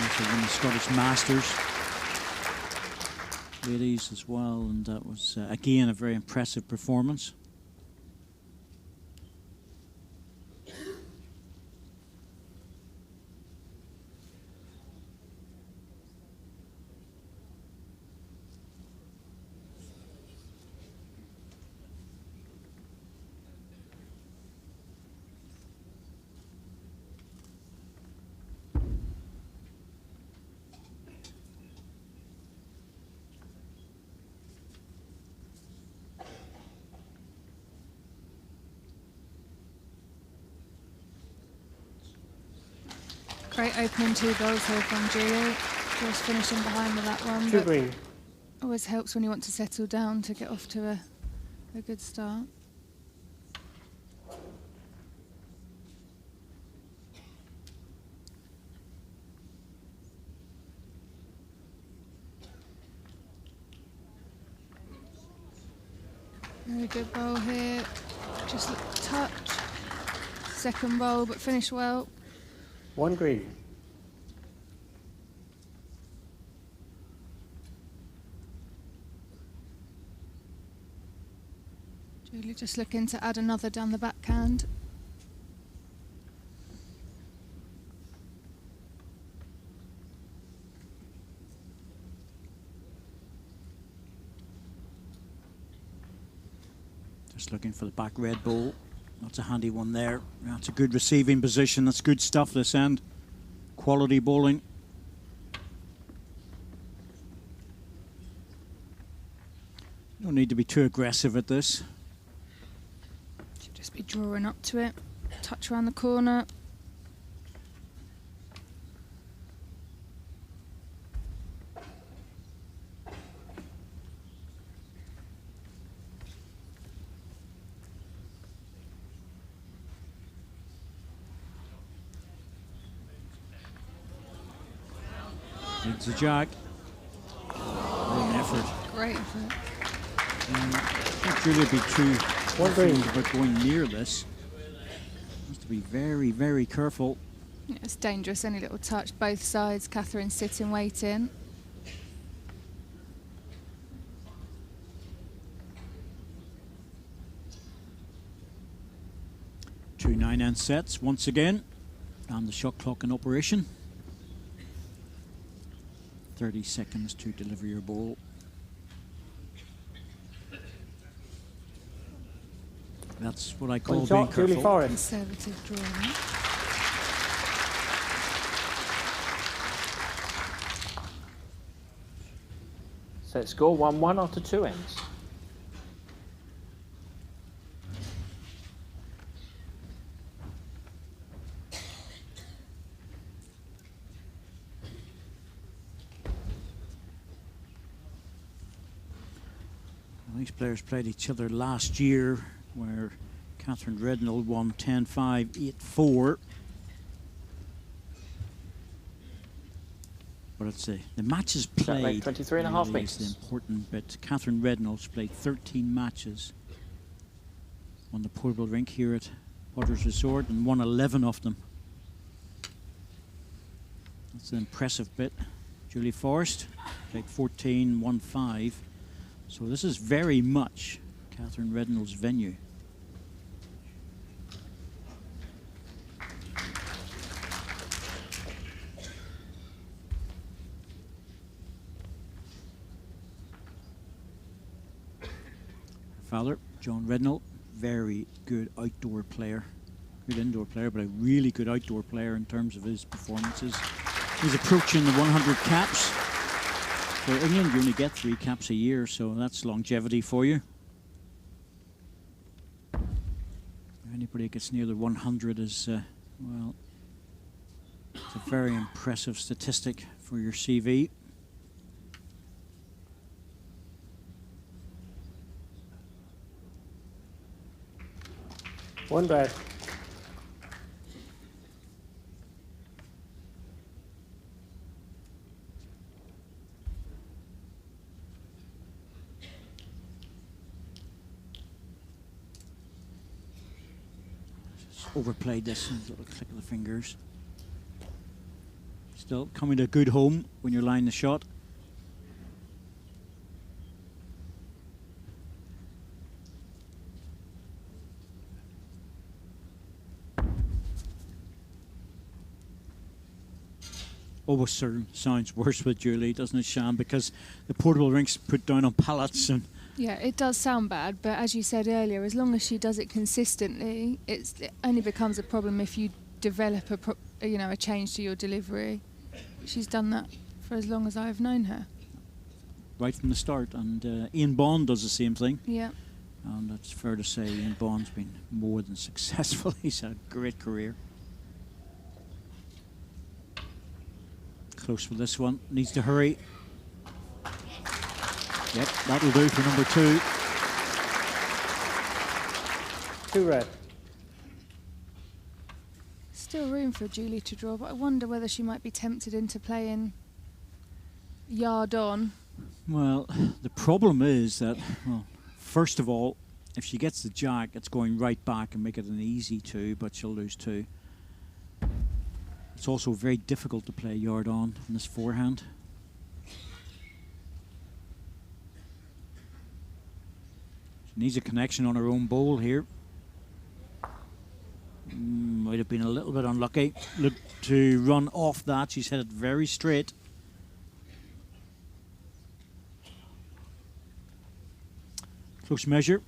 Also won the Scottish Masters ladies as well, and that was again a very impressive performance. Great opening 2 goals here from Julie. Just finishing behind with that one. Two green. Always helps when you want to settle down to get off to a good start. Very good bowl here. Just a touch. Second bowl, but finished well. 1 green. Julie just looking to add another down the backhand. Just looking for the back red ball. That's a handy one there. That's a good receiving position. That's good stuff this end. Quality bowling. No need to be too aggressive at this. Should just be drawing up to it. Touch around the corner. Needs a jack. Great effort. Great effort. Not really be too confident about going near this. Has to be very, very careful. Yeah, it's dangerous, any little touch. Both sides, Katherine sitting, waiting. Two 9-end sets once again. And the shot clock in operation. 30 seconds to deliver your ball. That's what I call being careful. Forrest. Conservative drawing. Set score 1-1 after 2 ends. These players played each other last year, where Katherine Rednall won 10-5, 8-4. But it's the matches played 23.5 really is the important bit. Katherine Rednall's played 13 matches on the portable rink here at Potters Resort and won 11 of them. That's the impressive bit. Julie Forrest played 14, won 5. So this is very much Katherine Rednall's venue. father, John Rednall, very good outdoor player. Good indoor player, but a really good outdoor player in terms of his performances. He's approaching the 100 caps. For England, you only get 3 caps a year, so that's longevity for you. Anybody who gets near the 100 is, well, it's a very impressive statistic for your CV. One red. Overplayed this, little click of the fingers. Still coming to a good home when you're laying the shot. Always sounds worse with Julie, doesn't it, Shan? Because the portable rink's put down on pallets and. Yeah, it does sound bad, but as you said earlier, as long as she does it consistently, it only becomes a problem if you develop a change to your delivery. She's done that for as long as I've known her. Right from the start, and Ian Bond does the same thing. Yeah. And it's fair to say Ian Bond's been more than successful. He's had a great career. Close for this one, needs to hurry. Yep, that'll do for number 2. 2 red. Still room for Julie to draw, but I wonder whether she might be tempted into playing yard on. Well, the problem is that, well, first of all, if she gets the jack, it's going right back and make it an easy 2, but she'll lose 2. It's also very difficult to play yard on in this forehand. Needs a connection on her own bowl here. Might have been a little bit unlucky. Look to run off that. She's headed very straight. Close measure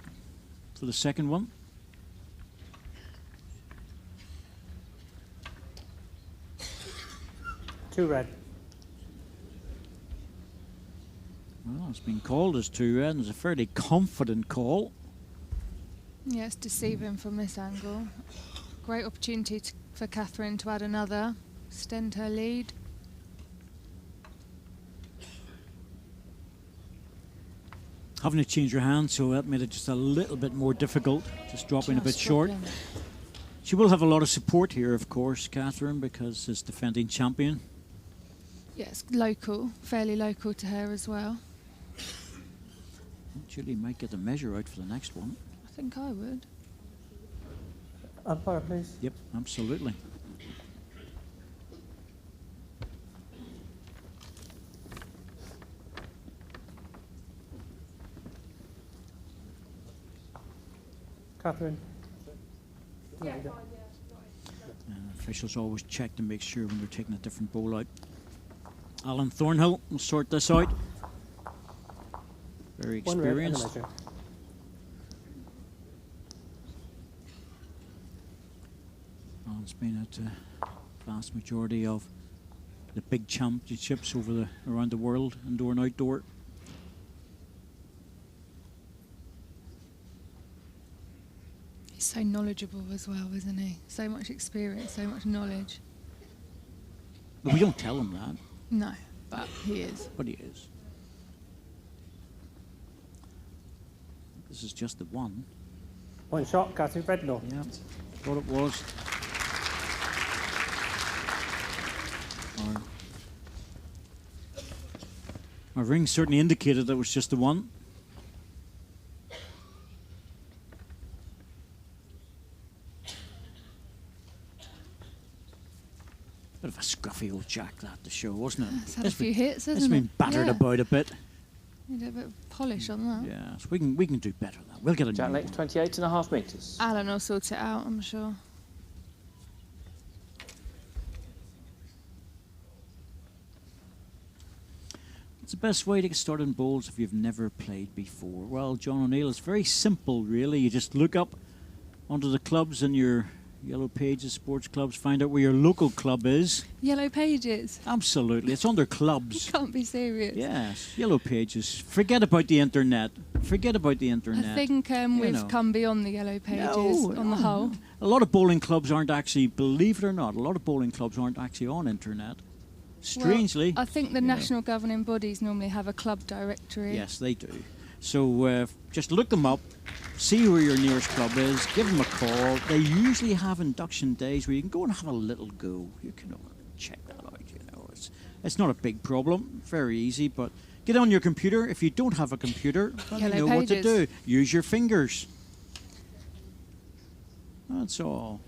for the second one. Two red. Well, it's been called as 2 red, and it's a fairly confident call. Yeah, it's deceiving from this angle. Great opportunity for Katherine to add another, extend her lead. Having to change her hand, so that made it just a little bit more difficult, just dropping a bit short. She will have a lot of support here, of course, Katherine, because as defending champion. Yes, local, fairly local to her as well. Julie might get the measure out for the next one. I think I would. Umpire, please. Yep, absolutely. Katherine. Officials always check to make sure when they're taking a different bowl out. Alan Thornhill will sort this out. Very experienced. Alan's been at the vast majority of the big championships around the world, indoor and outdoor. He's so knowledgeable as well, isn't he? So much experience, so much knowledge. But we don't tell him that. No, but he is. But he is. This is just the one. One shot, Katherine Rednall. Yeah, thought it was. Our ring certainly indicated that it was just the one. Bit of a scruffy old jack that to show, wasn't it? It's had a few hits, hasn't it? It's been battered about a bit. Need a bit of polish on that. Yeah, so we can do better than that. We'll get a Jack new length 28.5 metres. Alan will sort it out, I'm sure. It's the best way to get started in bowls if you've never played before? Well, John O'Neill, it's very simple, really. You just look up onto the clubs in your Yellow Pages sports clubs, find out where your local club is. Yellow Pages? Absolutely. It's under clubs. You can't be serious. Yes, Yellow Pages. Forget about the internet. Forget about the internet. I think we've come beyond the Yellow Pages on the whole. A lot of bowling clubs aren't actually, believe it or not, a lot of bowling clubs aren't actually on internet. Strangely. Well, I think the national governing bodies normally have a club directory. Yes, they do. So just look them up, see where your nearest club is, give them a call. They usually have induction days where you can go and have a little go. You can check that out, you know. It's not a big problem, very easy, but get on your computer. If you don't have a computer, then you know what to do. Use your fingers. That's all.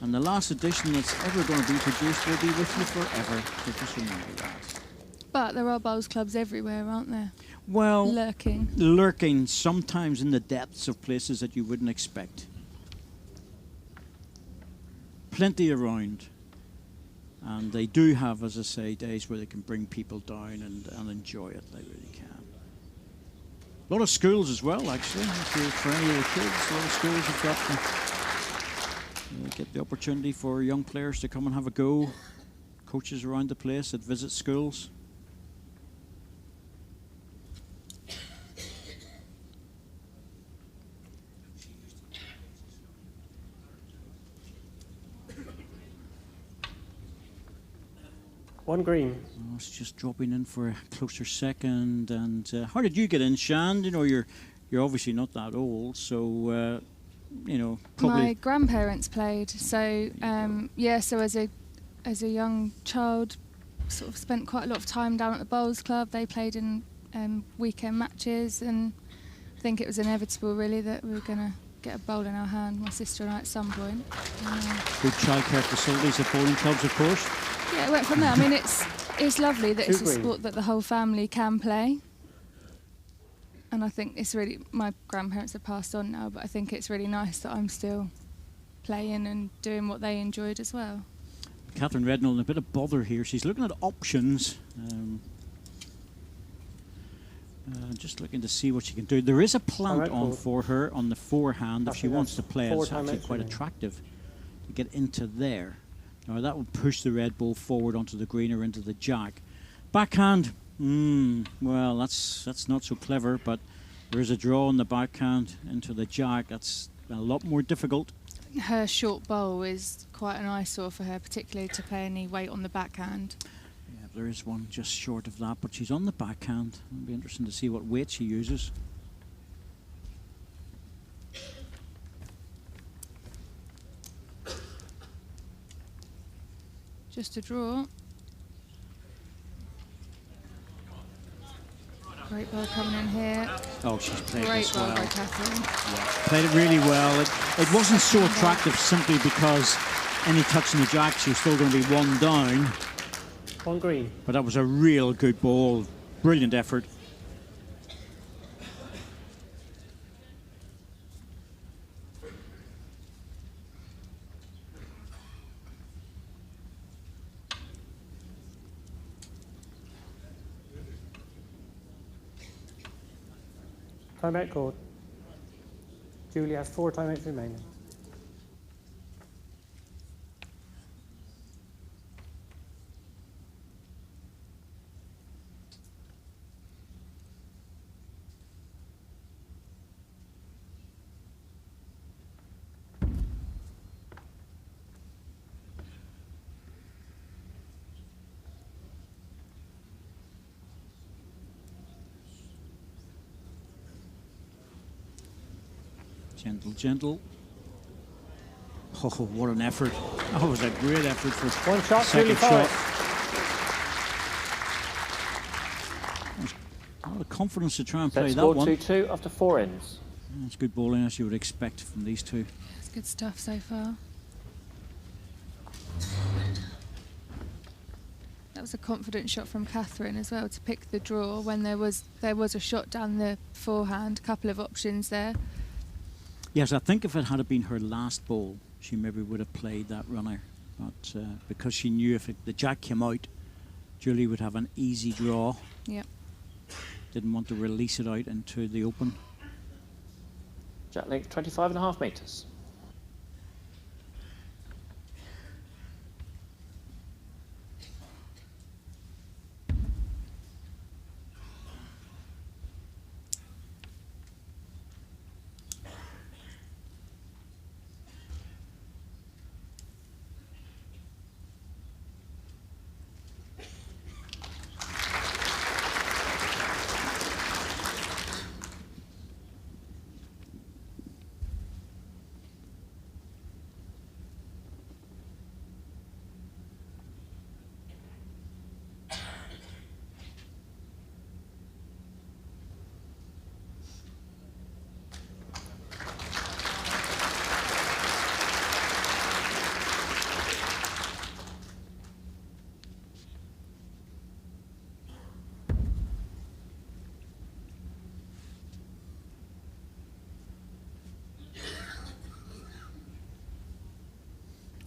And the last edition that's ever going to be produced will be with you forever. So just remember that. But there are bowls clubs everywhere, aren't there? Well, lurking sometimes in the depths of places that you wouldn't expect. Plenty around. And they do have, as I say, days where they can bring people down and enjoy it. They really can. A lot of schools as well, actually. For any of the kids, a lot of schools have got get the opportunity for young players to come and have a go. Coaches around the place that visit schools. One green. Oh, it's just dropping in for a closer second. And how did you get in, Shan? You know, you're obviously not that old, so you know, probably. My grandparents played, so so as a young child, sort of spent quite a lot of time down at the bowls club. They played in weekend matches, and I think it was inevitable, really, that we were going to get a bowl in our hand, my sister and I, at some point. Good childcare facilities at bowling clubs, of course. Yeah, it went from there. I mean, it's lovely that it's a sport that the whole family can play. And I think it's really, my grandparents have passed on now, but I think it's really nice that I'm still playing and doing what they enjoyed as well. Katherine Rednall in a bit of bother here. She's looking at options. Just looking to see what she can do. There is a plant on for her on the forehand if she wants to play it. It's actually quite attractive to get into there. Now that will push the red ball forward onto the green or into the jack. Backhand, well, that's not so clever, but there is a draw on the backhand into the jack. That's a lot more difficult. Her short bowl is quite an eyesore for her, particularly to play any weight on the backhand. Yeah, there is one just short of that, but she's on the backhand. It'll be interesting to see what weight she uses. Just a draw. Great ball coming in here. Oh, she's played Great this ball well. by Katherine. Yeah, played it really well. It wasn't so attractive simply because any touch in the jack, she was still going to be one down. One green. But that was a real good ball. Brilliant effort. Timeout called. Julie has 4 timeouts remaining. Gentle, gentle. Oh, what an effort. That was a great effort for one shot, second shot. A lot of confidence to try and play Let's that go one. 2-2 after 4 ends. That's good bowling, as you would expect from these two. That's good stuff so far. That was a confident shot from Katherine as well to pick the draw when there was a shot down the forehand, a couple of options there. Yes, I think if it had been her last ball, she maybe would have played that runner. But because she knew if the jack came out, Julie would have an easy draw. Yep. Didn't want to release it out into the open. Jack length 25.5 metres.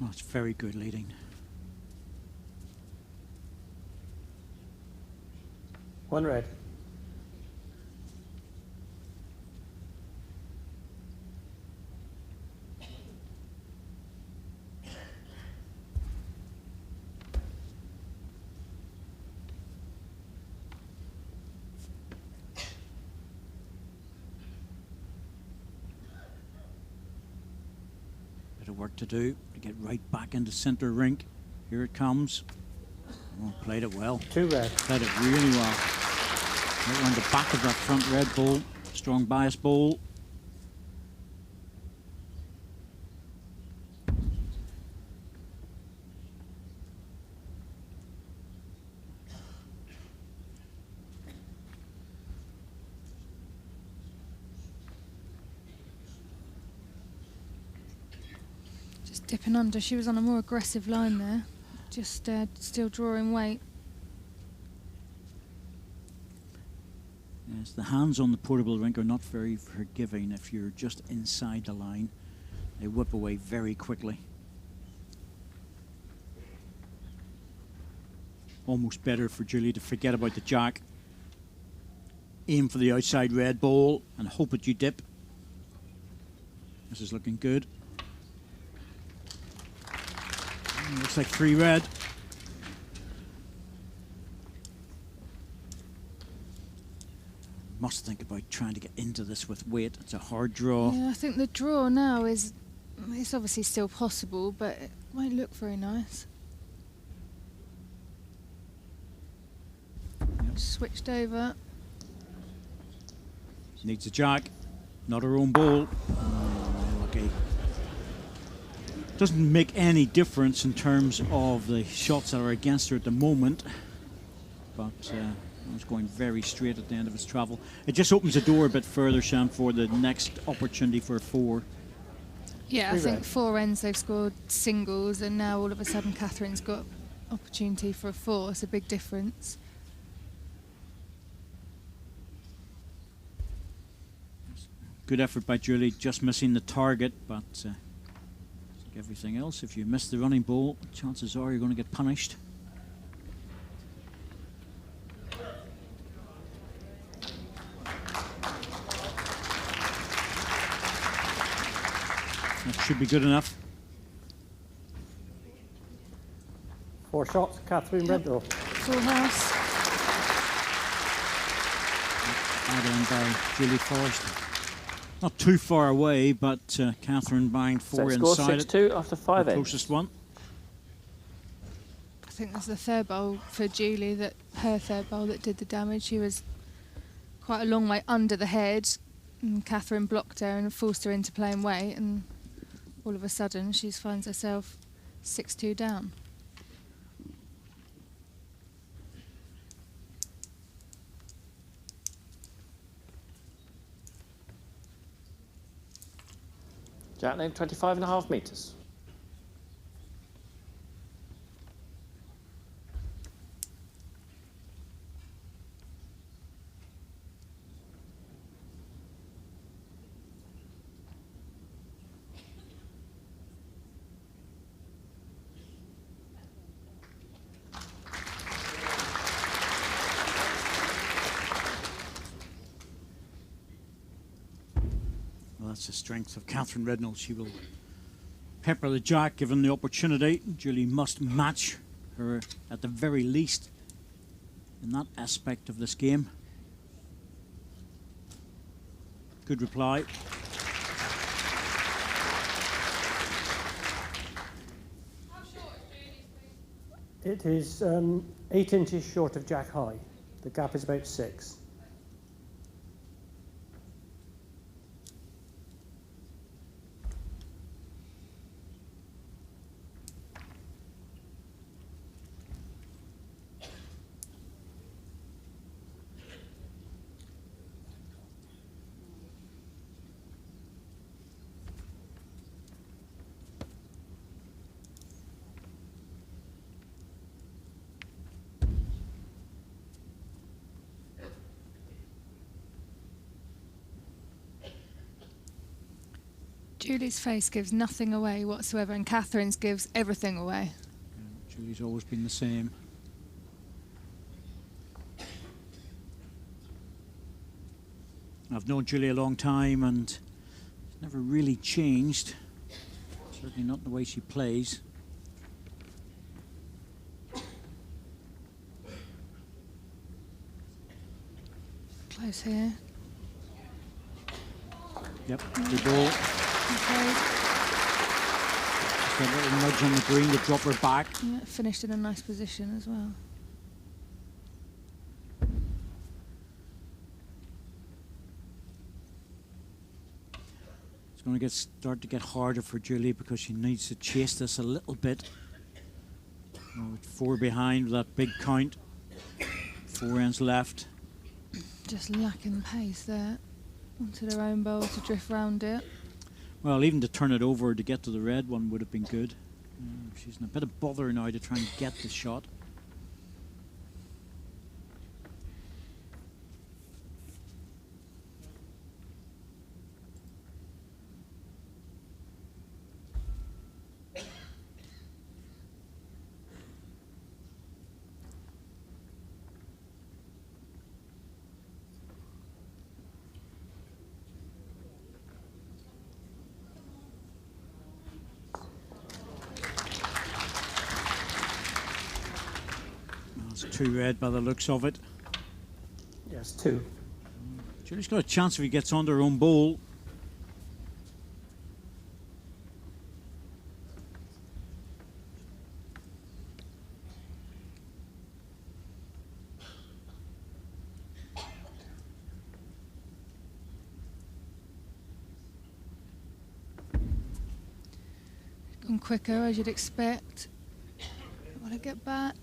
Oh, it's very good leading. One red. Bit of work to do to get right back into centre rink. Here it comes. Oh, played it well. Two red. Played it really well. Right around the back of that front red ball. Strong bias ball. Just dipping under. She was on a more aggressive line there. Just still drawing weight. Yes, the hands on the portable rink are not very forgiving if you're just inside the line. They whip away very quickly. Almost better for Julie to forget about the jack. Aim for the outside red ball and hope that you dip. This is looking good. Looks like 3 red. Must think about trying to get into this with weight. It's a hard draw. Yeah, I think the draw now is, it's obviously still possible, but it won't look very nice. Yep. Switched over. She needs a jack. Not her own ball. Oh, lucky. Doesn't make any difference in terms of the shots that are against her at the moment, but it was going very straight at the end of its travel. It just opens the door a bit further, Shan, for the next opportunity for a 4. Yeah, I think 4 ends they've scored singles, and now all of a sudden Katherine's got opportunity for a 4. It's a big difference. Good effort by Julie, just missing the target, but like everything else, if you miss the running ball, chances are you're going to get punished. That should be good enough. 4 shots, Katherine Rednall. Full house. Add on by Julie Forrest. Not too far away, but Katherine buying 4 inside it. 6-2 after 5 the ends. closest one. I think that's the third bowl for Julie, her third bowl that did the damage. She was quite a long way under the head, and Katherine blocked her and forced her into playing weight, and all of a sudden she finds herself 6-2 down. Jack length 25.5 metres. Well, that's the strength of Katherine Rednall. She will pepper the jack given the opportunity. Julie must match her at the very least in that aspect of this game. Good reply. It is 8 inches short of jack high. The gap is about 6. Julie's face gives nothing away whatsoever, and Katherine's gives everything away. Julie's always been the same. I've known Julie a long time, and she's never really changed. Certainly not the way she plays. Close here. Yep, good ball. Okay. Just a little nudge on the green to drop her back. Yeah, finished in a nice position as well. It's going to start to get harder for Julie because she needs to chase this a little bit. Oh, 4 behind with that big count. 4 ends left. Just lacking pace there. Onto their own bowl to drift round it. Well, even to turn it over to get to the red one would have been good. She's in a bit of bother now to try and get the shot. That's 2 red by the looks of it. Yes, 2. Julie's got a chance if he gets on her own bowl. Gone quicker as you'd expect. Want to get back?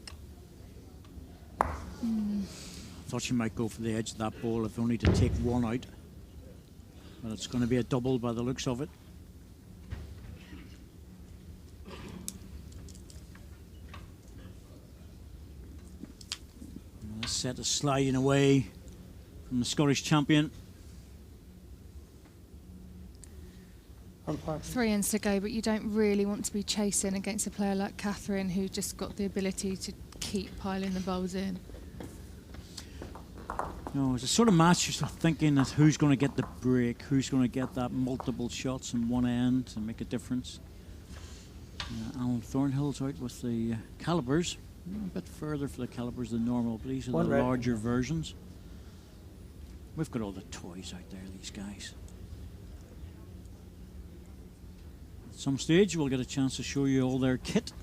Thought she might go for the edge of that ball if only to take 1 out. But it's going to be a double by the looks of it. And this set is sliding away from the Scottish champion. 3 ends to go, but you don't really want to be chasing against a player like Katherine, who just got the ability to keep piling the bowls in. No, it's a sort of match you're thinking that who's going to get the break, who's going to get that multiple shots in one end and make a difference. Alan Thornhill's out with the calibers, a bit further for the calibers than normal, but these are the larger versions. We've got all the toys out there, these guys. At some stage we'll get a chance to show you all their kit.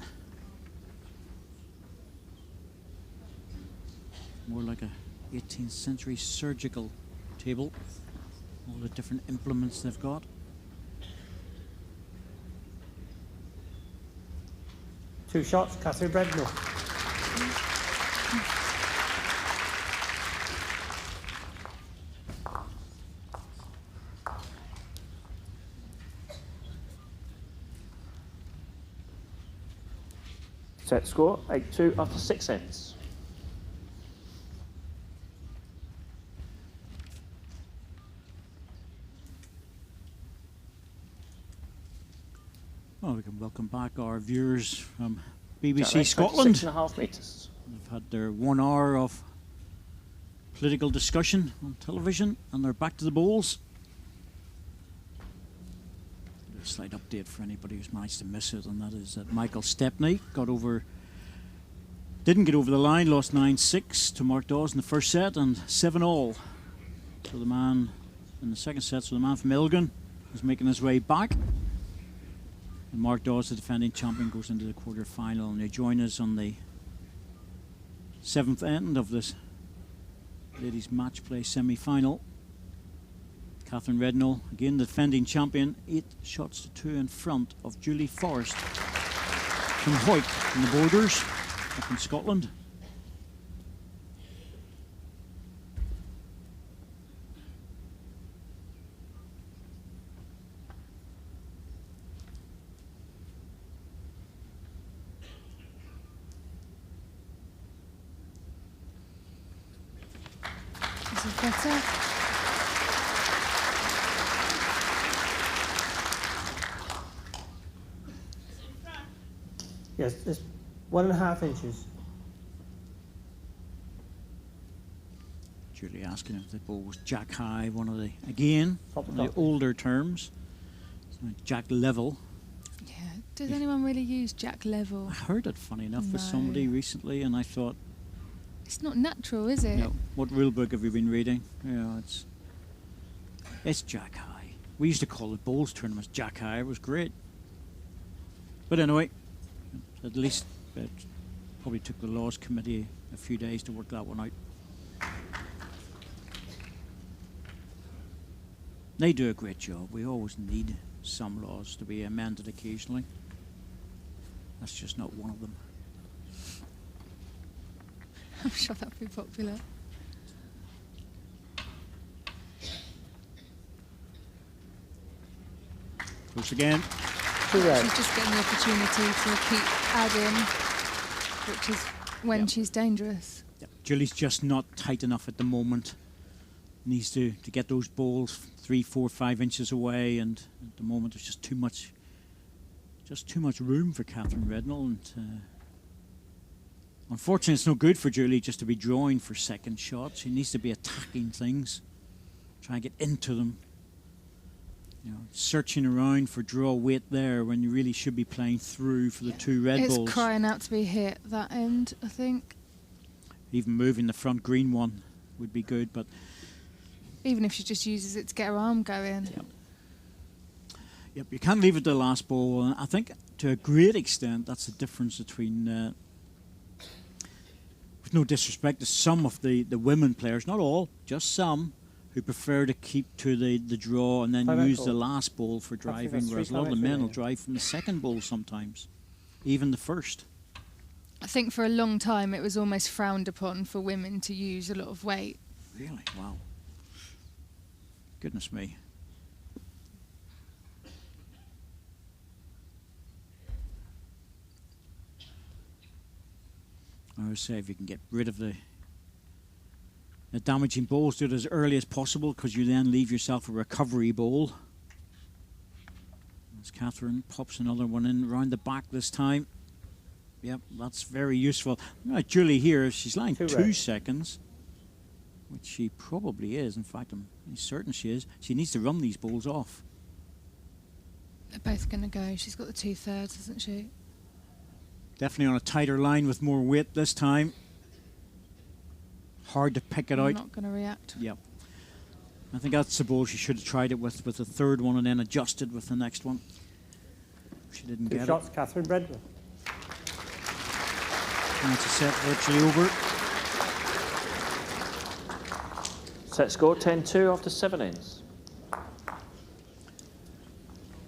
More like a 18th century surgical table, all the different implements they've got. Two shots, Katherine Rednall. Set score 8-2 after 6 ends. Well, we can welcome back our viewers from BBC Scotland. 6.5 metres. They've had their 1 hour of political discussion on television, and they're back to the bowls. A slight update for anybody who's managed to miss it, and that is that Michael Stepney didn't get over the line, lost 9-6 to Mark Dawes in the first set, and 7-all to the man in the second set. So the man from Elgin is making his way back. And Mark Dawes, the defending champion, goes into the quarter-final, and they join us on the 7th end of this ladies match play semi-final. Katherine Rednall, again the defending champion, 8 shots to 2 in front of Julie Forrest from Hoyt in the Borders up in Scotland. Is it better? Yes, it's 1.5 inches. Julie asking if the ball was jack high, one of the, again, one of the older terms. So jack level. Yeah. Does anyone really use jack level? I heard it, funny enough, with somebody recently, and I thought, it's not natural, is it? no, what rule book have you been reading? Yeah, it's jack high. We used to call the bowls tournaments jack high. It was great. But anyway, at least it probably took the laws committee a few days to work that one out. They do a great job. We always need some laws to be amended occasionally. That's just not one of them. I'm sure that'd be popular. Close again. She's just getting the opportunity to keep adding, which is when she's dangerous. Yep. Julie's just not tight enough at the moment. Needs to get those balls 3, 4, 5 inches away, and at the moment there's just too much room for Katherine Rednall, and unfortunately it's no good for Julie just to be drawing for second shots. She needs to be attacking things, try and get into them. You know, searching around for draw weight there when you really should be playing through for the 2 red balls. It's crying out to be hit, that end, I think. Even moving the front green one would be good, but even if she just uses it to get her arm going. Yep, you can't leave it to the last ball. And I think to a great extent that's the difference between, with no disrespect to some of the women players, not all, just some, who prefer to keep to the draw and then use the last ball for driving, whereas a lot of the men will drive from the second ball sometimes, even the first. I think for a long time it was almost frowned upon for women to use a lot of weight. Really? Wow. Goodness me. I would say if you can get rid of the damaging balls, do it as early as possible, because you then leave yourself a recovery ball. As Katherine pops another one in around the back this time. Yep, that's very useful. Right, Julie here, she's lying 2 seconds, which she probably is. In fact, I'm certain she is. She needs to run these balls off. They're both going to go. She's got the 2/3, hasn't she? Definitely on a tighter line with more weight this time. Hard to pick it out. I'm not going to react. Yep. I think that's the ball she should have tried it with the third one and then adjusted with the next one. She didn't get it. 2 shots, Katherine Rednall. And it's a set virtually over. Set score 10-2 after 7 ends.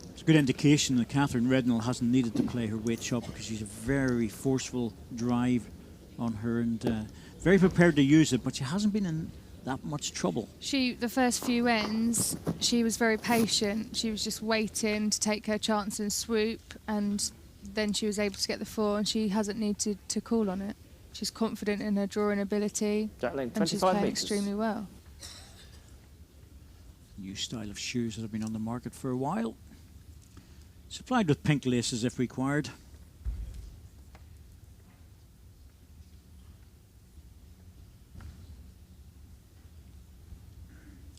It's a good indication that Katherine Rednall hasn't needed to play her weight shot, because she's a very forceful drive on her and very prepared to use it, but she hasn't been in that much trouble. The first few ends, she was very patient. She was just waiting to take her chance and swoop, and then she was able to get the 4, and she hasn't needed to call on it. She's confident in her drawing ability, and she's playing extremely well. New style of shoes that have been on the market for a while. Supplied with pink laces if required.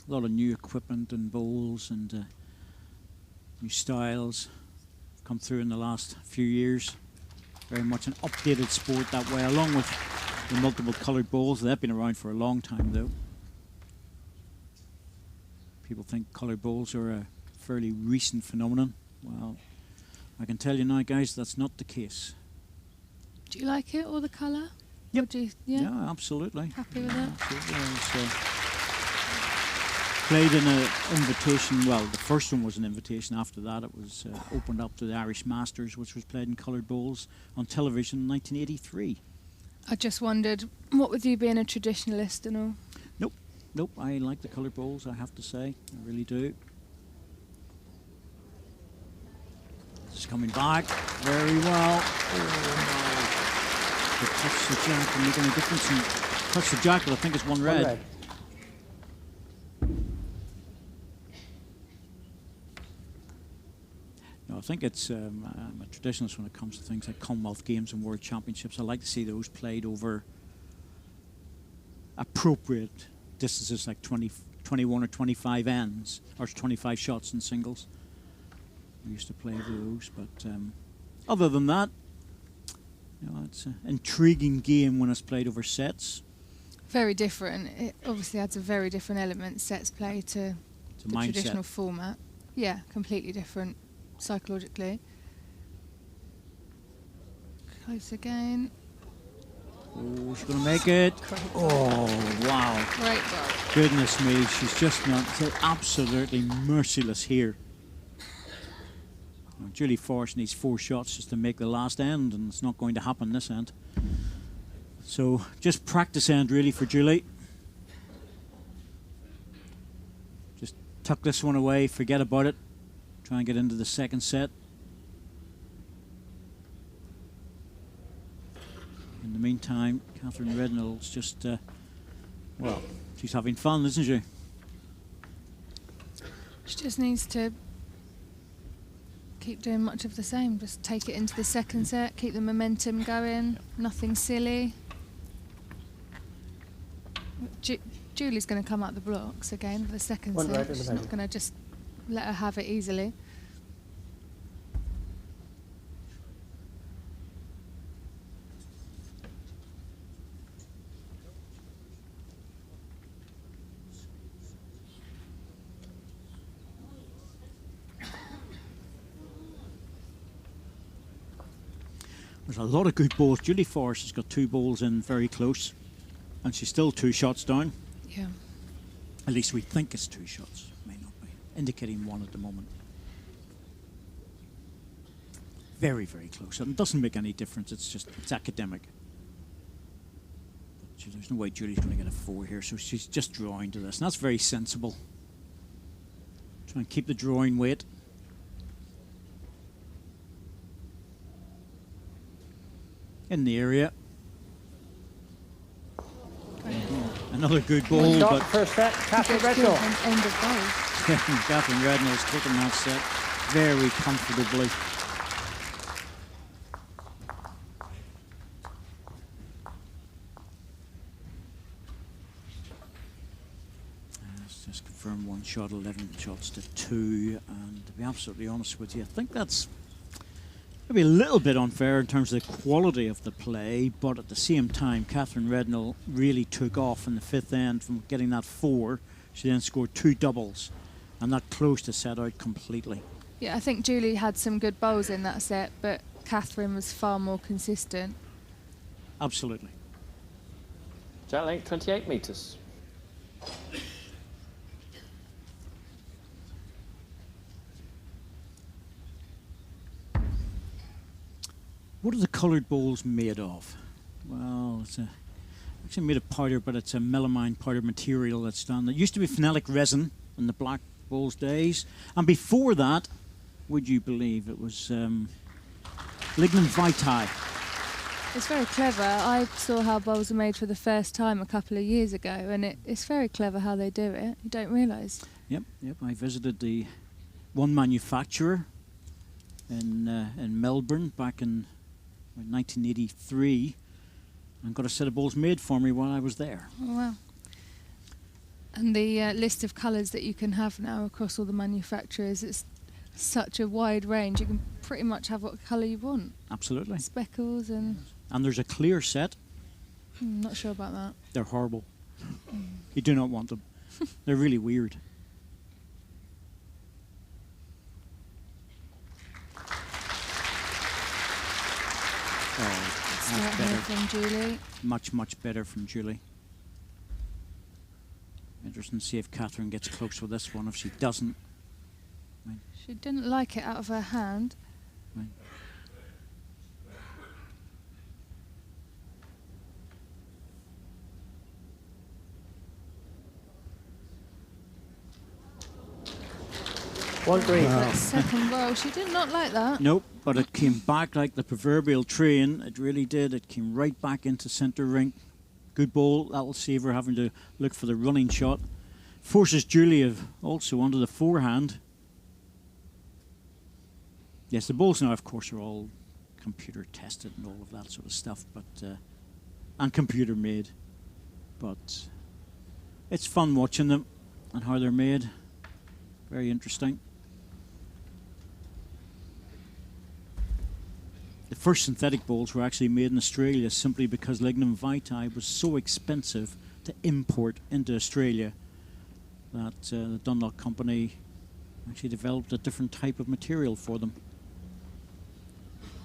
A lot of new equipment and bowls and New styles come through in the last few years. Very much an updated sport that way, along with the multiple coloured balls. They've been around for a long time, though. People think coloured balls are a fairly recent phenomenon. Well, I can tell you now, guys, that's not the case. Do you like it, or the colour? Yep. Yeah, absolutely. Happy with that? Absolutely. I was, played in an invitation. Well, the first one was an invitation. After that, it was opened up to the Irish Masters, which was played in coloured bowls on television in 1983. I just wondered, what with you being a traditionalist and all? Nope, I like the coloured bowls, I have to say. I really do. It's coming back very well. Oh, no. To touch the jack and make any difference. And touch the jack, but I think it's one red. No, I think it's I'm a traditionalist when it comes to things like Commonwealth Games and World Championships. I like to see those played over appropriate distances, like 21 or 25 ends, or 25 shots in singles. We used to play those, but other than that, you know, it's an intriguing game when it's played over sets. Very different. It obviously adds a very different element, sets play, to the traditional format. Yeah, completely different psychologically. Close again. Oh, she's going to make it. Oh, wow. Great ball. Goodness me, she's just not absolutely merciless here. Julie Forrest needs 4 shots just to make the last end, and it's not going to happen this end. So just practice end really for Julie. Just tuck this one away, forget about it. Try and get into the second set. In the meantime, Katherine Rednall's just, well, she's having fun, isn't she? She just needs to keep doing much of the same. Just take it into the second set, keep the momentum going, nothing silly. Julie's going to come out the blocks again for the second set. She's not going to just let her have it easily. There's a lot of good balls. Julie Forrest has got 2 balls in very close, and she's still 2 shots down. Yeah. At least we think it's 2 shots. May not be. Indicating 1 at the moment. Very, very close. And it doesn't make any difference. It's academic. But there's no way Julie's going to get a 4 here, so she's just drawing to this. And that's very sensible. Try and keep the drawing weight. In the area. Another good ball, but first set, Katherine Rednall. End of ball. Katherine Rednall's taken that set very comfortably. Let's just confirm 1 shot, 11 shots to 2, and to be absolutely honest with you, I think that's maybe a little bit unfair in terms of the quality of the play, but at the same time, Katherine Rednall really took off in the 5th end from getting that 4. She then scored 2 doubles, and that closed the set out completely. Yeah, I think Julie had some good bowls in that set, but Katherine was far more consistent. Absolutely. Jack length 28 metres. What are the coloured bowls made of? Well, it's actually made of powder, but it's a melamine powder material that's done. It used to be phenolic resin in the black bowls days, and before that, would you believe it was lignum vitae? It's very clever. I saw how bowls are made for the first time a couple of years ago, and it's very clever how they do it. You don't realise. Yep. I visited the one manufacturer in Melbourne back in 1983 and got a set of bowls made for me while I was there. Oh, wow. And the list of colours that you can have now across all the manufacturers, it's such a wide range. You can pretty much have what colour you want. Absolutely. Speckles and... And there's a clear set. not sure about that. They're horrible. You do not want them. They're really weird. Oh, Start here from Julie. Much, much better from Julie. Interesting to see if Katherine gets close with this one. If she doesn't... Right. She didn't like it out of her hand. Right. One green. That second roll, she did not like that. Nope, but it came back like the proverbial train. It really did. It came right back into centre rink. Good ball. That'll save her having to look for the running shot. Forces Julie also onto the forehand. Yes, the balls now, of course, are all computer tested and all of that sort of stuff, but and computer made. But it's fun watching them and how they're made. Very interesting. The first synthetic balls were actually made in Australia simply because lignum vitae was so expensive to import into Australia that the Dunlop company actually developed a different type of material for them.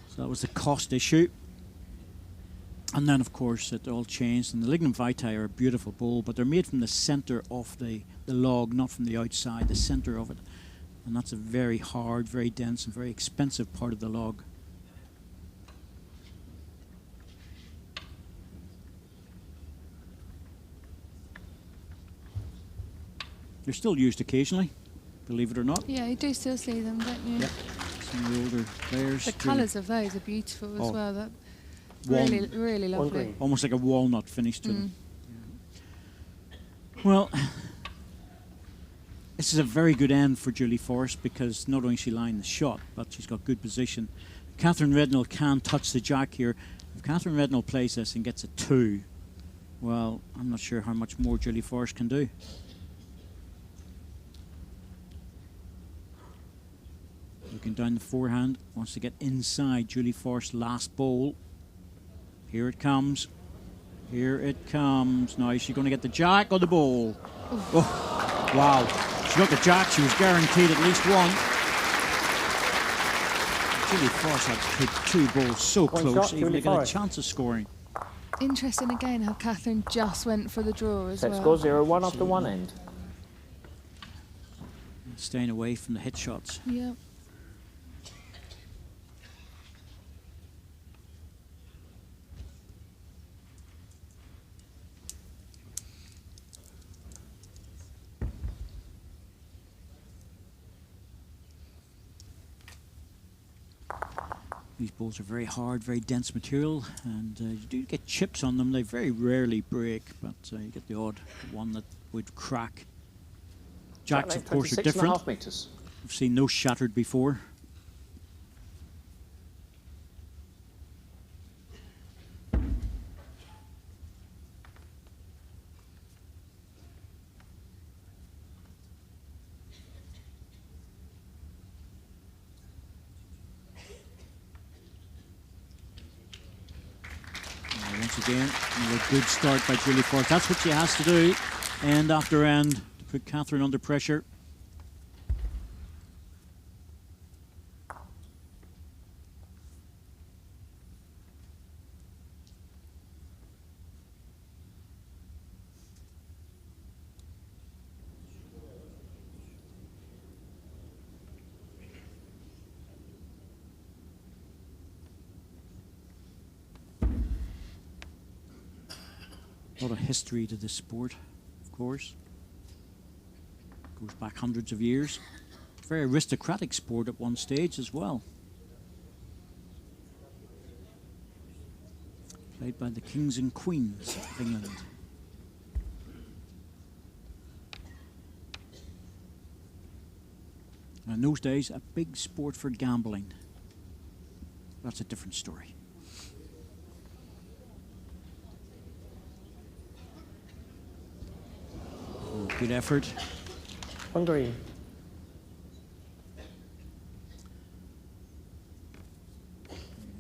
So that was the cost issue. And then, of course, it all changed. And the lignum vitae are a beautiful bowl, but they're made from the centre of the log, not from the outside, the centre of it. And that's a very hard, very dense, and very expensive part of the log. They're still used occasionally, believe it or not. Yeah, you do still see them, don't you? Yep. Some of the older players. The colours of those are beautiful as well. That Walnut. really, really lovely. Almost like a walnut finish to them. Well, this is a very good end for Julie Forrest because not only is she lined the shot, but she's got good position. Katherine Rednall can touch the jack here. If Katherine Rednall plays this and gets a 2, well, I'm not sure how much more Julie Forrest can do. Looking down the forehand, wants to get inside Julie Forrest's last bowl. Here it comes. Here it comes. Now, is she going to get the jack or the bowl? Oh, wow. She got the jack. She was guaranteed at least one. Julie Forrest had put 2 balls so close, even to get a chance of scoring. Interesting again how Katherine just went for the draw as well. Set score 0-1 after one end. Staying away from the hit shots. Yeah. These balls are very hard, very dense material, and you do get chips on them. They very rarely break, but you get the odd one that would crack. Jacks, of course, are different. Meters. I've seen those shattered before. Once again, another good start by Julie Forrest. That's what she has to do, end after end, to put Katherine under pressure. A lot of history to this sport, of course. Goes back hundreds of years. Very aristocratic sport at one stage as well. Played by the kings and queens of England. And in those days, a big sport for gambling. That's a different story. Good effort. One green.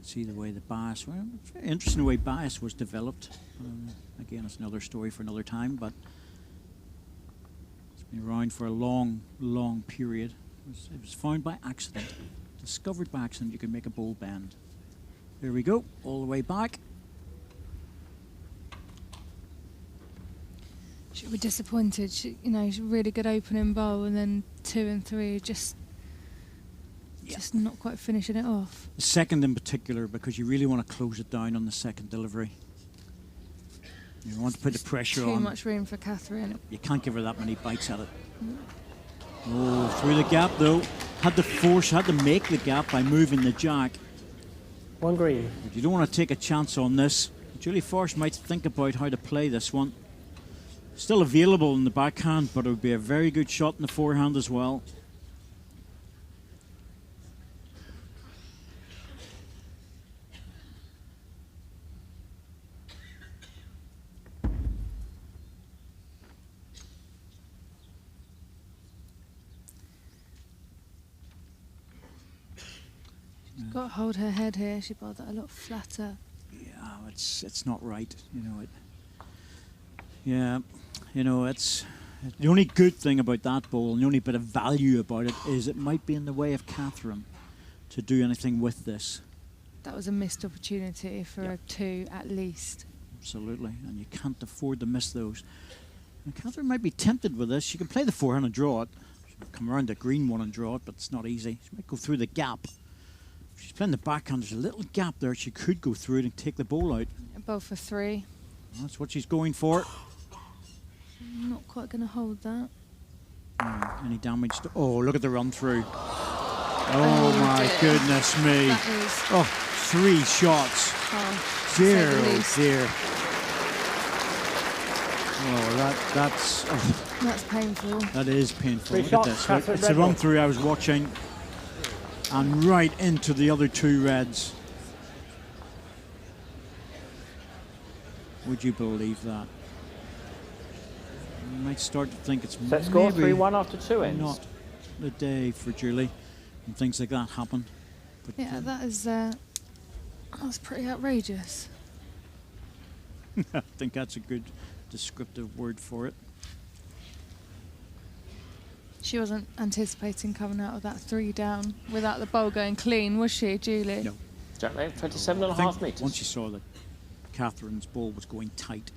see the way the bias, well, it's very interesting the way bias was developed. Again, it's another story for another time, but it's been around for a long, long period. It was found by accident, discovered by accident you could make a bowl bend. There we go, all the way back. She'll be disappointed. She's a really good opening bowl, and then 2 and 3 just not quite finishing it off. The second in particular, because you really want to close it down on the second delivery. You want to put the pressure on. Too much room for Katherine. You can't give her that many bites at it. Oh, through the gap though. Had to make the gap by moving the jack. 1 green. But you don't want to take a chance on this. Julie Forrest might think about how to play this one. Still available in the backhand, but it would be a very good shot in the forehand as well. She's got to hold her head here. She bowled that a lot flatter. Yeah, it's not right. Yeah, it's the only good thing about that bowl, and the only bit of value about it, is it might be in the way of Katherine to do anything with this. That was a missed opportunity for a 2 at least. Absolutely, and you can't afford to miss those. And Katherine might be tempted with this. She can play the forehand and draw it. She can come around the green one and draw it, but it's not easy. She might go through the gap. If she's playing the backhand, there's a little gap there. She could go through it and take the ball out. A bowl for 3. That's what she's going for. Not quite going to hold that. Any damage to... Oh, look at the run through. Oh my goodness me. That is... Oh, 3 shots. Oh, dear, oh dear. Oh, that's... Oh. That's painful. That is painful. 3 Look shots, at this. Katherine It's the Rednall. run through I was watching. And right into the other 2 reds. Would you believe that? You might start to think it's Set score maybe 3-1 after 2 ends. not the day for Julie when things like that happen. But Yeah, that's pretty outrageous. I think that's a good descriptive word for it. She wasn't anticipating coming out of that 3 down without the bowl going clean, was she, Julie? No. Jack length, 27.5 I think metres. once you saw that Katherine's ball was going tight,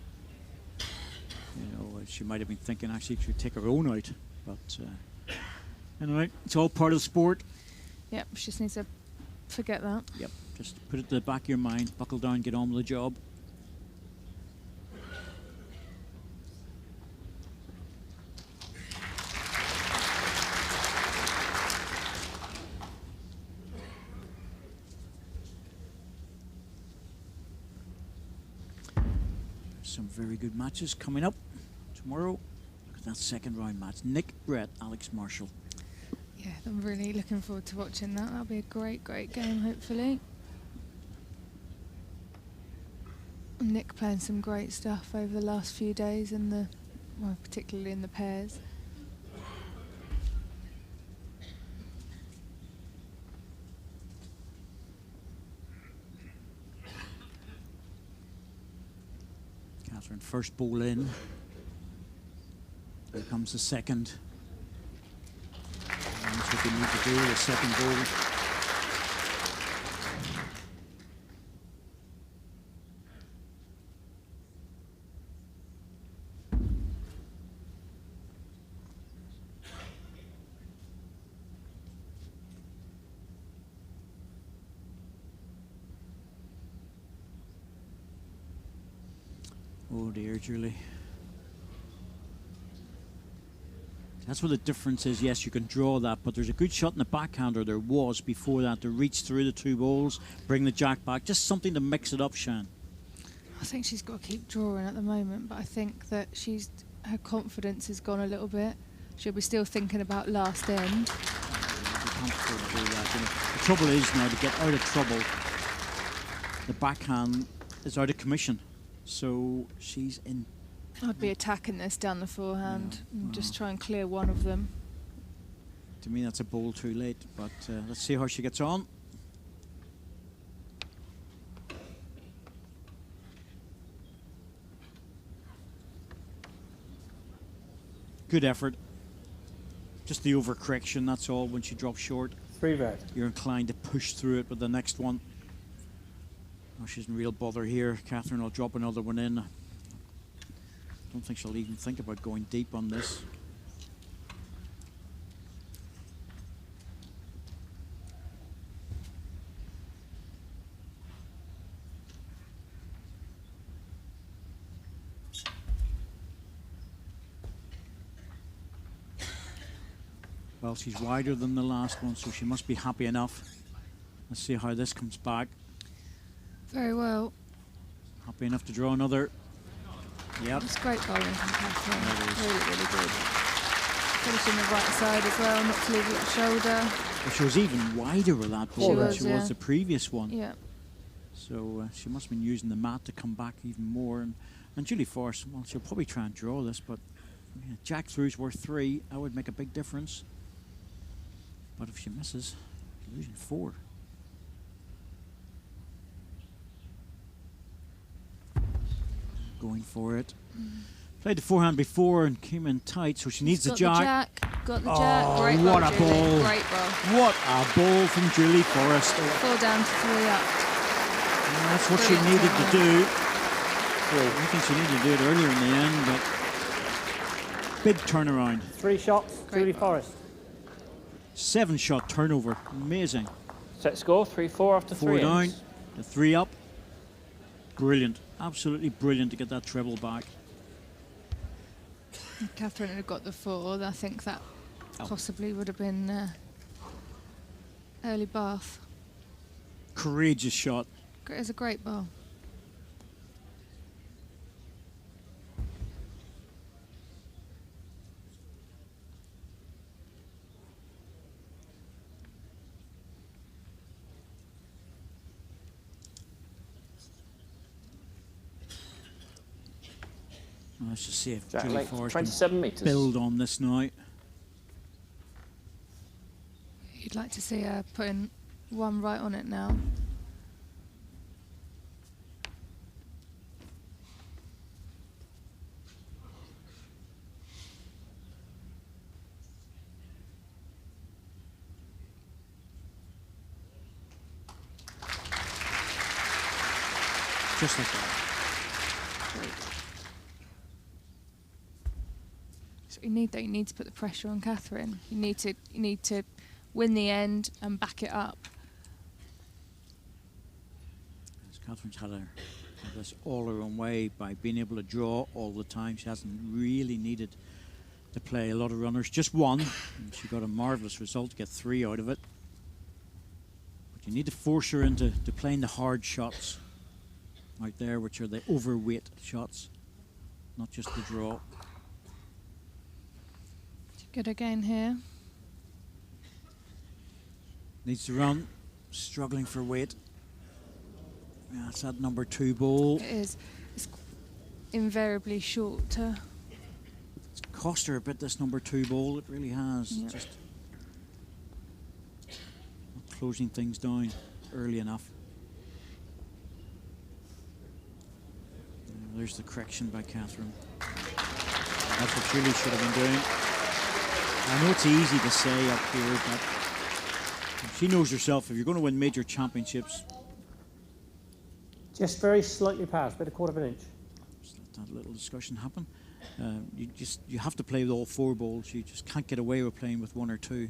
she might have been thinking actually she would take her own out. But anyway, it's all part of the sport. Yep, she just needs to forget that. Yep, just put it to the back of your mind, buckle down, get on with the job. Some very good matches coming up tomorrow. Look at that second round match. Nick Brett, Alex Marshall. Yeah, I'm really looking forward to watching that. That'll be a great, great game, hopefully. Nick playing some great stuff over the last few days, particularly in the pairs. Katherine, first ball in. Here comes the second. And that's what they need to do, the second ball. Oh dear, Julie. That's what the difference is. Yes, you can draw that, but there's a good shot in the backhander. There was before that to reach through the 2 balls, bring the jack back. Just something to mix it up, Shan. I think she's got to keep drawing at the moment, but I think that her confidence has gone a little bit. She'll be still thinking about last end. You can't afford to do that. The trouble is now, to get out of trouble, the backhand is out of commission. So she's in. I'd be attacking this down the forehand and just try and clear one of them. To me, that's a bowl too late, but let's see how she gets on. Good effort. Just the overcorrection, that's all. When she drops short, 3 red. you're inclined to push through it with the next one. Oh, she's in real bother here. Katherine will drop another one in. Don't think she'll even think about going deep on this. Well, she's wider than the last one, so she must be happy enough. Let's see how this comes back. Very well. Happy enough to draw another. Yep. It's great bowling from Katherine. Really, really good. Finishing the right side as well, not to leave it at shoulder. Well, she was even wider with that ball than she yeah. was the previous one. Yeah. So she must have been using the mat to come back even more. And Julie Forrest, well, she'll probably try and draw this, but yeah, jack through's worth 3. That would make a big difference. But if she misses, losing 4. Going for it. Played the forehand before and came in tight, so she needs the jack. Got the jack. Great ball, what a Julie. ball. Great ball. What a ball from Julie Forrest. 4 down to 3 up. And that's what she needed to do. I think she needed to do it earlier in the end, but big turnaround. 3 shots, Julie Forrest. 7-shot turnover. Amazing. Set score 3-4 after 4 3 down, ends. to 3 up. Brilliant. Absolutely brilliant to get that treble back. If Katherine had got the 4, I think that possibly would have been early bath. Courageous shot. It's a great ball. Let's just see if Jack Julie length, Forrest 27 can metres. build on this now. You'd like to see her putting 1 right on it now. Just like that. So you need that. You need to put the pressure on Katherine. You need to win the end and back it up. Katherine's had this all her own way by being able to draw all the time. She hasn't really needed to play a lot of runners. Just 1. And she got a marvellous result to get 3 out of it. But you need to force her into playing the hard shots out there, which are the overweight shots, not just the draw. Good again here. Needs to run, struggling for weight. Yeah, it's that number 2 ball. It is. It's invariably shorter. It's cost her a bit, this number 2 ball. It really has. Yep. Just not closing things down early enough. There's the correction by Katherine. That's what Julie should have been doing. I know it's easy to say up here, but she knows herself, if you're going to win major championships. Just very slightly past, about 1/4 of an inch. Just let that little discussion happen. You have to play with all 4 balls. You just can't get away with playing with 1 or 2.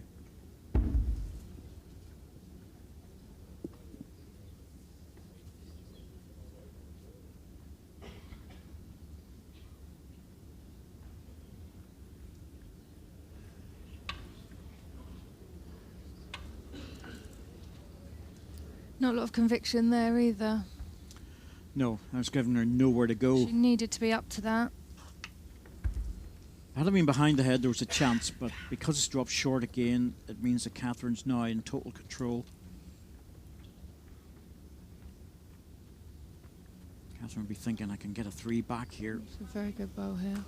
Not a lot of conviction there either. No, I was giving her nowhere to go. She needed to be up to that. Had it been behind the head, there was a chance, but because it's dropped short again, it means that Katherine's now in total control. Katherine will be thinking, I can get a 3 back here. It's a very good ball here.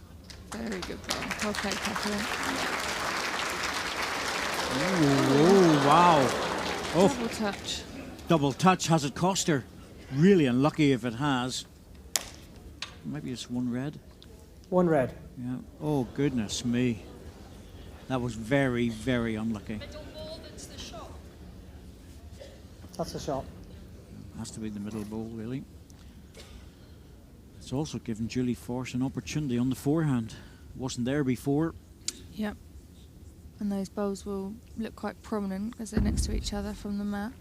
Very good ball. Okay, Katherine. Oh, wow. Oh. Double touch. Double touch. Has it cost her? Really unlucky if it has. Maybe it's 1 red. 1 red. Yeah. Oh, goodness me. That was very, very unlucky. That's a shot. Has to be the middle ball, really. It's also given Julie Forrest an opportunity on the forehand. Wasn't there before. Yep. And those bowls will look quite prominent because they're next to each other from the mat.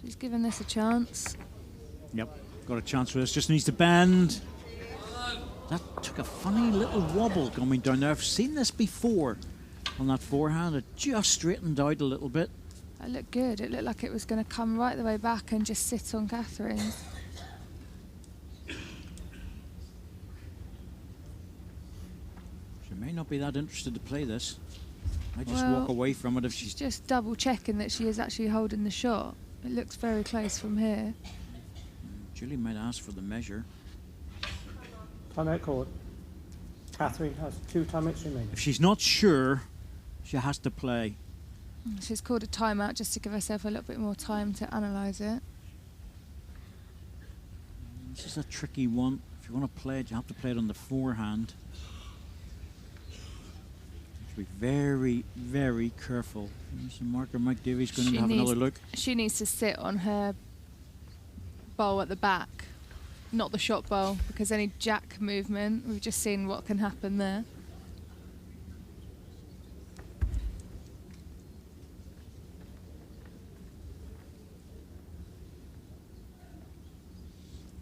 She's given this a chance. Yep, got a chance for this. Just needs to bend. That took a funny little wobble coming down there. I've seen this before on that forehand. It just straightened out a little bit. It looked good. It looked like it was going to come right the way back and just sit on Katherine's. She may not be that interested to play this. Might just walk away from it if she's... just double checking that she is actually holding the shot. It looks very close from here. Julie might ask for the measure. Timeout called. Katherine has 2 timeouts remaining. If she's not sure, she has to play. She's called a timeout just to give herself a little bit more time to analyse it. This is a tricky one. If you want to play it, you have to play it on the forehand. You have to be very, very careful. There's the marker. Mark Dawes going to have another look. She needs to sit on her bowl at the back, not the shot bowl, because any jack movement, we've just seen what can happen there.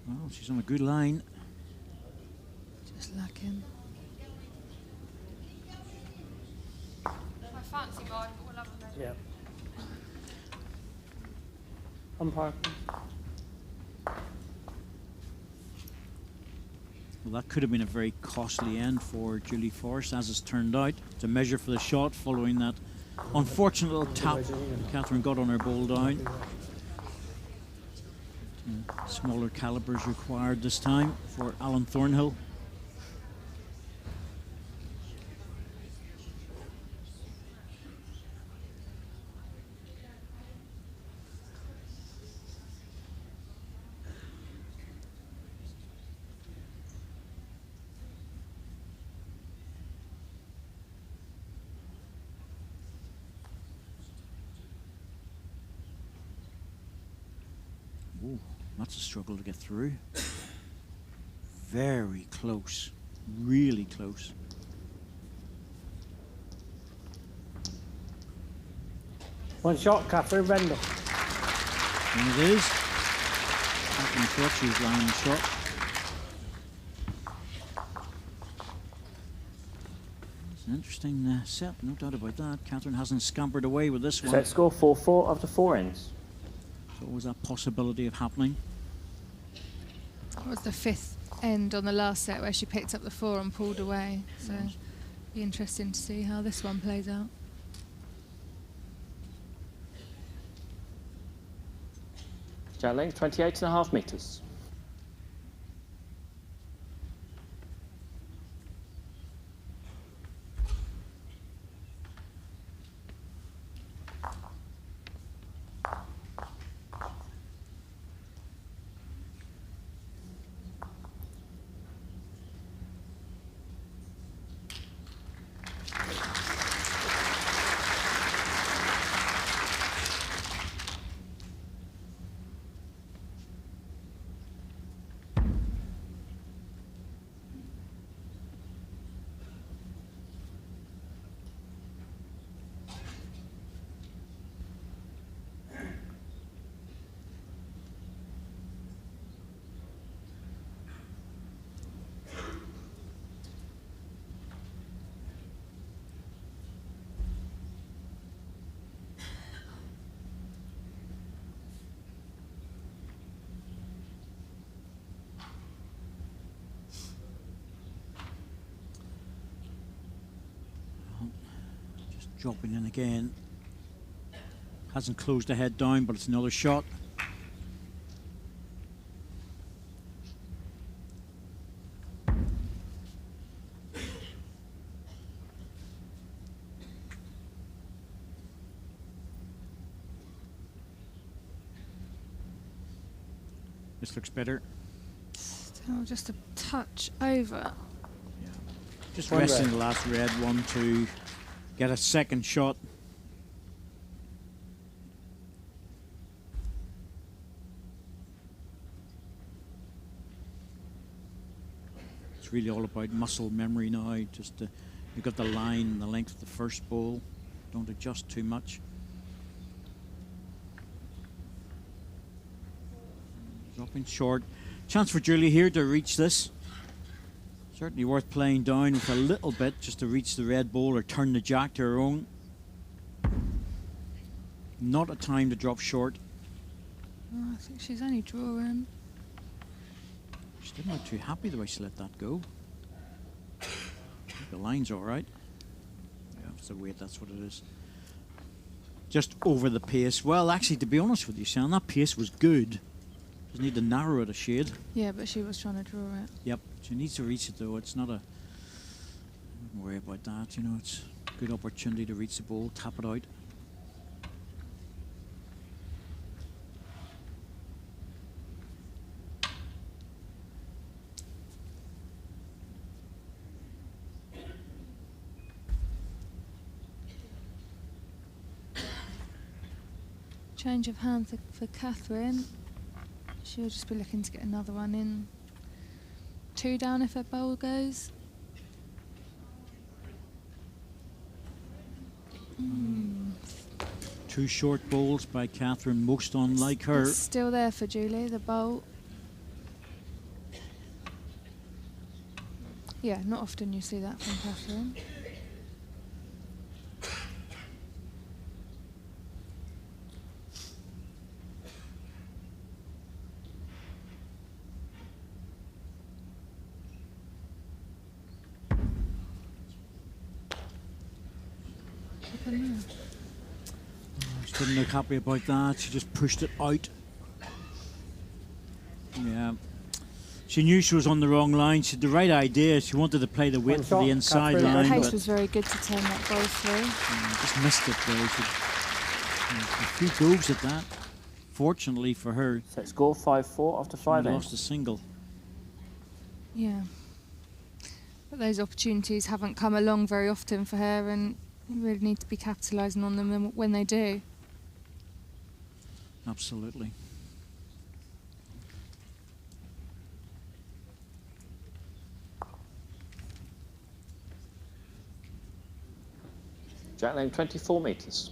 Well, she's on a good line. Just lacking. Yeah. Umpire. Well, that could have been a very costly end for Julie Forrest, as it's turned out. To measure for the shot following that unfortunate little tap that Katherine got on her ball down. Smaller calibers required this time for Alan Thornhill. Ooh, that's a struggle to get through. Very close, really close. One shot, Katherine Rednall. And it is. Katherine thought she was landing the shot. It's an interesting set, no doubt about that. Katherine hasn't scampered away with this one. Set score 4-4 after 4 ends. So was that possibility of happening? It was the 5th end on the last set where she picked up the 4 and pulled away. So be interesting to see how this one plays out. Jet length 28.5 metres. Dropping in again. Hasn't closed the head down, but it's another shot. This looks better. Still just a touch over. Just One resting red. the last red one to get a second shot. It's really all about muscle memory now. Just you've got the line and the length of the first ball. Don't adjust too much. Dropping short. Chance for Julie here to reach this. Certainly worth playing down with a little bit just to reach the red ball or turn the jack to her own. Not a time to drop short. Oh, I think she's only drawing. She didn't look too happy the way she let that go. I think the line's all right. Yeah, it's the weight, that's what it is. Just over the pace. Well, actually, to be honest with you, Sam, that pace was good. Just need to narrow it a shade. Yeah, but she was trying to draw it. Yep, she needs to reach it though. It's not a... I wouldn't worry about that, you know. It's a good opportunity to reach the ball, tap it out. Change of hand for Katherine. She'll just be looking to get another one in. 2 down if her bowl goes. Two short bowls by Katherine, most unlike her. It's still there for Julie, the bowl. Yeah, not often you see that from Katherine. She didn't look happy about that. She just pushed it out. Yeah. She knew she was on the wrong line. She had the right idea. She wanted to play the width for the inside The line. pace But was very good to turn that bowl through. just missed it though. A few goes at that. Fortunately for her, Set score 5-4 after 5 she ends. lost a single. Yeah. But those opportunities haven't come along very often for her, and you really need to be capitalising on them when they do. Absolutely. Jack lane 24 metres.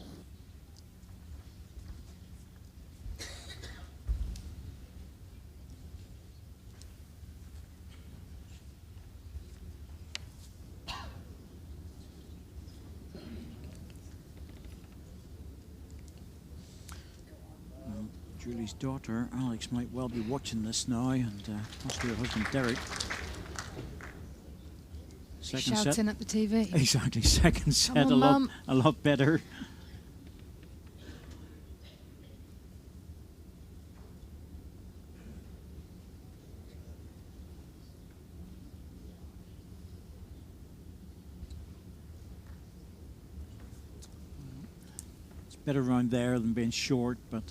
Julie's daughter, Alex, might well be watching this now, and possibly her husband, Derek. Second Shouting set. at the TV. Exactly, second set on, Mum. a lot better. It's better around there than being short, but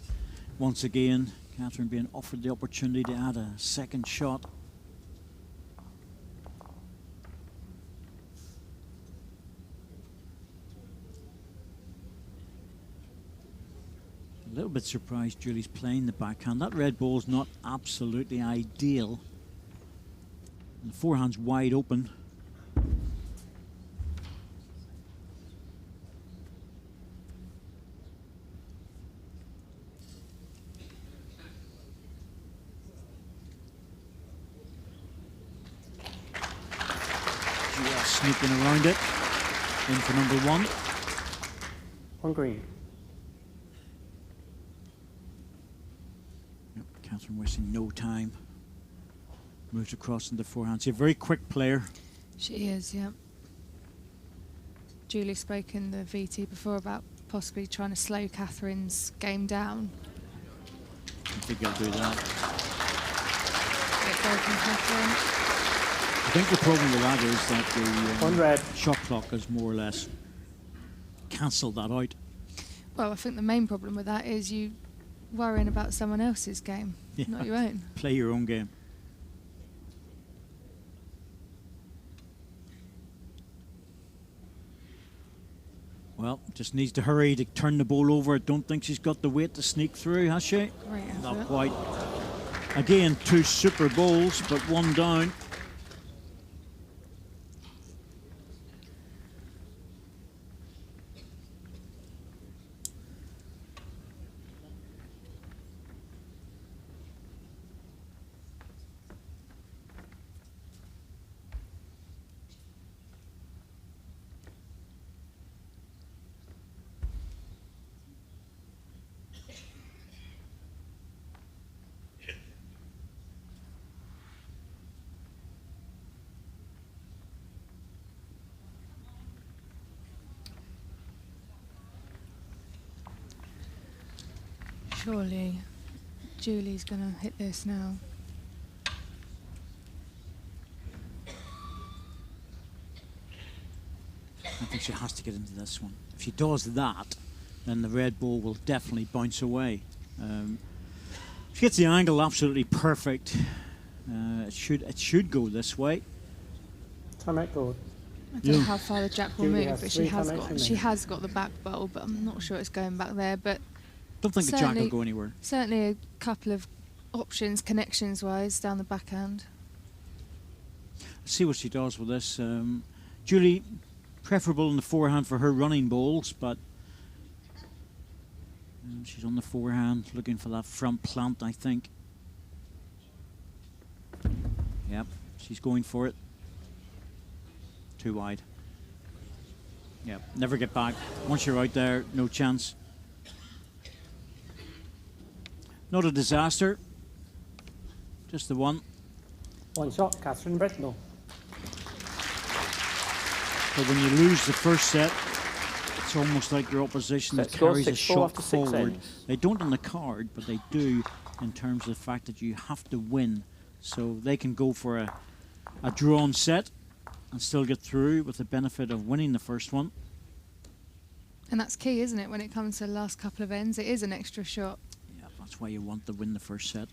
once again, Katherine being offered the opportunity to add a second shot. A little bit surprised Julie's playing the backhand. That red ball's not absolutely ideal. And the forehand's wide open. Just sneaking around it. In for number 1. On green. Yep, Katherine wasting no time. Moves across into forehand. She's a very quick player. She is, yeah. Julie spoke in the VT before about possibly trying to slow Katherine's game down. I think he'll do that. Get broken Katherine. I think the problem with that is that the On red. shot clock has more or less cancelled that out. Well, I think the main problem with that is you worrying about someone else's game. not your own. Play your own game. Well, just needs to hurry to turn the ball over. Don't think she's got the weight to sneak through, has she? Great effort. Not quite. Again, 2 super bowls, but 1 down. Surely Julie's going to hit this now. I think she has to get into this one. If she does that, then the red ball will definitely bounce away. She gets the angle absolutely perfect. It should go this way. Timeout goal. I don't know how far the jack will Julie move, has but three she has timeouts got the back bowl, but I'm not sure it's going back there. But Don't think the jack will go anywhere. Certainly a couple of options, connections-wise, down the backhand. Let's see what she does with this. Julie, preferable in the forehand for her running balls, but she's on the forehand looking for that front plant, I think. Yep, she's going for it. Too wide. Yep, never get back. Once you're out there, no chance. Not a disaster. Just the one. One shot, Katherine Rednall. But when you lose the first set, it's almost like your opposition that carries a shot forward. They don't on the card, but they do in terms of the fact that you have to win. So they can go for a drawn set and still get through with the benefit of winning the first one. And that's key, isn't it, when it comes to the last couple of ends? It is an extra shot. Yeah, that's why you want to win the first set.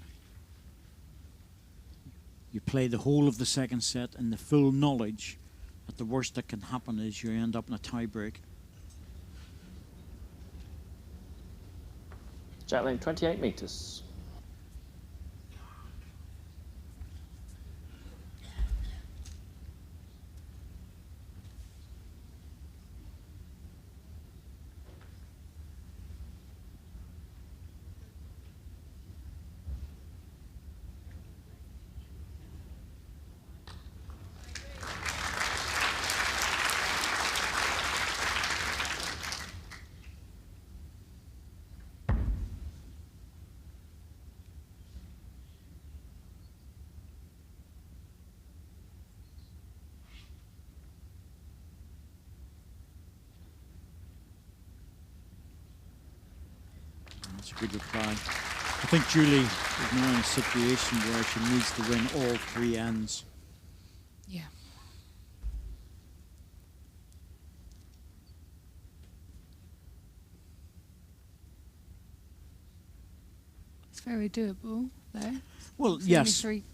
You play the whole of the second set in the full knowledge that the worst that can happen is you end up in a tie break. Javelin 28 metres. That's a good reply. I think Julie is now in a situation where she needs to win all 3 ends. Yeah. It's very doable, though. Well, yes. Three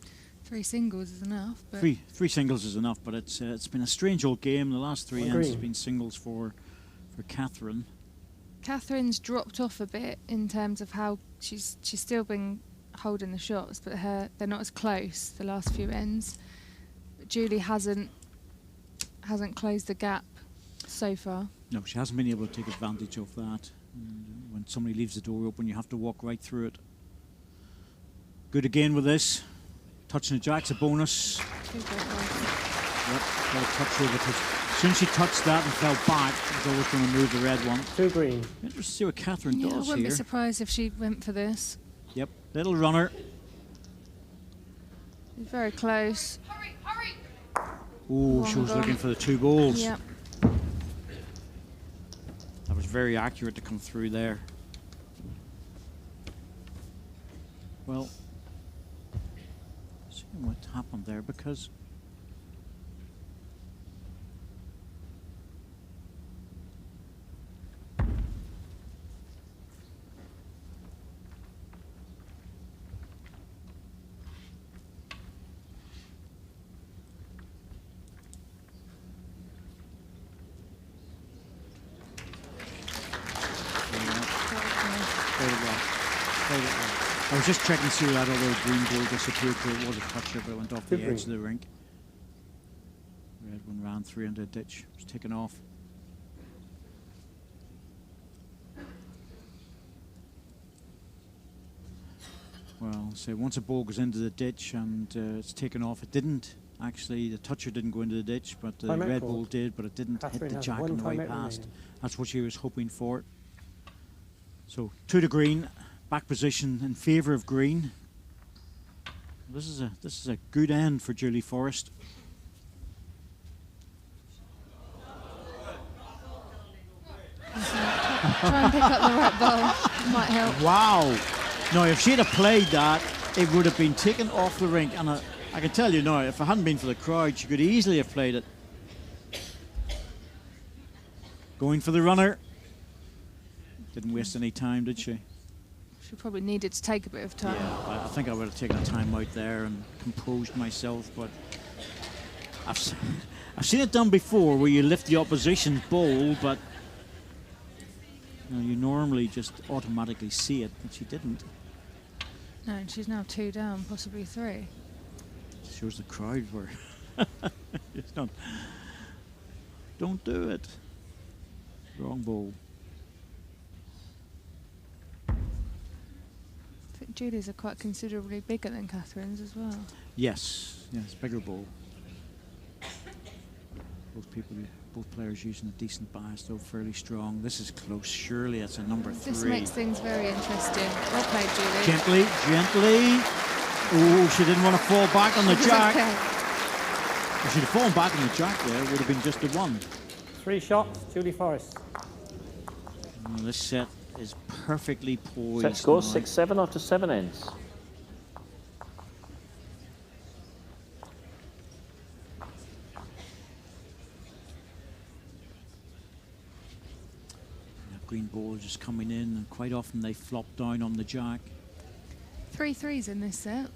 singles is enough. But Three singles is enough, but it's been a strange old game. The last 3 ends have been singles for Katherine. Catherine's dropped off a bit in terms of how she's still been holding the shots, but they're not as close the last few ends. But Julie hasn't closed the gap so far. No, she hasn't been able to take advantage of that. When somebody leaves the door open, you have to walk right through it. Good again with this. Touching the jack's a bonus. Yep, got a touch over because as soon as she touched that and fell back, she's always going to move the red one. 2 green. Interesting to see what Katherine does I wouldn't here. be surprised if she went for this. Yep, little runner. It's very close. Ooh, she was looking for the 2 balls. Yep. That was very accurate to come through there. Well, see what happened there because I was just checking to see that other green ball disappeared. It was a toucher, but it went off the edge of the rink. Red one ran through into a ditch. It was taken off. Well, so once a ball goes into the ditch and it's taken off, it didn't. Actually, the toucher didn't go into the ditch, but the red ball did, but it didn't hit the jack on the way past. That's what she was hoping for. So 2 to green, back position in favour of green. This is a good end for Julie Forrest. Try and pick up the right ball. Might help. Wow. No, if she'd have played that, it would have been taken off the rink. And I can tell you now, if it hadn't been for the crowd, she could easily have played it. Going for the runner. Didn't waste any time, did she? She probably needed to take a bit of time. Yeah, I think I would have taken a time out there and composed myself, but I've seen it done before where you lift the opposition's ball, but you normally just automatically see it, but she didn't. No, and she's now 2 down, possibly 3. Shows the crowd were. It's not. Don't do it. Wrong ball. I think Julie's are quite considerably bigger than Katherine's as well. Yes, bigger ball. Both players using a decent bias, though fairly strong. This is close. Surely it's a number 3. This makes things very interesting. Well played, Julie. Gently. Oh, she didn't want to fall back on the jack. Okay. If she'd have fallen back on the jack there, it would have been just a 1. 3 shots, Julie Forrest. Well, this set is perfectly poised. Set score 6-7 after 7 ends. Green ball just coming in, and quite often they flop down on the jack. 3 threes in this set.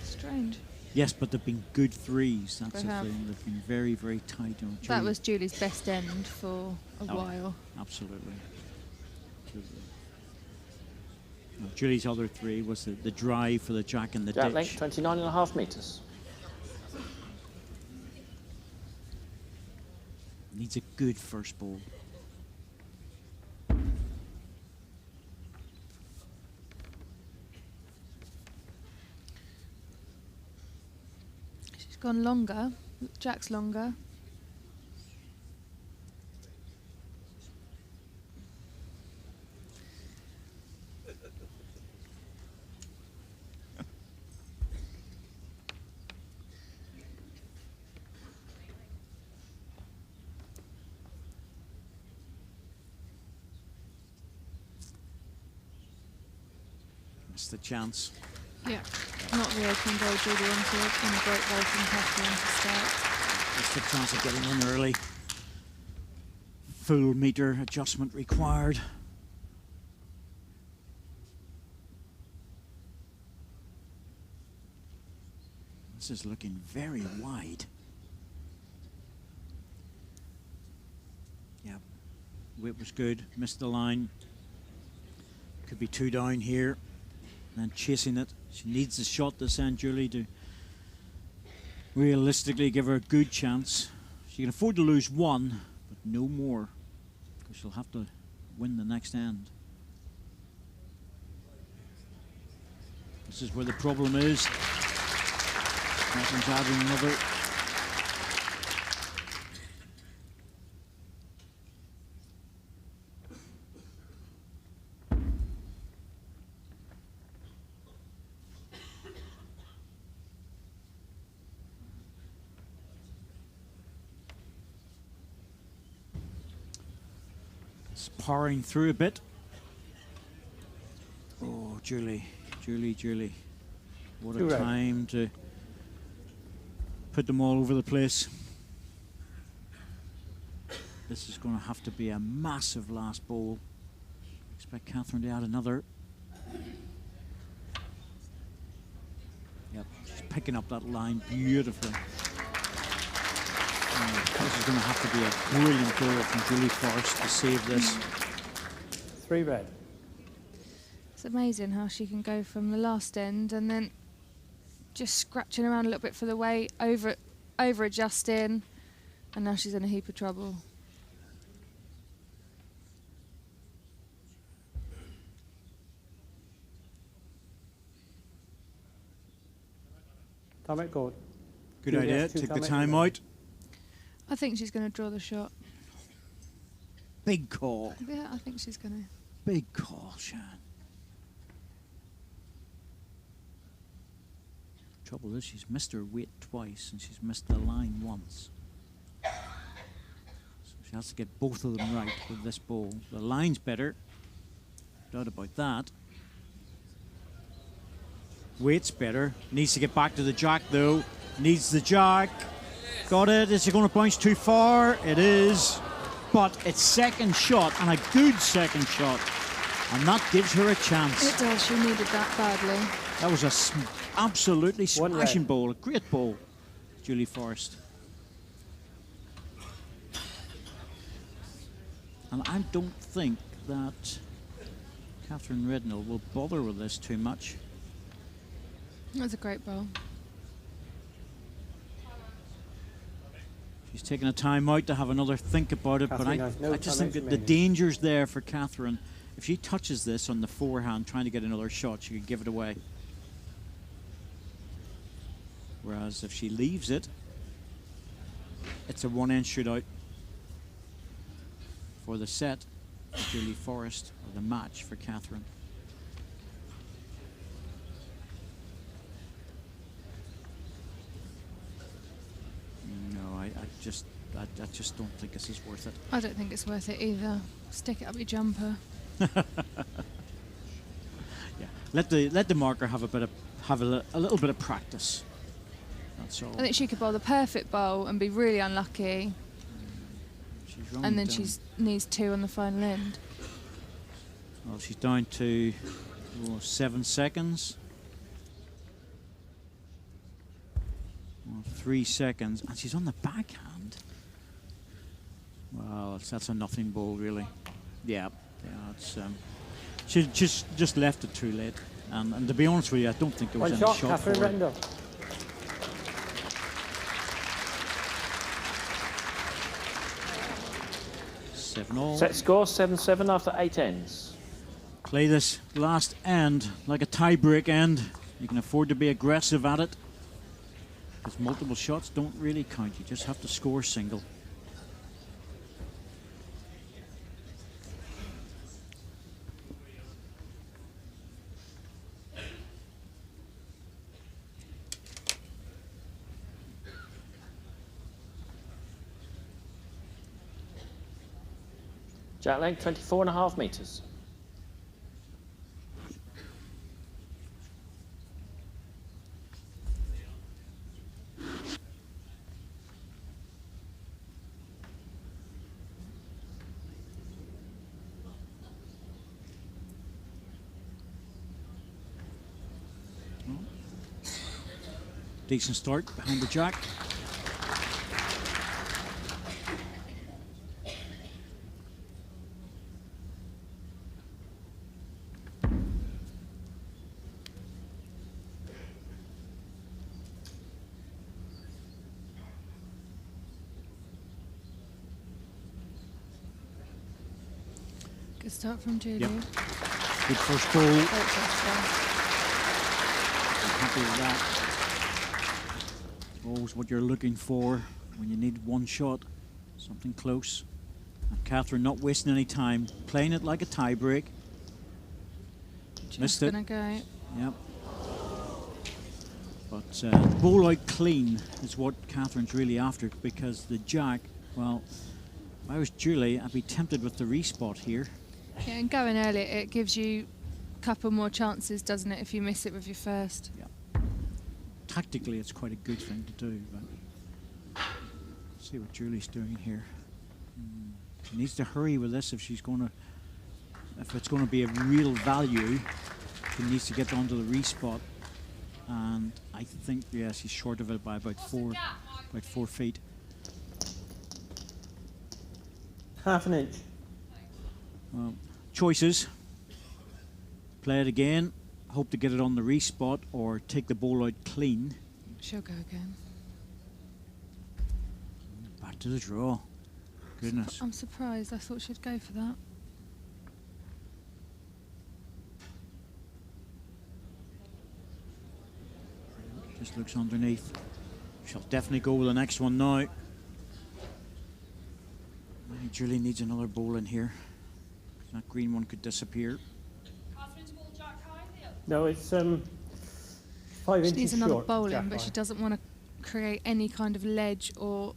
Strange. Yes, but they've been good 3s. That's the thing. They've been very, very tight. That was Julie's best end for a while. Absolutely. Julie's other 3 was the drive for the jack in the ditch. Jack length 29.5 metres. Needs a good first ball. She's gone longer. Jack's longer. The chance. Yeah, not the opening goal Julie wanted, and a great goal from Katherine to start. That's the chance of getting in early. Full meter adjustment required. This is looking very wide. Yeah, whip was good, missed the line. Could be 2 down here. And chasing it. She needs the shot this end, Julie, to realistically give her a good chance. She can afford to lose 1, but no more, because she'll have to win the next end. This is where the problem is. Catherine's adding another. Powering through a bit. Oh, Julie. What a time to put them all over the place. This is going to have to be a massive last ball. Expect Katherine to add another. Yep, she's picking up that line beautifully. This is going to have to be a brilliant goal from Julie Forrest to save this. 3 red. It's amazing how she can go from the last end and then just scratching around a little bit for the weight, over adjusting, and now she's in a heap of trouble. Time out, go. Good idea. Take the time out. I think she's going to draw the shot. Big call. Yeah, I think she's going to. Big call, Shan. Trouble is, she's missed her weight twice and she's missed the line once. So she has to get both of them right with this ball. The line's better. Doubt about that. Weight's better. Needs to get back to the jack though. Needs the jack. Got it. Is it going to bounce too far? It is. But it's second shot, and a good second shot. And that gives her a chance. It does. She needed that badly. That was a absolutely smashing ball. A great ball, Julie Forrest. And I don't think that Katherine Rednall will bother with this too much. That's a great ball. She's taking a time out to have another think about it, Katherine but I just think that the danger's there for Katherine. If she touches this on the forehand, trying to get another shot, she could give it away. Whereas if she leaves it, it's a one-end shootout for the set, Julie Forrest, or the match for Katherine. No, I just don't think this is worth it. I don't think it's worth it either. Stick it up your jumper. Yeah, let the marker have a little bit of practice. That's all. I think she could bowl the perfect bowl and be really unlucky. And then she needs 2 on the final end. Well, she's down to 7 seconds. 3 seconds, and she's on the backhand. Well, that's a nothing ball, really. Yeah, it's she just left it too late. And to be honest with you, I don't think there was any shot Katherine for Rednall. All. Set score 7-7 after 8 ends. Play this last end like a tie-break end. You can afford to be aggressive at it, because multiple shots don't really count. You just have to score single. Jack length 24.5 metres. Decent start behind the jack. Good start from Julie. Yep. Good first ball. Happy with that. Always what you're looking for when you need one shot, something close. And Katherine not wasting any time, playing it like a tie break. Missed it. Gonna go. Yep. But ball out clean is what Katherine's really after, because the jack, well, if I was Julie, I'd be tempted with the respot here. Yeah, and going early, it gives you a couple more chances, doesn't it, if you miss it with your first? Yeah. Tactically, it's quite a good thing to do, but see what Julie's doing here. She needs to hurry with this if it's going to be a real value. She needs to get onto the respot, and I think she's short of it by about 4 feet. Half an inch. Well, choices. Play it again. Hope to get it on the respot or take the ball out clean. She'll go again. Back to the draw. Goodness. I'm surprised. I thought she'd go for that. Just looks underneath. She'll definitely go with the next one now. I think Julie needs another bowl in here. That green one could disappear. No, it's 5 inches She needs another short, bowl in, Jack but high. she doesn't want to create any kind of ledge or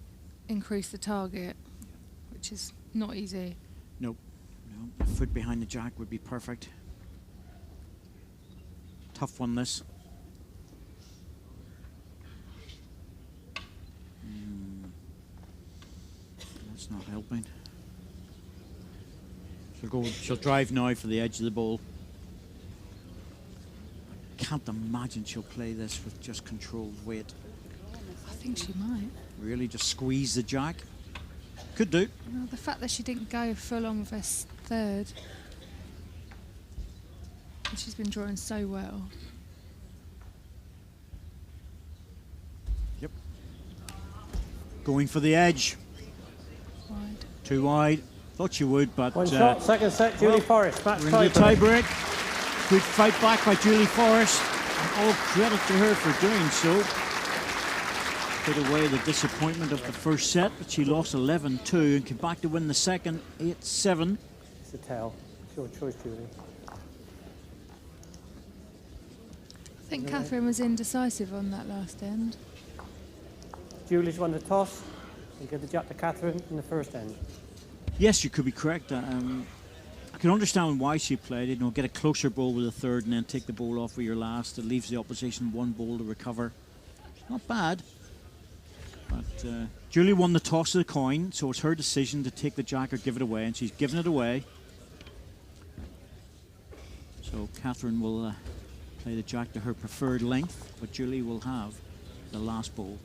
increase the target, which is not easy. Nope. No, a foot behind the jack would be perfect. Tough one, this. That's not helping. She'll drive now for the edge of the ball. Can't imagine she'll play this with just controlled weight. I think she might. Really just squeeze the jack. Could do. Well, the fact that she didn't go full on with her third. And she's been drawing so well. Yep. Going for the edge. Wide. Too wide. Thought she would, but... One shot, second set, Julie Forrest. Match we're into a tie tie break. Good fight back by Julie Forrest. And all credit to her for doing so. Put away the disappointment of the first set, but she lost 11-2 and came back to win the second 8-7. It's a tell. It's your choice, Julie. I think Katherine was indecisive on that last end. Julie's won the toss. You give the jack to Katherine in the first end. Yes, you could be correct. I can understand why she played it. Get a closer ball with a third and then take the ball off with your last. It leaves the opposition one ball to recover. Not bad. But Julie won the toss of the coin, so it's her decision to take the jack or give it away, and she's given it away. So Katherine will play the jack to her preferred length, but Julie will have the last ball.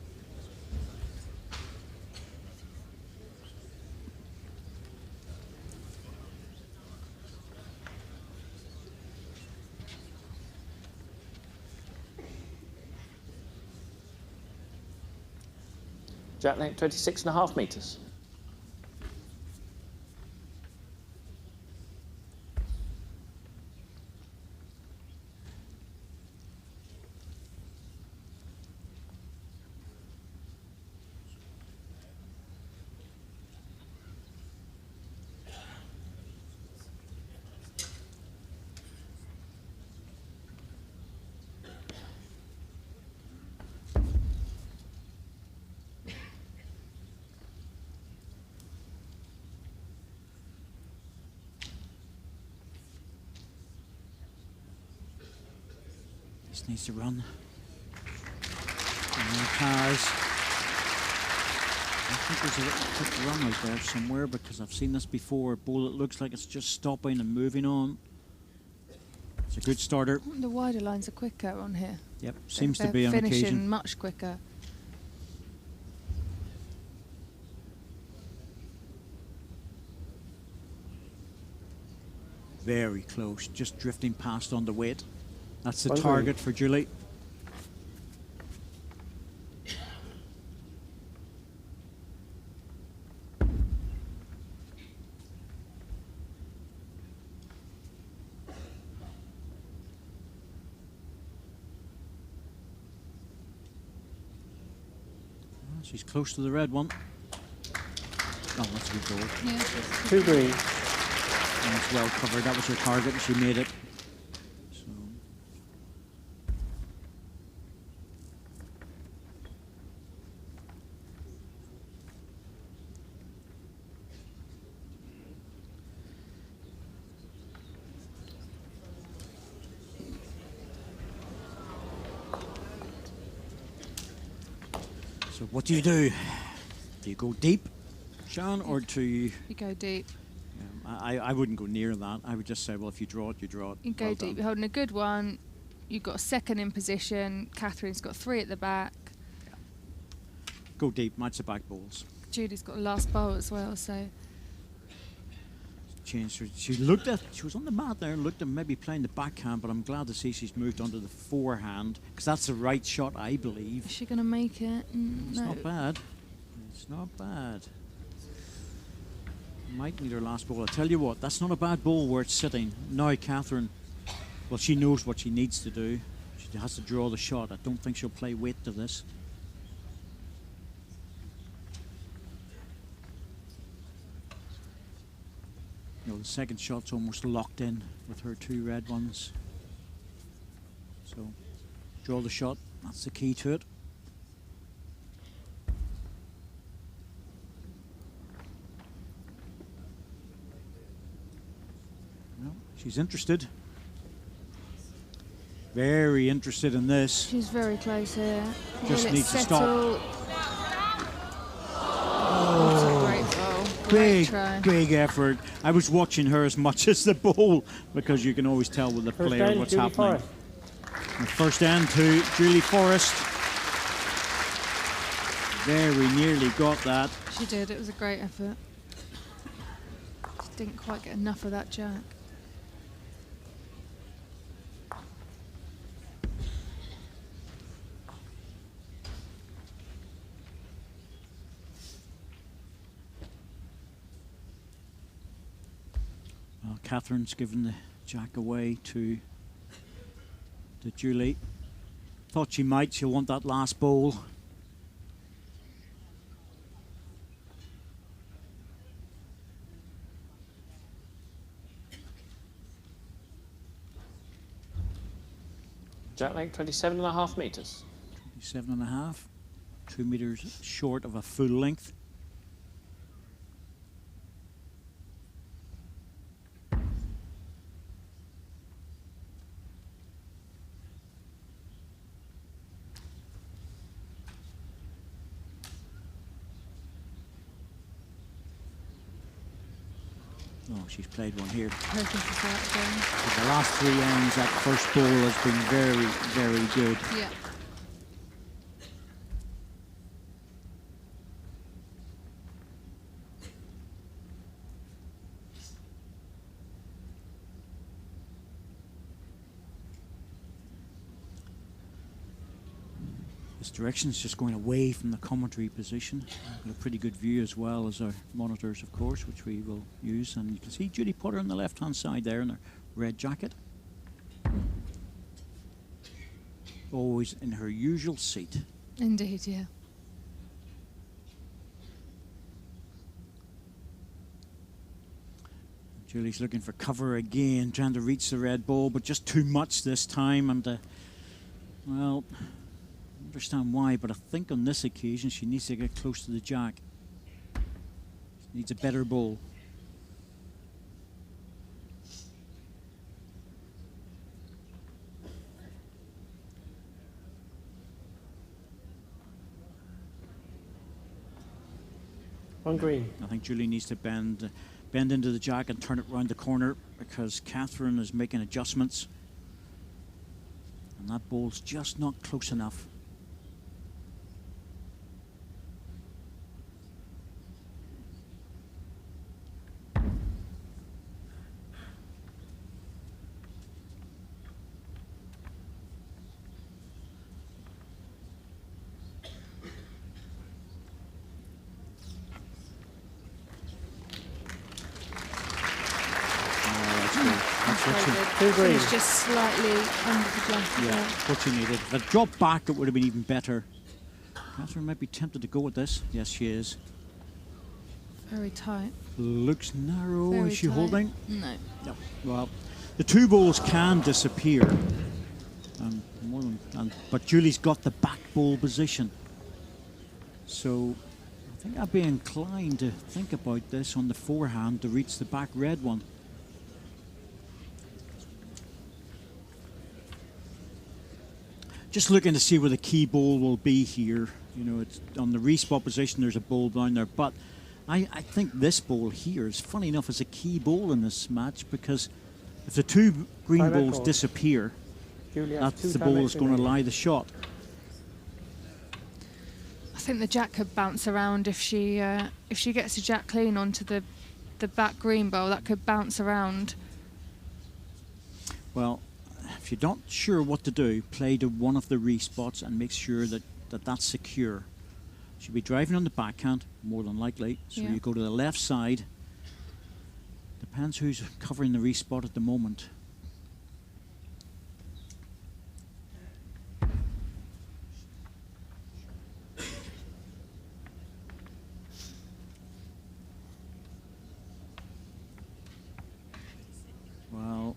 Jack length 26.5 metres. Just needs to run. And there it has. I think there's a little quick run out there somewhere because I've seen this before. A ball that looks like it's just stopping and moving on. It's a good starter. The wider lines are quicker on here. Yep, seems to They're be on finishing occasion. much quicker. Very close, just drifting past on the weight. That's the Well target for Julie. She's close to the red one. Oh, that's a good goal. Yeah. 2 green. And it's well covered. That was her target and she made it. So. So what do you do? Do you go deep, Sean, or do you... You go deep. I wouldn't go near that. I would just say, well, if you draw it, you draw it. You go Well deep. done. You're holding a good one. You've got a second in position. Katherine's got 3 at the back. Go deep, match the back balls. Julie's got a last bowl as well, so... changed. She was on the mat there and looked at maybe playing the backhand, but I'm glad to see she's moved onto the forehand because that's the right shot, I believe. Is she going to make it? It's not bad. It's not bad. Might need her last ball. I'll tell you what, that's not a bad ball where it's sitting. Now Katherine, well, she knows what she needs to do. She has to draw the shot. I don't think she'll play weight to this. You know, the second shot's almost locked in with her two red ones. So, draw the shot. That's the key to it. Well, she's interested. Very interested in this. She's very close here. Just Will it needs to settle? stop. What a great ball. Great try. Big effort. I was watching her as much as the ball because you can always tell with the First player end, what's Julie happening. Forrest. The first end to Julie Forrest. Very nearly got that. She did. It was a great effort. Just didn't quite get enough of that jack. Well, Katherine's given the jack away to Julie. Thought she might. She'll want that last ball. Jack length 27.5 metres. 27.5. 2 metres short of a full length. Oh, she's played one here. Hoping for that again. The last 3 ends, that first ball has been very, very good. Yeah. This direction's just going away from the commentary position. Got a pretty good view as well as our monitors, of course, which we will use. And you can see Judy Potter on the left-hand side there in her red jacket. Always in her usual seat. Indeed, yeah. Julie's looking for cover again, trying to reach the red ball, but just too much this time. And, well, I understand why, but I think on this occasion she needs to get close to the jack. She needs a better ball. On green. I think Julie needs to bend into the jack and turn it round the corner because Katherine is making adjustments. And that ball's just not close enough. It's just slightly under the jack. Yeah, what she needed. If it dropped back, it would have been even better. Katherine might be tempted to go with this. Yes, she is. Very tight. Looks narrow. Very is she tight. holding? No. No. Well, the two balls can disappear. But Julie's got the back ball position. So I think I'd be inclined to think about this on the forehand to reach the back red one. Just looking to see where the key ball will be here. You know, it's on the respot position, there's a ball down there. But I think this ball here is, funny enough, is a key ball in this match because if the two green balls disappear, that's the ball that's going to lie the shot. I think the jack could bounce around if she gets a jack clean onto the the back green bowl, that could bounce around. Well, if you're not sure what to do, play to one of the respots and make sure that that's secure. She'll be driving on the backhand, more than likely. So you go to the left side. Depends who's covering the respot at the moment. Well,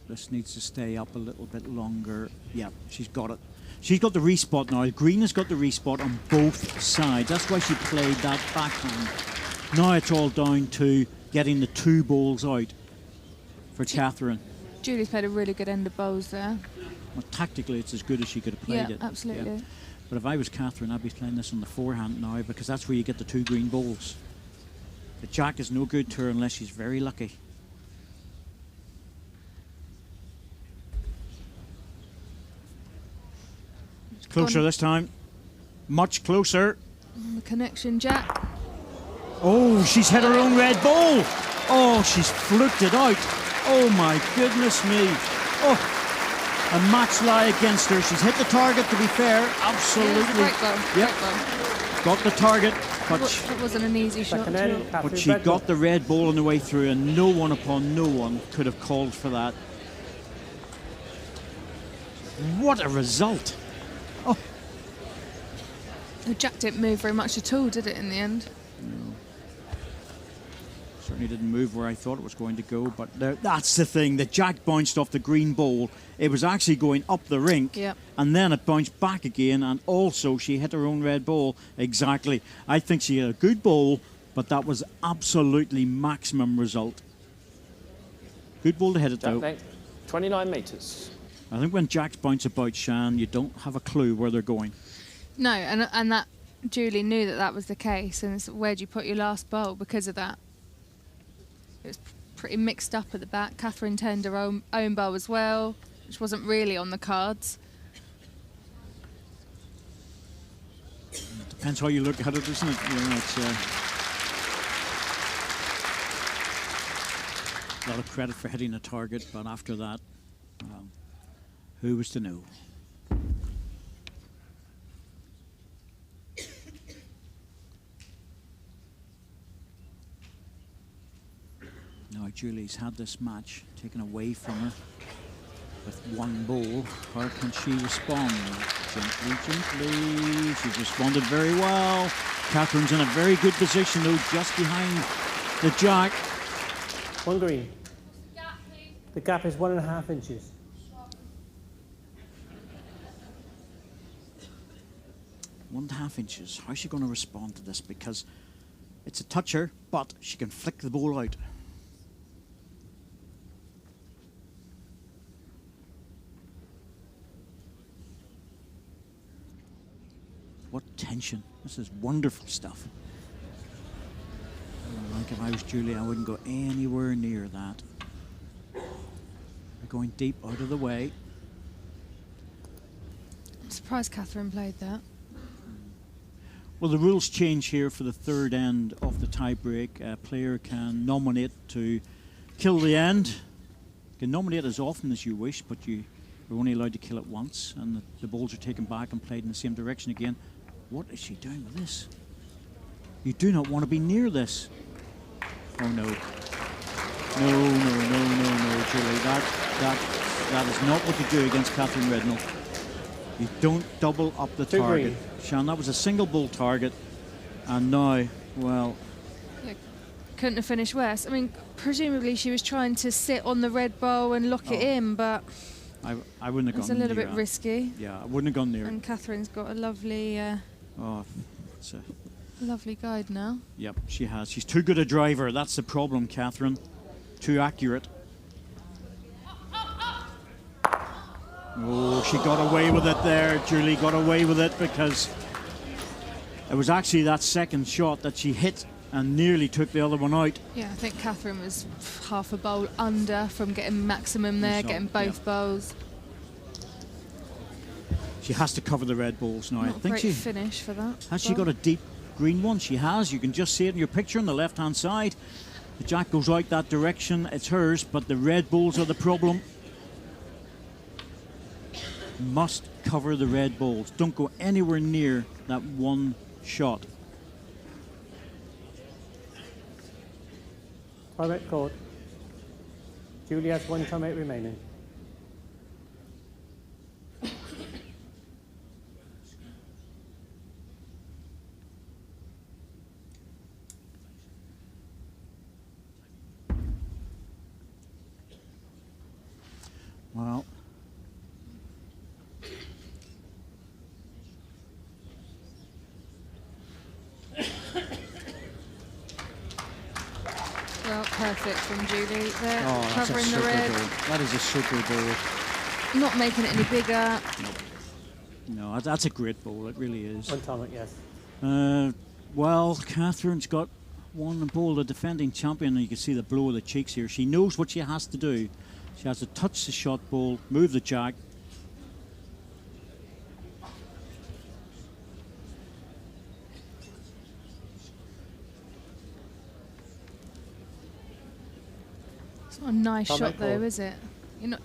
this needs to stay up a little bit longer. Yeah, she's got it. She's got the respot now. Green has got the respot on both sides. That's why she played that backhand. Now it's all down to getting the 2 balls out for Katherine. Julie's played a really good end of bowls there. Well, tactically, it's as good as she could have played it. Absolutely. Yeah. But if I was Katherine, I'd be playing this on the forehand now, because that's where you get the 2 green balls. The jack is no good to her unless she's very lucky. Closer this time. Much closer. The connection, Jack. Oh, she's hit her own red ball. Oh, she's fluked it out. Oh, my goodness me. Oh, a match lie against her. She's hit the target, to be fair. Absolutely. Yeah, great goal. Yep. Great goal. Got the target. But That wasn't an easy shot at all. But she got the red ball on the way through, and no one upon no one could have called for that. What a result. Oh. The jack didn't move very much at all, did it, in the end? No. Certainly didn't move where I thought it was going to go, but that's the thing. The jack bounced off the green bowl. It was actually going up the rink, and then it bounced back again, and also she hit her own red ball. Exactly. I think she had a good bowl, but that was absolutely maximum result. Good ball to hit it, though. Jack, 29 metres. I think when jacks bounce about, Shan, you don't have a clue where they're going. No, and that Julie knew that was the case, and it's, where'd you put your last bowl because of that? It was pretty mixed up at the back. Katherine turned her own bowl as well, which wasn't really on the cards. Depends how you look at it, doesn't it? You know, it's a lot of credit for hitting a target, but after that, who was to know? Now Julie's had this match taken away from her with 1 ball. How can she respond? Gently, gently. She's responded very well. Katherine's in a very good position though, just behind the jack. 1 green. The gap is 1.5 inches. One and a half inches. How's she going to respond to this? Because it's a toucher, but she can flick the ball out. What tension. This is wonderful stuff. Like if I was Julie, I wouldn't go anywhere near that. We're going deep out of the way. I'm surprised Katherine played that. Well, the rules change here for the 3rd end of the tie-break. A player can nominate to kill the end. You can nominate as often as you wish, but you're only allowed to kill it once, and the balls are taken back and played in the same direction again. What is she doing with this? You do not want to be near this. Oh no. No, Julie. That is not what you do against Katherine Rednall. You don't double up the target. Shan, that was a single ball target, and now, well... Yeah, couldn't have finished worse. I mean, presumably she was trying to sit on the red bowl and lock it in, but... I wouldn't have gone near it. It's a little bit risky. Yeah, I wouldn't have gone near it. And Katherine's got a lovely... it's a lovely guide now. Yep, she has. She's too good a driver. That's the problem, Katherine. Too accurate. Oh, she got away with it there. Julie got away with it because it was actually that second shot that she hit and nearly took the other one out. Yeah, I think Katherine was half a bowl under from getting maximum there, getting both bowls. She has to cover the red balls now. Not I think great she finish for that. Has she got a deep green one? She has. You can just see it in your picture on the left-hand side. The jack goes out that direction, it's hers, but the red balls are the problem. Must cover the red balls. Don't go anywhere near that one shot. Timeout called. Julie has 1 timeout remaining. Well, perfect from Julie there, oh, covering the red. Ball. That is a super ball. Not making it any bigger. No, that's a great ball, it really is. 1 timeout, yes. Well, Katherine's got one ball, the defending champion, and you can see the blow of the cheeks here. She knows what she has to do. She has to touch the shot ball, move the jack. It's not a nice shot though, is it?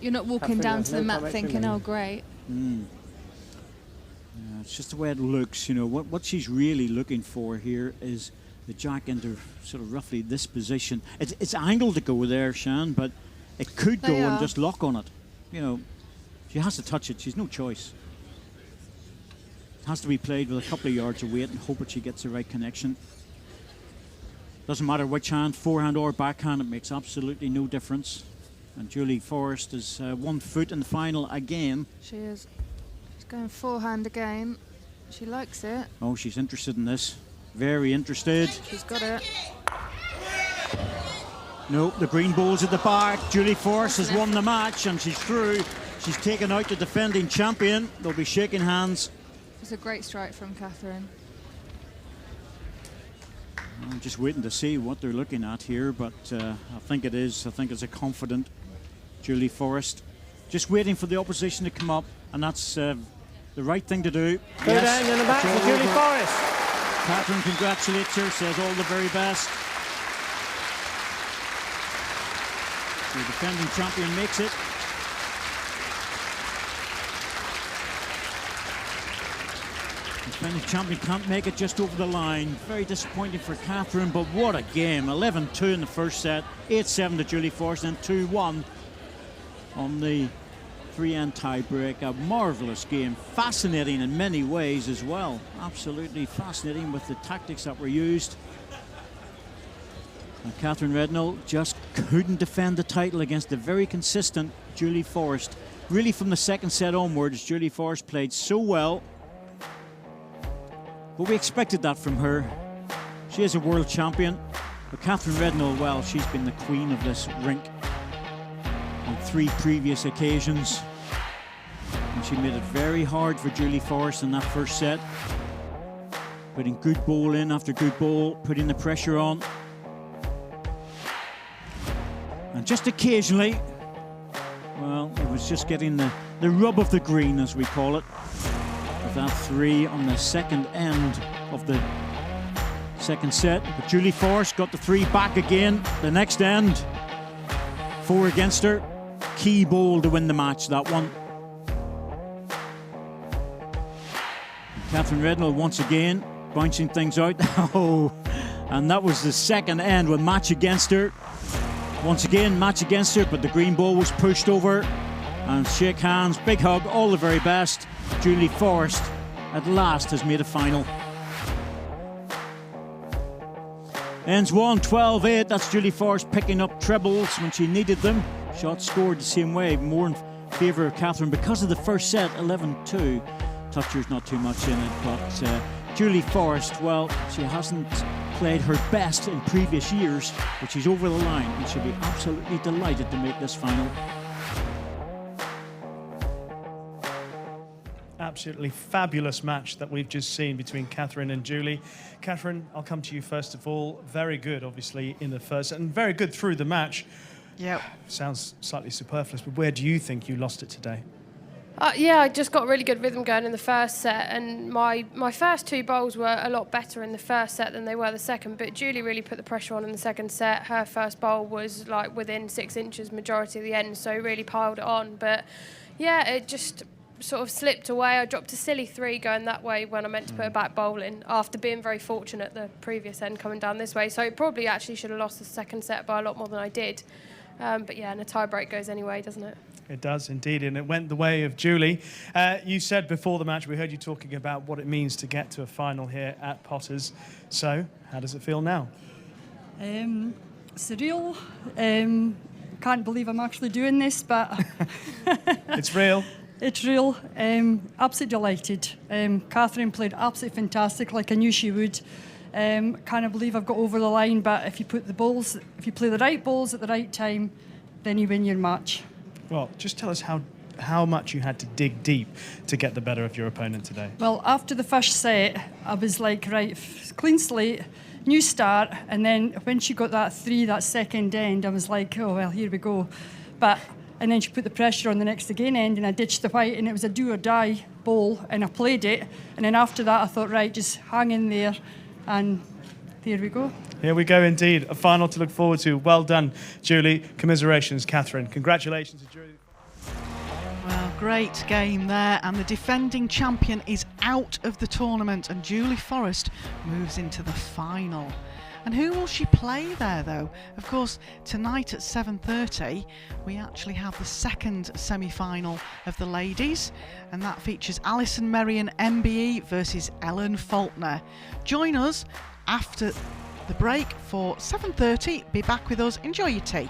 You're not walking down to the mat thinking, oh great. Yeah, it's just the way it looks, you know. What she's really looking for here is the jack into sort of roughly this position. It's angled to go there, Shan, but it could go and just lock on it. You know, she has to touch it. She's no choice. It has to be played with a couple of yards of weight and hope that she gets the right connection. Doesn't matter which hand, forehand or backhand, it makes absolutely no difference. And Julie Forrest is 1 foot in the final again. She is. She's going forehand again. She likes it. Oh, she's interested in this. Very interested. She's got it. No, the green ball's at the back. Julie Forrest has won the match and she's through. She's taken out the defending champion. They'll be shaking hands. It's a great strike from Katherine. I'm just waiting to see what they're looking at here, but I think it is. I think it's a confident Julie Forrest. Just waiting for the opposition to come up, and that's the right thing to do. Good end in the back for Julie Forrest. Katherine congratulates her, says all the very best. The defending champion makes it. The defending champion can't make it just over the line. Very disappointing for Katherine, but what a game. 11-2 in the first set, 8-7 to Julie Forrest, and 2-1 on the 3-end tie-break. A marvellous game, fascinating in many ways as well. Absolutely fascinating with the tactics that were used. And Katherine Rednall just couldn't defend the title against the very consistent Julie Forrest. Really from the second set onwards, Julie Forrest played so well. But we expected that from her. She is a world champion. But Katherine Rednall, well, she's been the queen of this rink on 3 previous occasions. And she made it very hard for Julie Forrest in that first set. Putting good ball in after good ball, putting the pressure on. And just occasionally, well, it was just getting the rub of the green, as we call it. With that 3 on the second end of the second set. But Julie Forrest got the 3 back again. The next end, 4 against her. Key ball to win the match, that one. And Katherine Rednall once again bouncing things out. Oh, and that was the second end with match against her. Once again, match against her, but the green ball was pushed over. And shake hands, big hug, all the very best. Julie Forrest at last has made a final. Ends 1, 12-8. That's Julie Forrest picking up trebles when she needed them. Shots scored the same way, more in favour of Katherine because of the first set, 11-2. Toucher's not too much in it, but Julie Forrest, well, she hasn't played her best in previous years, but she's over the line and she'll be absolutely delighted to make this final. Absolutely fabulous match that we've just seen between Katherine and Julie. Katherine, I'll come to you first of all. Very good, obviously, in the first, and very good through the match. Yep. Sounds slightly superfluous, but where do you think you lost it today? Yeah, I just got a really good rhythm going in the first set, and my first 2 bowls were a lot better in the first set than they were the second, but Julie really put the pressure on in the second set. Her first bowl was like within 6 inches majority of the end, so really piled it on. But yeah, it just sort of slipped away. I dropped a silly 3 going that way when I meant to put her back bowling after being very fortunate the previous end coming down this way. So it probably actually should have lost the second set by a lot more than I did. But yeah, and a tie break goes anyway, doesn't it? It does indeed, and it went the way of Julie. You said before the match, we heard you talking about what it means to get to a final here at Potters. So, how does it feel now? Surreal. Can't believe I'm actually doing this, but it's real. It's real. Absolutely delighted. Katherine played absolutely fantastic, like I knew she would. Can't believe I've got over the line, but if you play the right balls at the right time, then you win your match. Well, just tell us how much you had to dig deep to get the better of your opponent today. Well, after the first set, I was like, right, clean slate, new start, and then when she got that 3, that second end, I was like, oh, well, here we go. And then she put the pressure on the next again end, and I ditched the white, and it was a do or die bowl, and I played it. And then after that, I thought, right, just hang in there, and there we go. Here we go indeed. A final to look forward to. Well done, Julie. Commiserations, Katherine. Congratulations to Julie. Well, great game there, and the defending champion is out of the tournament, and Julie Forrest moves into the final. And who will she play there, though? Of course, tonight at 7:30, we actually have the second semi-final of the ladies, and that features Alison Merrion MBE versus Ellen Faulkner. Join us after the break for 7:30. Be back with us. Enjoy your tea.